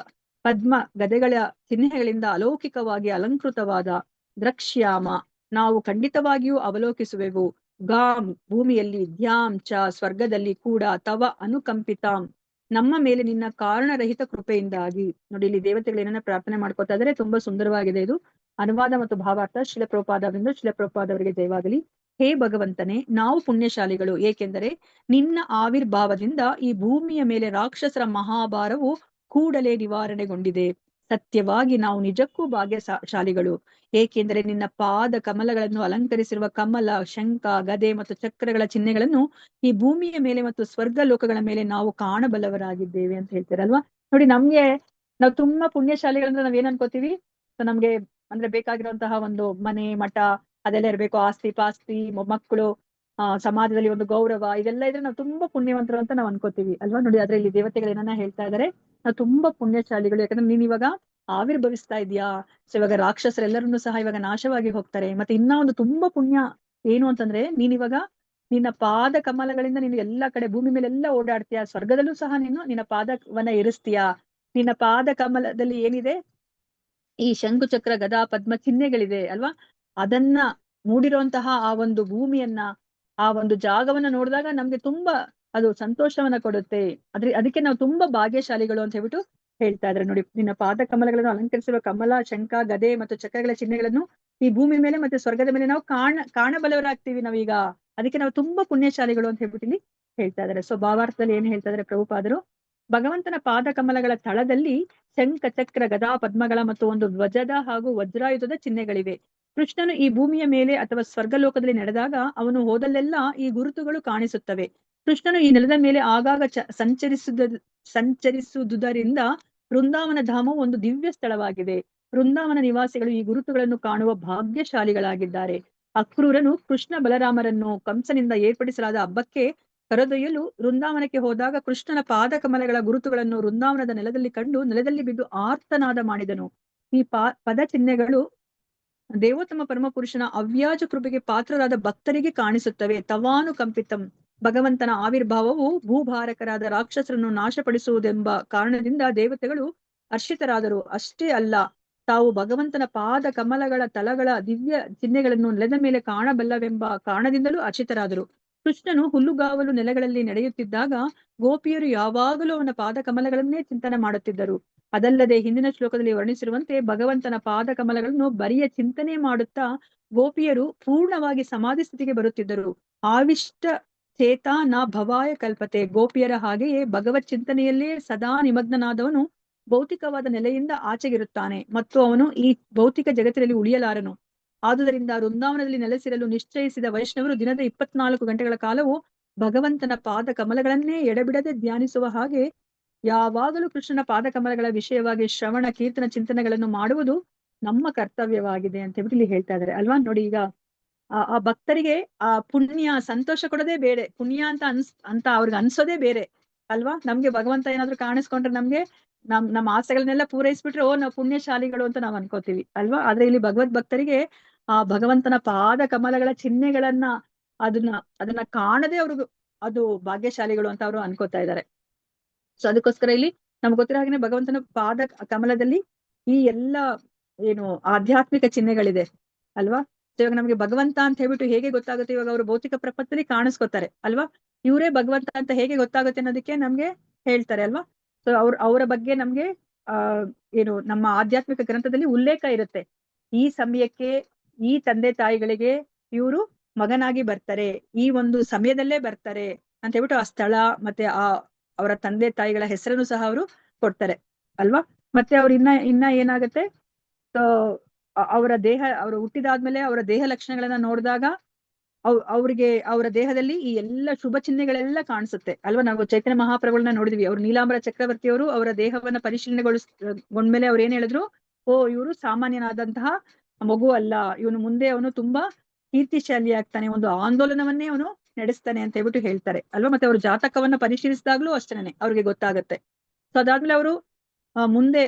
ಪದ್ಮ ಗದೆಗಳ ಚಿಹ್ನೆಗಳಿಂದ ಅಲೌಕಿಕವಾಗಿ ಅಲಂಕೃತವಾದ ದ್ರಕ್ಷ್ಯಾಮ ನಾವು ಖಂಡಿತವಾಗಿಯೂ ಅವಲೋಕಿಸುವೆವು. ಗಾಂ ಭೂಮಿಯಲ್ಲಿ, ಧ್ಯಾಂ ಚ ಸ್ವರ್ಗದಲ್ಲಿ ಕೂಡ, ತವ ಅನುಕಂಪಿತಾಂ ನಮ್ಮ ಮೇಲೆ ನಿನ್ನ ಕಾರಣರಹಿತ ಕೃಪೆಯಿಂದಾಗಿ. ನೋಡಿ ಇಲ್ಲಿ ದೇವತೆಗಳು ಏನನ್ನ ಪ್ರಾರ್ಥನೆ ಮಾಡ್ಕೊತಾ ಇದ್ರೆ ತುಂಬಾ ಸುಂದರವಾಗಿದೆ. ಇದು ಅನುವಾದ ಮತ್ತು ಭಾವಾರ್ಥ ಶಿಲಪ್ರಭುಪಾದವರಿಗೆ ಜಯವಾಗಲಿ. ಹೇ ಭಗವಂತನೇ, ನಾವು ಪುಣ್ಯಶಾಲಿಗಳು, ಏಕೆಂದರೆ ನಿನ್ನ ಆವಿರ್ಭಾವದಿಂದ ಈ ಭೂಮಿಯ ಮೇಲೆ ರಾಕ್ಷಸರ ಮಹಾಭಾರವು ಕೂಡಲೇ ನಿವಾರಣೆಗೊಂಡಿದೆ. ಸತ್ಯವಾಗಿ ನಾವು ನಿಜಕ್ಕೂ ಭಾಗ್ಯಶಾಲಿಗಳು, ಏಕೆಂದರೆ ನಿನ್ನ ಪಾದ ಕಮಲಗಳನ್ನು ಅಲಂಕರಿಸಿರುವ ಕಮಲ, ಶಂಖ, ಗದೆ ಮತ್ತು ಚಕ್ರಗಳ ಚಿಹ್ನೆಗಳನ್ನು ಈ ಭೂಮಿಯ ಮೇಲೆ ಮತ್ತು ಸ್ವರ್ಗ ಲೋಕಗಳ ಮೇಲೆ ನಾವು ಕಾಣಬಲ್ಲವರಾಗಿದ್ದೇವೆ ಅಂತ ಹೇಳ್ತಾರಲ್ವಾ. ನೋಡಿ, ನಾವು ತುಂಬಾ ಪುಣ್ಯಶಾಲಿಗಳಂದ್ರೆ ನಾವ್ ಏನ್ ಅನ್ಕೋತೀವಿ, ನಮ್ಗೆ ಅಂದ್ರೆ ಬೇಕಾಗಿರುವಂತಹ ಒಂದು ಮನೆ ಮಠ ಅದೆಲ್ಲ ಇರ್ಬೇಕು, ಆಸ್ತಿ ಪಾಸ್ತಿ, ಮಕ್ಕಳು, ಸಮಾಜದಲ್ಲಿ ಒಂದು ಗೌರವ ಇದೆಲ್ಲ ಇದ್ರೆ ನಾವು ತುಂಬಾ ಪುಣ್ಯವಂತರು ಅಂತ ನಾವು ಅನ್ಕೋತೀವಿ ಅಲ್ವಾ. ನೋಡಿ ಆದ್ರೆ ಇಲ್ಲಿ ದೇವತೆಗಳು ಏನನ್ನ ಹೇಳ್ತಾ ಇದಾರೆ, ನಾವು ತುಂಬಾ ಪುಣ್ಯಶಾಲಿಗಳು. ಯಾಕಂದ್ರೆ ನೀನ್ ಇವಾಗ ಆವಿರ್ಭವಿಸ್ತಾ ಇದೀಯಾ. ಸೊ ಇವಾಗ ರಾಕ್ಷಸರೆಲ್ಲರನ್ನು ಸಹ ಇವಾಗ ನಾಶವಾಗಿ ಹೋಗ್ತಾರೆ. ಮತ್ತೆ ಇನ್ನ ಒಂದು ತುಂಬಾ ಪುಣ್ಯ ಏನು ಅಂತಂದ್ರೆ, ನೀನ್ ಇವಾಗ ನಿನ್ನ ಪಾದ ಕಮಲಗಳಿಂದ ನೀನು ಎಲ್ಲಾ ಕಡೆ ಭೂಮಿ ಮೇಲೆ ಎಲ್ಲ ಓಡಾಡ್ತೀಯ. ಸ್ವರ್ಗದಲ್ಲೂ ಸಹ ನೀನು ನಿನ್ನ ಪಾದವನ್ನ ಇರಿಸ್ತೀಯಾ. ನಿನ್ನ ಪಾದ ಕಮಲದಲ್ಲಿ ಏನಿದೆ, ಈ ಶಂಕು ಚಕ್ರ ಗದಾ ಪದ್ಮ ಚಿಹ್ನೆಗಳಿದೆ ಅಲ್ವಾ. ಅದನ್ನ ಮೂಡಿರುವಂತಹ ಆ ಒಂದು ಭೂಮಿಯನ್ನ, ಆ ಒಂದು ಜಾಗವನ್ನ ನೋಡಿದಾಗ ನಮ್ಗೆ ತುಂಬಾ ಅದು ಸಂತೋಷವನ್ನ ಕೊಡುತ್ತೆ. ಅದಕ್ಕೆ ನಾವು ತುಂಬಾ ಭಾಗ್ಯಶಾಲಿಗಳು ಅಂತ ಹೇಳ್ಬಿಟ್ಟು ಹೇಳ್ತಾ ಇದ್ರೆ. ನೋಡಿ, ನಿನ್ನ ಪಾದ ಕಮಲಗಳನ್ನು ಅಲಂಕರಿಸಿರುವ ಕಮಲ, ಶಂಖ, ಗದೆ ಮತ್ತು ಚಕ್ರಗಳ ಚಿಹ್ನೆಗಳನ್ನು ಈ ಭೂಮಿ ಮೇಲೆ ಮತ್ತೆ ಸ್ವರ್ಗದ ಮೇಲೆ ನಾವು ಕಾಣಬಲ್ಲವರಾಗ್ತೀವಿ ನಾವೀಗ. ಅದಕ್ಕೆ ನಾವು ತುಂಬಾ ಪುಣ್ಯಶಾಲಿಗಳು ಅಂತ ಹೇಳ್ಬಿಟ್ಟು ಇಲ್ಲಿ ಹೇಳ್ತಾ ಇದಾರೆ. ಸೊ ಭಾವಾರ್ಥದಲ್ಲಿ ಏನ್ ಹೇಳ್ತಾ ಇದಾರೆ ಪ್ರಭುಪಾದರು, ಭಗವಂತನ ಪಾದ ಕಮಲಗಳ ತಳದಲ್ಲಿ ಶಂಖ, ಚಕ್ರ, ಗದಾ ಪದ್ಮಗಳ ಮತ್ತು ಒಂದು ಧ್ವಜದ ಹಾಗೂ ವಜ್ರಾಯುಧದ ಚಿಹ್ನೆಗಳಿವೆ. ಕೃಷ್ಣನು ಈ ಭೂಮಿಯ ಮೇಲೆ ಅಥವಾ ಸ್ವರ್ಗಲೋಕದಲ್ಲಿ ನಡೆದಾಗ ಅವನು ಹೋದಲ್ಲೆಲ್ಲ ಈ ಗುರುತುಗಳು ಕಾಣಿಸುತ್ತವೆ. ಕೃಷ್ಣನು ಈ ನೆಲದ ಮೇಲೆ ಆಗಾಗ ಸಂಚರಿಸುವುದರಿಂದ ವೃಂದಾವನ ಧಾಮವು ಒಂದು ದಿವ್ಯ ಸ್ಥಳವಾಗಿದೆ. ವೃಂದಾವನ ನಿವಾಸಿಗಳು ಈ ಗುರುತುಗಳನ್ನು ಕಾಣುವ ಭಾಗ್ಯಶಾಲಿಗಳಾಗಿದ್ದಾರೆ. ಅಕ್ರೂರನು ಕೃಷ್ಣ ಬಲರಾಮರನ್ನು ಕಂಸನಿಂದ ಏರ್ಪಡಿಸಲಾದ ಹಬ್ಬಕ್ಕೆ ಕರೆದೊಯ್ಯಲು ವೃಂದಾವನಕ್ಕೆ ಹೋದಾಗ ಕೃಷ್ಣನ ಪಾದ ಕಮಲಗಳ ಗುರುತುಗಳನ್ನು ವೃಂದಾವನದ ನೆಲದಲ್ಲಿ ಕಂಡು ನೆಲದಲ್ಲಿ ಬಿದ್ದು ಆರ್ತನಾದ ಮಾಡಿದನು. ಈ ಪದ ಚಿಹ್ನೆಗಳು ದೇವೋತ್ತಮ ಪರಮಪುರುಷನ ಅವ್ಯಾಜ ಕೃಪೆಗೆ ಪಾತ್ರರಾದ ಭಕ್ತರಿಗೆ ಕಾಣಿಸುತ್ತವೆ. ತವಾನುಕಂಪಿತಂ, ಭಗವಂತನ ಆವಿರ್ಭಾವವು ಭೂಭಾರಕರಾದ ರಾಕ್ಷಸರನ್ನು ನಾಶಪಡಿಸುವುದೆಂಬ ಕಾರಣದಿಂದ ದೇವತೆಗಳು ಹರ್ಷಿತರಾದರು. ಅಷ್ಟೇ ಅಲ್ಲ, ತಾವು ಭಗವಂತನ ಪಾದ ಕಮಲಗಳ ತಲಗಳ ದಿವ್ಯ ಚಿಹ್ನೆಗಳನ್ನು ನೆಲದ ಮೇಲೆ ಕಾಣಬಲ್ಲವೆಂಬ ಕಾರಣದಿಂದಲೂ ಹರ್ಷಿತರಾದರು. ಕೃಷ್ಣನು ಹುಲ್ಲುಗಾವಲು ನೆಲೆಗಳಲ್ಲಿ ನಡೆಯುತ್ತಿದ್ದಾಗ ಗೋಪಿಯರು ಯಾವಾಗಲೂ ಅವನ ಪಾದ ಕಮಲಗಳನ್ನೇ ಚಿಂತನೆ ಮಾಡುತ್ತಿದ್ದರು. ಅದಲ್ಲದೆ ಹಿಂದಿನ ಶ್ಲೋಕದಲ್ಲಿ ವರ್ಣಿಸಿರುವಂತೆ ಭಗವಂತನ ಪಾದ ಕಮಲಗಳನ್ನು ಬರಿಯ ಚಿಂತನೆ ಮಾಡುತ್ತಾ ಗೋಪಿಯರು ಪೂರ್ಣವಾಗಿ ಸಮಾಧಿ ಸ್ಥಿತಿಗೆ ಬರುತ್ತಿದ್ದರು. ಆವಿಷ್ಟ ಚೇತ ನ ಭವಾಯ ಕಲ್ಪತೆ. ಗೋಪಿಯರ ಹಾಗೆಯೇ ಭಗವತ್ ಚಿಂತನೆಯಲ್ಲೇ ಸದಾ ನಿಮಗ್ನನಾದವನು ಭೌತಿಕವಾದ ನೆಲೆಯಿಂದ ಆಚೆಗಿರುತ್ತಾನೆ ಮತ್ತು ಅವನು ಈ ಭೌತಿಕ ಜಗತ್ತಿನಲ್ಲಿ ಉಳಿಯಲಾರನು. ಆದುದರಿಂದ ವೃಂದಾವನದಲ್ಲಿ ನೆಲೆಸಿರಲು ನಿಶ್ಚಯಿಸಿದ ವೈಷ್ಣವರು ದಿನದ 24 ಗಂಟೆಗಳ ಕಾಲವು ಭಗವಂತನ ಪಾದ ಕಮಲಗಳನ್ನೇ ಎಡೆಬಿಡದೆ ಧ್ಯಾನಿಸುವ ಹಾಗೆ ಯಾವಾಗಲೂ ಕೃಷ್ಣನ ಪಾದ ಕಮಲಗಳ ವಿಷಯವಾಗಿ ಶ್ರವಣ, ಕೀರ್ತನ, ಚಿಂತನೆಗಳನ್ನು ಮಾಡುವುದು ನಮ್ಮ ಕರ್ತವ್ಯವಾಗಿದೆ ಅಂತ ಹೇಳ್ಬಿಟ್ಟು ಇಲ್ಲಿ ಹೇಳ್ತಾ ಇದ್ದಾರೆ ಅಲ್ವಾ. ನೋಡಿ, ಈಗ ಆ ಭಕ್ತರಿಗೆ ಆ ಪುಣ್ಯ ಸಂತೋಷ ಕೊಡೋದೇ ಬೇರೆ, ಪುಣ್ಯ ಅಂತ ಅವ್ರಿಗೆ ಅನ್ಸೋದೇ ಬೇರೆ ಅಲ್ವಾ. ನಮ್ಗೆ ಭಗವಂತ ಏನಾದ್ರು ಕಾಣಿಸ್ಕೊಂಡ್ರೆ ನಮ್ಗೆ ನಮ್ಮ ಆಸೆಗಳನ್ನೆಲ್ಲ ಪೂರೈಸ್ಬಿಟ್ರೆ ನಾವು ಪುಣ್ಯಶಾಲಿಗಳು ಅಂತ ನಾವ್ ಅನ್ಕೋತೀವಿ ಅಲ್ವಾ. ಆದ್ರೆ ಇಲ್ಲಿ ಭಗವದ್ ಭಕ್ತರಿಗೆ ಆ ಭಗವಂತನ ಪಾದ ಕಮಲಗಳ ಚಿಹ್ನೆಗಳನ್ನ ಅದನ್ನ ಕಾಣದೆ ಅವ್ರಿಗೂ ಅದು ಭಾಗ್ಯಶಾಲಿಗಳು ಅಂತ ಅವರು ಅನ್ಕೋತಾ ಇದ್ದಾರೆ. ಸೊ ಅದಕ್ಕೋಸ್ಕರ ಇಲ್ಲಿ ನಮ್ಗೆ ಗೊತ್ತಿರೋ ಹಾಗೆ ಭಗವಂತನ ಪಾದ ಕಮಲದಲ್ಲಿ ಈ ಎಲ್ಲ ಏನು ಆಧ್ಯಾತ್ಮಿಕ ಚಿಹ್ನೆಗಳಿದೆ ಅಲ್ವಾ. ಇವಾಗ ನಮ್ಗೆ ಭಗವಂತ ಅಂತ ಹೇಳ್ಬಿಟ್ಟು ಹೇಗೆ ಗೊತ್ತಾಗುತ್ತೆ, ಇವಾಗ ಅವರು ಭೌತಿಕ ಪ್ರಪಂಚದಲ್ಲಿ ಕಾಣಿಸ್ಕೊತಾರೆ ಅಲ್ವಾ. ಇವರೇ ಭಗವಂತ ಅಂತ ಹೇಗೆ ಗೊತ್ತಾಗುತ್ತೆ ಅನ್ನೋದಕ್ಕೆ ನಮ್ಗೆ ಹೇಳ್ತಾರೆ ಅಲ್ವಾ. ಸೊ ಅವರ ಬಗ್ಗೆ ನಮ್ಗೆ ಏನು ನಮ್ಮ ಆಧ್ಯಾತ್ಮಿಕ ಗ್ರಂಥದಲ್ಲಿ ಉಲ್ಲೇಖ ಇರುತ್ತೆ. ಈ ಸಮಯಕ್ಕೆ ಈ ತಂದೆ ತಾಯಿಗಳಿಗೆ ಇವರು ಮಗನಾಗಿ ಬರ್ತಾರೆ, ಈ ಒಂದು ಸಮಯದಲ್ಲೇ ಬರ್ತಾರೆ ಅಂತ ಹೇಳ್ಬಿಟ್ಟು ಆ ಸ್ಥಳ ಮತ್ತೆ ಅವರ ತಂದೆ ತಾಯಿಗಳ ಹೆಸರನ್ನು ಸಹ ಅವರು ಕೊಡ್ತಾರೆ ಅಲ್ವಾ. ಮತ್ತೆ ಅವ್ರು ಇನ್ನ ಏನಾಗುತ್ತೆ, ಅವರು ಹುಟ್ಟಿದಾದ್ಮೇಲೆ ಅವರ ದೇಹ ಲಕ್ಷಣಗಳನ್ನ ನೋಡಿದಾಗ ಅವ್ರಿಗೆ ಅವರ ದೇಹದಲ್ಲಿ ಈ ಎಲ್ಲ ಶುಭ ಚಿಹ್ನೆಗಳೆಲ್ಲ ಕಾಣಿಸುತ್ತೆ ಅಲ್ವಾ. ನಾವು ಚೈತನ್ಯ ಮಹಾಪ್ರಭುಗಳನ್ನ ನೋಡಿದ್ವಿ. ಅವ್ರು ನೀಲಾಂಬರ ಚಕ್ರವರ್ತಿಯವರು ಅವರ ದೇಹವನ್ನ ಪರಿಶೀಲನೆಗೊಂಡ್ಮೇಲೆ ಅವ್ರು ಏನ್ ಹೇಳಿದ್ರು, ಇವರು ಸಾಮಾನ್ಯನಾದಂತಹ ಮಗು ಅಲ್ಲ, ಇವನು ಮುಂದೆ ಅವನು ತುಂಬಾ ಕೀರ್ತಿಶಾಲಿ ಆಗ್ತಾನೆ, ಒಂದು ಆಂದೋಲನವನ್ನೇ ಅವನು ನಡೆಸ್ತಾನೆ ಅಂತ ಹೇಳ್ಬಿಟ್ಟು ಹೇಳ್ತಾರೆ ಅಲ್ವಾ. ಮತ್ತೆ ಅವ್ರ ಜಾತಕವನ್ನ ಪರಿಶೀಲಿಸಿದಾಗ್ಲೂ ಅಷ್ಟೇನೆ ಅವ್ರಿಗೆ ಗೊತ್ತಾಗತ್ತೆ. ಸೊ ಅದಾದ್ಮೇಲೆ ಅವರು ಮುಂದೆ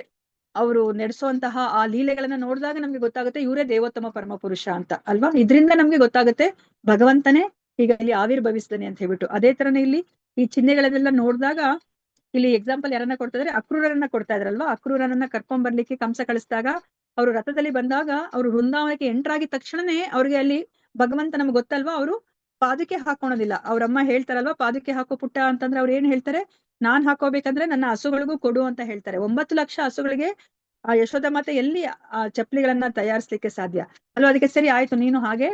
ಅವರು ನಡೆಸುವಂತಹ ಆ ಲೀಲೆಗಳನ್ನ ನೋಡಿದಾಗ ನಮ್ಗೆ ಗೊತ್ತಾಗುತ್ತೆ ಇವರೇ ದೇವೋತ್ತಮ ಪರಮ ಪುರುಷ ಅಂತ ಅಲ್ವಾ. ಇದರಿಂದ ನಮ್ಗೆ ಗೊತ್ತಾಗುತ್ತೆ ಭಗವಂತನೇ ಈಗ ಇಲ್ಲಿ ಆವಿರ್ಭವಿಸ್ತಾನೆ ಅಂತ ಹೇಳ್ಬಿಟ್ಟು. ಅದೇ ತರನೇ ಇಲ್ಲಿ ಈ ಚಿಹ್ನೆಗಳನ್ನೆಲ್ಲ ನೋಡಿದಾಗ ಇಲ್ಲಿ ಎಕ್ಸಾಂಪಲ್ ಯಾರನ್ನ ಕೊಡ್ತಾ ಇದ್ರೆ, ಅಕ್ರೂರರನ್ನ ಕೊಡ್ತಾ ಇದ್ರಲ್ವಾ. ಅಕ್ರೂರರನ್ನ ಕರ್ಕೊಂಡ್ ಬರ್ಲಿಕ್ಕೆ ಕಂಸ ಕಳಿಸಿದಾಗ ಅವರು ರಥದಲ್ಲಿ ಬಂದಾಗ ಅವರು ವೃಂದಾವನಕ್ಕೆ ಎಂಟ್ರಾಗಿದ ತಕ್ಷಣನೇ ಅವ್ರಿಗೆ ಅಲ್ಲಿ ಭಗವಂತ ನಮ್ಗೆ ಗೊತ್ತಲ್ವಾ, ಅವರು ಪಾದಕ್ಕೆ ಹಾಕೋಣೋದಿಲ್ಲ. ಅವ್ರಮ್ಮ ಹೇಳ್ತಾರಲ್ವಾ, ಪಾದಕ್ಕೆ ಹಾಕೋ ಪುಟ್ಟ ಅಂತಂದ್ರೆ ಅವ್ರು ಏನ್ ಹೇಳ್ತಾರೆ, ನಾನ್ ಹಾಕೋಬೇಕಂದ್ರೆ ನನ್ನ ಹಸುಗಳಿಗೂ ಕೊಡು ಅಂತ ಹೇಳ್ತಾರೆ. 9 ಲಕ್ಷ ಹಸುಗಳಿಗೆ ಆ ಯಶೋಧ ಮಾತೆ ಎಲ್ಲಿ ಆ ಚಪ್ಪಲಿಗಳನ್ನ ತಯಾರಿಸ್ಲಿಕ್ಕೆ ಸಾಧ್ಯ ಅಲ್ವಾ. ಅದಕ್ಕೆ ಸರಿ ಆಯ್ತು, ನೀನು ಹಾಗೆ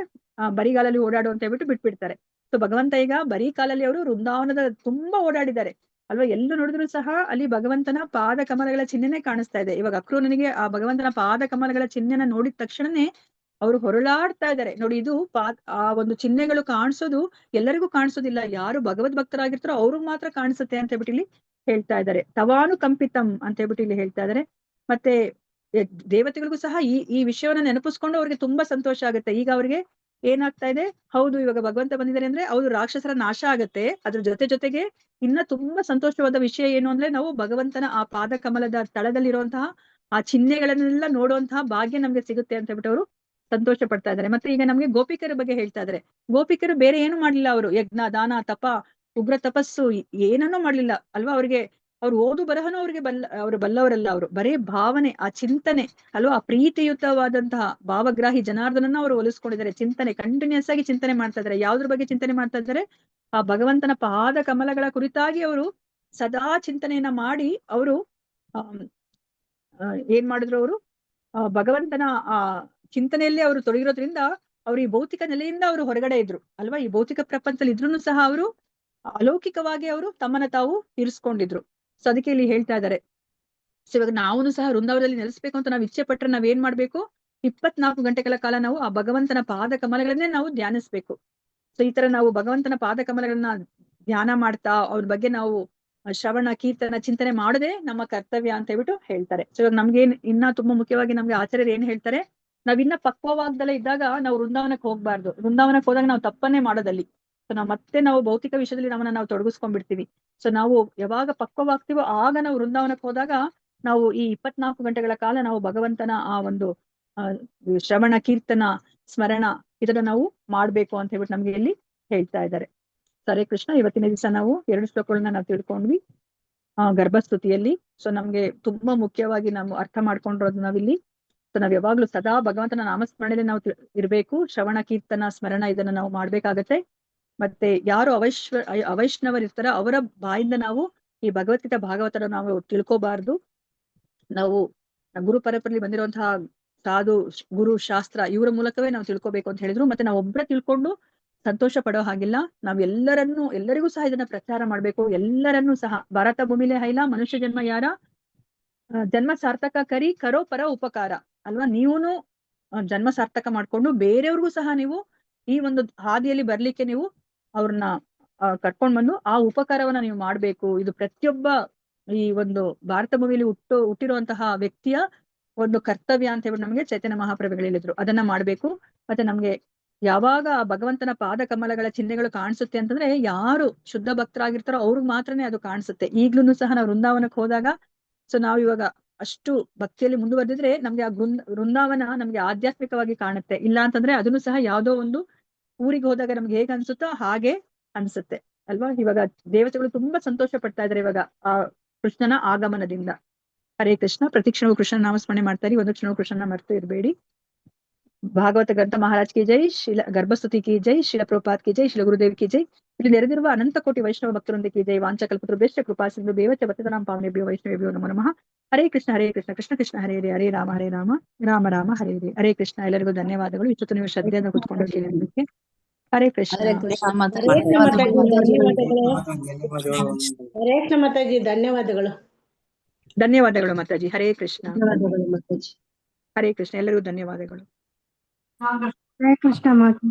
ಬರಿಗಾಲಲ್ಲಿ ಓಡಾಡು ಅಂತ ಹೇಳ್ಬಿಟ್ಟು ಬಿಟ್ಬಿಡ್ತಾರೆ. ಸೊ ಭಗವಂತ ಈಗ ಬರೀ ಕಾಲಲ್ಲಿ ಅವರು ವೃಂದಾವನದ ತುಂಬಾ ಓಡಾಡಿದ್ದಾರೆ ಅಲ್ವಾ. ಎಲ್ಲೂ ನೋಡಿದ್ರು ಸಹ ಅಲ್ಲಿ ಭಗವಂತನ ಪಾದ ಕಮಲಗಳ ಚಿಹ್ನೆನೆ ಕಾಣಿಸ್ತಾ ಇದೆ. ಇವಾಗ ಅಕ್ರೂರನಿಗೆ ಆ ಭಗವಂತನ ಪಾದ ಕಮಲಗಳ ಚಿಹ್ನೆನ ನೋಡಿದ ತಕ್ಷಣನೇ ಅವರು ಹೊರಳಾಡ್ತಾ ಇದ್ದಾರೆ. ನೋಡಿ, ಇದು ಆ ಒಂದು ಚಿಹ್ನೆಗಳು ಕಾಣಿಸೋದು ಎಲ್ಲರಿಗೂ ಕಾಣಿಸೋದಿಲ್ಲ, ಯಾರು ಭಗವದ್ ಭಕ್ತರಾಗಿರ್ತಾರೋ ಅವ್ರಿಗೆ ಮಾತ್ರ ಕಾಣಿಸುತ್ತೆ ಅಂತ ಹೇಳ್ಬಿಟ್ಟು ಇಲ್ಲಿ ಹೇಳ್ತಾ ಇದ್ದಾರೆ. ತವಾನುಕಂಪಿತಂ ಅಂತ ಹೇಳ್ಬಿಟ್ಟು ಇಲ್ಲಿ ಹೇಳ್ತಾ ಇದ್ದಾರೆ. ಮತ್ತೆ ದೇವತೆಗಳಿಗೂ ಸಹ ಈ ವಿಷಯವನ್ನ ನೆನಪಿಸ್ಕೊಂಡು ಅವ್ರಿಗೆ ತುಂಬಾ ಸಂತೋಷ ಆಗುತ್ತೆ. ಈಗ ಅವ್ರಿಗೆ ಏನಾಗ್ತಾ ಇದೆ, ಹೌದು ಇವಾಗ ಭಗವಂತ ಬಂದಿದ್ದಾರೆ ಅಂದ್ರೆ ಹೌದು ರಾಕ್ಷಸರ ನಾಶ ಆಗತ್ತೆ, ಅದ್ರ ಜೊತೆಗೆ ಇನ್ನ ತುಂಬಾ ಸಂತೋಷವಾದ ವಿಷಯ ಏನು ಅಂದ್ರೆ ನಾವು ಭಗವಂತನ ಆ ಪಾದ ಕಮಲದ ತಳದಲ್ಲಿರುವಂತಹ ಆ ಚಿಹ್ನೆಗಳನ್ನೆಲ್ಲ ನೋಡುವಂತಹ ಭಾಗ್ಯ ನಮ್ಗೆ ಸಿಗುತ್ತೆ ಅಂತ ಹೇಳ್ಬಿಟ್ಟು ಅವರು ಸಂತೋಷ ಪಡ್ತಾ ಇದ್ದಾರೆ. ಮತ್ತೆ ಈಗ ನಮ್ಗೆ ಗೋಪಿಕರ ಬಗ್ಗೆ ಹೇಳ್ತಾ ಇದ್ದಾರೆ. ಗೋಪಿಕರು ಬೇರೆ ಏನು ಮಾಡ್ಲಿಲ್ಲ, ಅವರು ಯಜ್ಞ ದಾನ ತಪ ಉಗ್ರ ತಪಸ್ಸು ಏನನ್ನೂ ಮಾಡ್ಲಿಲ್ಲ ಅಲ್ವಾ. ಅವ್ರು ಓದು ಬರಹನು ಅವ್ರಿಗೆ ಅವರು ಬಲ್ಲವರಲ್ಲ, ಅವರು ಬರೇ ಭಾವನೆ, ಆ ಚಿಂತನೆ ಅಲ್ವಾ, ಆ ಪ್ರೀತಿಯುತವಾದಂತಹ ಭಾವಗ್ರಾಹಿ ಜನಾರ್ದನನ್ನ ಅವರು ಒಲಿಸ್ಕೊಂಡಿದ್ದಾರೆ. ಚಿಂತನೆ ಕಂಟಿನ್ಯೂಸ್ ಆಗಿ ಚಿಂತನೆ ಮಾಡ್ತಾ ಇದ್ದಾರೆ. ಯಾವ್ದ್ರ ಬಗ್ಗೆ ಚಿಂತನೆ ಮಾಡ್ತಾ ಇದ್ದಾರೆ? ಆ ಭಗವಂತನ ಪಾದ ಕಮಲಗಳ ಕುರಿತಾಗಿ ಅವರು ಸದಾ ಚಿಂತನೆಯನ್ನ ಮಾಡಿ ಅವರು ಏನ್ ಮಾಡಿದ್ರು, ಅವರು ಭಗವಂತನ ಆ ಚಿಂತನೆಯಲ್ಲೇ ಅವರು ತೊಡಗಿರೋದ್ರಿಂದ ಅವ್ರು ಈ ಭೌತಿಕ ನೆಲೆಯಿಂದ ಅವರು ಹೊರಗಡೆ ಇದ್ರು ಅಲ್ವಾ. ಈ ಭೌತಿಕ ಪ್ರಪಂಚದಲ್ಲಿ ಇದ್ರೂ ಸಹ ಅವರು ಅಲೌಕಿಕವಾಗಿ ಅವರು ತಮ್ಮನ್ನ ತಾವು ಇರಿಸ್ಕೊಂಡಿದ್ರು. ಸೊ ಅದಕ್ಕೆ ಇಲ್ಲಿ ಹೇಳ್ತಾ ಇದ್ದಾರೆ. ಸೊ ಇವಾಗ ನಾವು ಸಹ ವೃಂದಾವನದಲ್ಲಿ ನೆಲೆಸ್ಬೇಕು ಅಂತ ನಾವು ಇಚ್ಛೆ ಪಟ್ರೆ ನಾವ್ ಏನ್ ಮಾಡ್ಬೇಕು? 24 ಗಂಟೆಗಳ ಕಾಲ ನಾವು ಆ ಭಗವಂತನ ಪಾದ ಕಮಲಗಳನ್ನೇ ನಾವು ಧ್ಯಾನಿಸ್ಬೇಕು. ಸೊ ಈ ತರ ನಾವು ಭಗವಂತನ ಪಾದ ಕಮಲಗಳನ್ನ ಧ್ಯಾನ ಮಾಡ್ತಾ ಅವ್ರ ಬಗ್ಗೆ ನಾವು ಶ್ರವಣ ಕೀರ್ತನ ಚಿಂತನೆ ಮಾಡದೆ ನಮ್ಮ ಕರ್ತವ್ಯ ಅಂತ ಹೇಳ್ಬಿಟ್ಟು ಹೇಳ್ತಾರೆ. ಸೊ ಇವಾಗ ನಮ್ಗೇನ್ ಇನ್ನ ತುಂಬಾ ಮುಖ್ಯವಾಗಿ ನಮ್ಗೆ ಆಚಾರ್ಯರು ಏನ್ ಹೇಳ್ತಾರೆ, ನಾವಿನ್ನ ಪಕ್ವವಾಗ್ದಲ್ಲೇ ಇದ್ದಾಗ ನಾವು ವೃಂದಾವನಕ್ಕೆ ಹೋಗ್ಬಾರ್ದು. ವೃಂದಾವನಕ್ಕೆ ಹೋದಾಗ ನಾವು ತಪ್ಪನ್ನೇ ಮಾಡೋದಲ್ಲಿ. ಸೊ ನಾವು ಭೌತಿಕ ವಿಷಯದಲ್ಲಿ ನಾವು ತೊಡಗಿಸ್ಕೊಂಡ್ಬಿಡ್ತೀವಿ. ಸೊ ನಾವು ಯಾವಾಗ ಪಕ್ವವಾಗ್ತೀವೋ ಆಗ ನಾವು ವೃಂದಾವನಕ್ಕೆ ಹೋದಾಗ ನಾವು ಈ 24 ಗಂಟೆಗಳ ಕಾಲ ನಾವು ಭಗವಂತನ ಆ ಒಂದು ಶ್ರವಣ ಕೀರ್ತನ ಸ್ಮರಣ ಇದನ್ನ ನಾವು ಮಾಡ್ಬೇಕು ಅಂತ ಹೇಳ್ಬಿಟ್ಟು ನಮ್ಗೆ ಇಲ್ಲಿ ಹೇಳ್ತಾ ಇದ್ದಾರೆ. ಹರೇ ಕೃಷ್ಣ. ಇವತ್ತಿನ ದಿವಸ ನಾವು 2 ಶ್ಲೋಕಗಳನ್ನ ನಾವು ತಿಳ್ಕೊಂಡ್ವಿ ಗರ್ಭಸ್ತುತಿಯಲ್ಲಿ. ಸೊ ನಮ್ಗೆ ತುಂಬಾ ಮುಖ್ಯವಾಗಿ ನಾವು ಅರ್ಥ ಮಾಡ್ಕೊಂಡಿರೋದು ನಾವಿಲ್ಲಿ. ಸೊ ನಾವ್ ಯಾವಾಗ್ಲೂ ಸದಾ ಭಗವಂತನ ನಾಮಸ್ಮರಣೆಯಲ್ಲಿ ನಾವು ಇರ್ಬೇಕು. ಶ್ರವಣ ಕೀರ್ತನ ಸ್ಮರಣ ಇದನ್ನ ನಾವು ಮಾಡ್ಬೇಕಾಗತ್ತೆ. ಮತ್ತೆ ಯಾರು ಅವೈಷ್ಣವರು ಇರ್ತಾರ ಅವರ ಬಾಯಿಂದ ನಾವು ಈ ಭಗವದ್ಗೀತಾ ಭಾಗವತನ ನಾವು ತಿಳ್ಕೋಬಾರ್ದು. ನಾವು ಗುರು ಪರಂಪರೆಯಲ್ಲಿ ಬಂದಿರುವಂತಹ ಸಾಧು ಗುರು ಶಾಸ್ತ್ರ ಇವರ ಮೂಲಕವೇ ನಾವು ತಿಳ್ಕೊಬೇಕು ಅಂತ ಹೇಳಿದ್ರು. ಮತ್ತೆ ನಾವು ಒಬ್ಬರೇ ತಿಳ್ಕೊಂಡು ಸಂತೋಷ ಪಡೋ ಹಾಗಿಲ್ಲ. ಎಲ್ಲರಿಗೂ ಸಹ ಇದನ್ನ ಪ್ರಚಾರ ಮಾಡ್ಬೇಕು. ಎಲ್ಲರನ್ನೂ ಸಹ ಭಾರತ ಭೂಮಿಲೇ ಹೈಲ ಮನುಷ್ಯ ಜನ್ಮ ಯಾರ ಜನ್ಮ ಸಾರ್ಥಕ ಕರೋ ಪರ ಉಪಕಾರ ಅಲ್ವಾ. ನೀವುನು ಜನ್ಮ ಸಾರ್ಥಕ ಮಾಡ್ಕೊಂಡು ಬೇರೆಯವ್ರಿಗೂ ಸಹ ನೀವು ಈ ಒಂದು ಹಾದಿಯಲ್ಲಿ ಬರ್ಲಿಕ್ಕೆ ನೀವು ಅವ್ರನ್ನ ಕರ್ಕೊಂಡ್ ಬಂದು ಆ ಉಪಕಾರವನ್ನ ನೀವು ಮಾಡ್ಬೇಕು. ಇದು ಪ್ರತಿಯೊಬ್ಬ ಈ ಒಂದು ಭಾರತ ಭೂಮಿಯಲ್ಲಿ ಹುಟ್ಟಿರುವಂತಹ ವ್ಯಕ್ತಿಯ ಒಂದು ಕರ್ತವ್ಯ ಅಂತ ಹೇಳಿ ನಮ್ಗೆ ಚೈತನ್ಯ ಮಹಾಪ್ರಭುಗಳು ಹೇಳಿದ್ರು. ಅದನ್ನ ಮಾಡ್ಬೇಕು. ಮತ್ತೆ ನಮ್ಗೆ ಯಾವಾಗ ಭಗವಂತನ ಪಾದ ಕಮಲಗಳ ಚಿಹ್ನೆಗಳು ಕಾಣಿಸುತ್ತೆ ಅಂತಂದ್ರೆ ಯಾರು ಶುದ್ಧ ಭಕ್ತರಾಗಿರ್ತಾರೋ ಅವ್ರಿಗೆ ಮಾತ್ರನೇ ಅದು ಕಾಣಿಸುತ್ತೆ. ಈಗ್ಲೂ ಸಹ ನಾವು ವೃಂದಾವನಕ್ಕೆ ಹೋದಾಗ ಸೊ ನಾವು ಇವಾಗ ಅಷ್ಟು ಭಕ್ತಿಯಲ್ಲಿ ಮುಂದುವರೆದಿದ್ರೆ ನಮ್ಗೆ ಆ ವೃಂದಾವನ ನಮ್ಗೆ ಆಧ್ಯಾತ್ಮಿಕವಾಗಿ ಕಾಣುತ್ತೆ. ಇಲ್ಲ ಅಂತಂದ್ರೆ ಅದನ್ನು ಸಹ ಯಾವ್ದೋ ಒಂದು ಊರಿಗೆ ಹೋದಾಗ ನಮ್ಗೆ ಹೇಗ್ ಅನ್ಸುತ್ತೋ ಹಾಗೆ ಅನ್ಸುತ್ತೆ ಅಲ್ವಾ. ಇವಾಗ ದೇವತೆಗಳು ತುಂಬಾ ಸಂತೋಷ ಪಡ್ತಾ ಇದಾರೆ ಇವಾಗ ಆ ಕೃಷ್ಣನ ಆಗಮನದಿಂದ. ಹರೇ ಕೃಷ್ಣ. ಪ್ರತಿ ಕ್ಷಣವೂ ಕೃಷ್ಣನ ನಾಮಸ್ಮರಣೆ ಮಾಡ್ತಾರೆ. ಒಂದು ಕ್ಷಣವೂ ಕೃಷ್ಣನ ಮರೆತು ಇರಬೇಡಿ. ಭಾಗವತ ಗ್ರಂಥ ಮಹಾರಾಜ್ ಕಿ ಜೈ, ಶಿಲ ಗರ್ಭಸ್ತುತಿ ಕಿ ಜೈ, ಶಿಲ ಪ್ರಭುಪಾದ್ ಕಿ ಜೈ, ಶಿಲ ಗುರುದೇವ್ ಕಿ ಜೈ. ಇಲ್ಲಿ ನೆರೆದಿರುವ ಅನಂತ ಕೋಟಿ ವೈಷ್ಣವ ಭಕ್ತರೊಂದಿಗೆ ಕಿ ಜೈ. ವಾಂಚಕಲ್ಪತರುಭ್ಯಶ್ಚ ಕೃಪಾ ಸಿಂಧು ದೇವಚ ಪತಿತನಾಂ ಪಾವನೇಭ್ಯೋ ವೈಷ್ಣವೇಭ್ಯೋ ನಮೋ ನಮಃ. ಹರೇ ಕೃಷ್ಣ ಕೃಷ್ಣ ಕೃಷ್ಣ ಹರೇ ಹರೇ, ಹರೇ ರಾಮ ರಾಮ ರಾಮ ಹರೇ ಹರೇ. ಹರೇ ಕೃಷ್ಣ. ಎಲ್ಲರಿಗೂ ಧನ್ಯವಾದಗಳು. ಇಷ್ಟೊತ್ತು ನೀವು ಶ್ರದ್ಧೆಯಿಂದ ಕೂತ್ಕೊಂಡು ಕೇಳಿದ್ದಕ್ಕೆ. ಹರೇ ಕೃಷ್ಣ. ಹರೇ ಕೃಷ್ಣ ಮಾತಾಜಿ. ಹರೇ ಕೃಷ್ಣ ಮಾತಾಜಿ, ಧನ್ಯವಾದಗಳು. ಧನ್ಯವಾದಗಳು. ಹರೇ ಕೃಷ್ಣ ಮಾತಾಜಿ, ಧನ್ಯವಾದಗಳು. ಧನ್ಯವಾದಗಳು ಮಾತಾಜಿ. ಹರೇ ಕೃಷ್ಣ. ಧನ್ಯವಾದಗಳು ಮಾತಾಜಿ. ಹರೇ ಕೃಷ್ಣ. ಎಲ್ಲರಿಗೂ ಧನ್ಯವಾದಗಳು. ಹರೇ ಕೃಷ್ಣ ಮಾತಾಜಿ.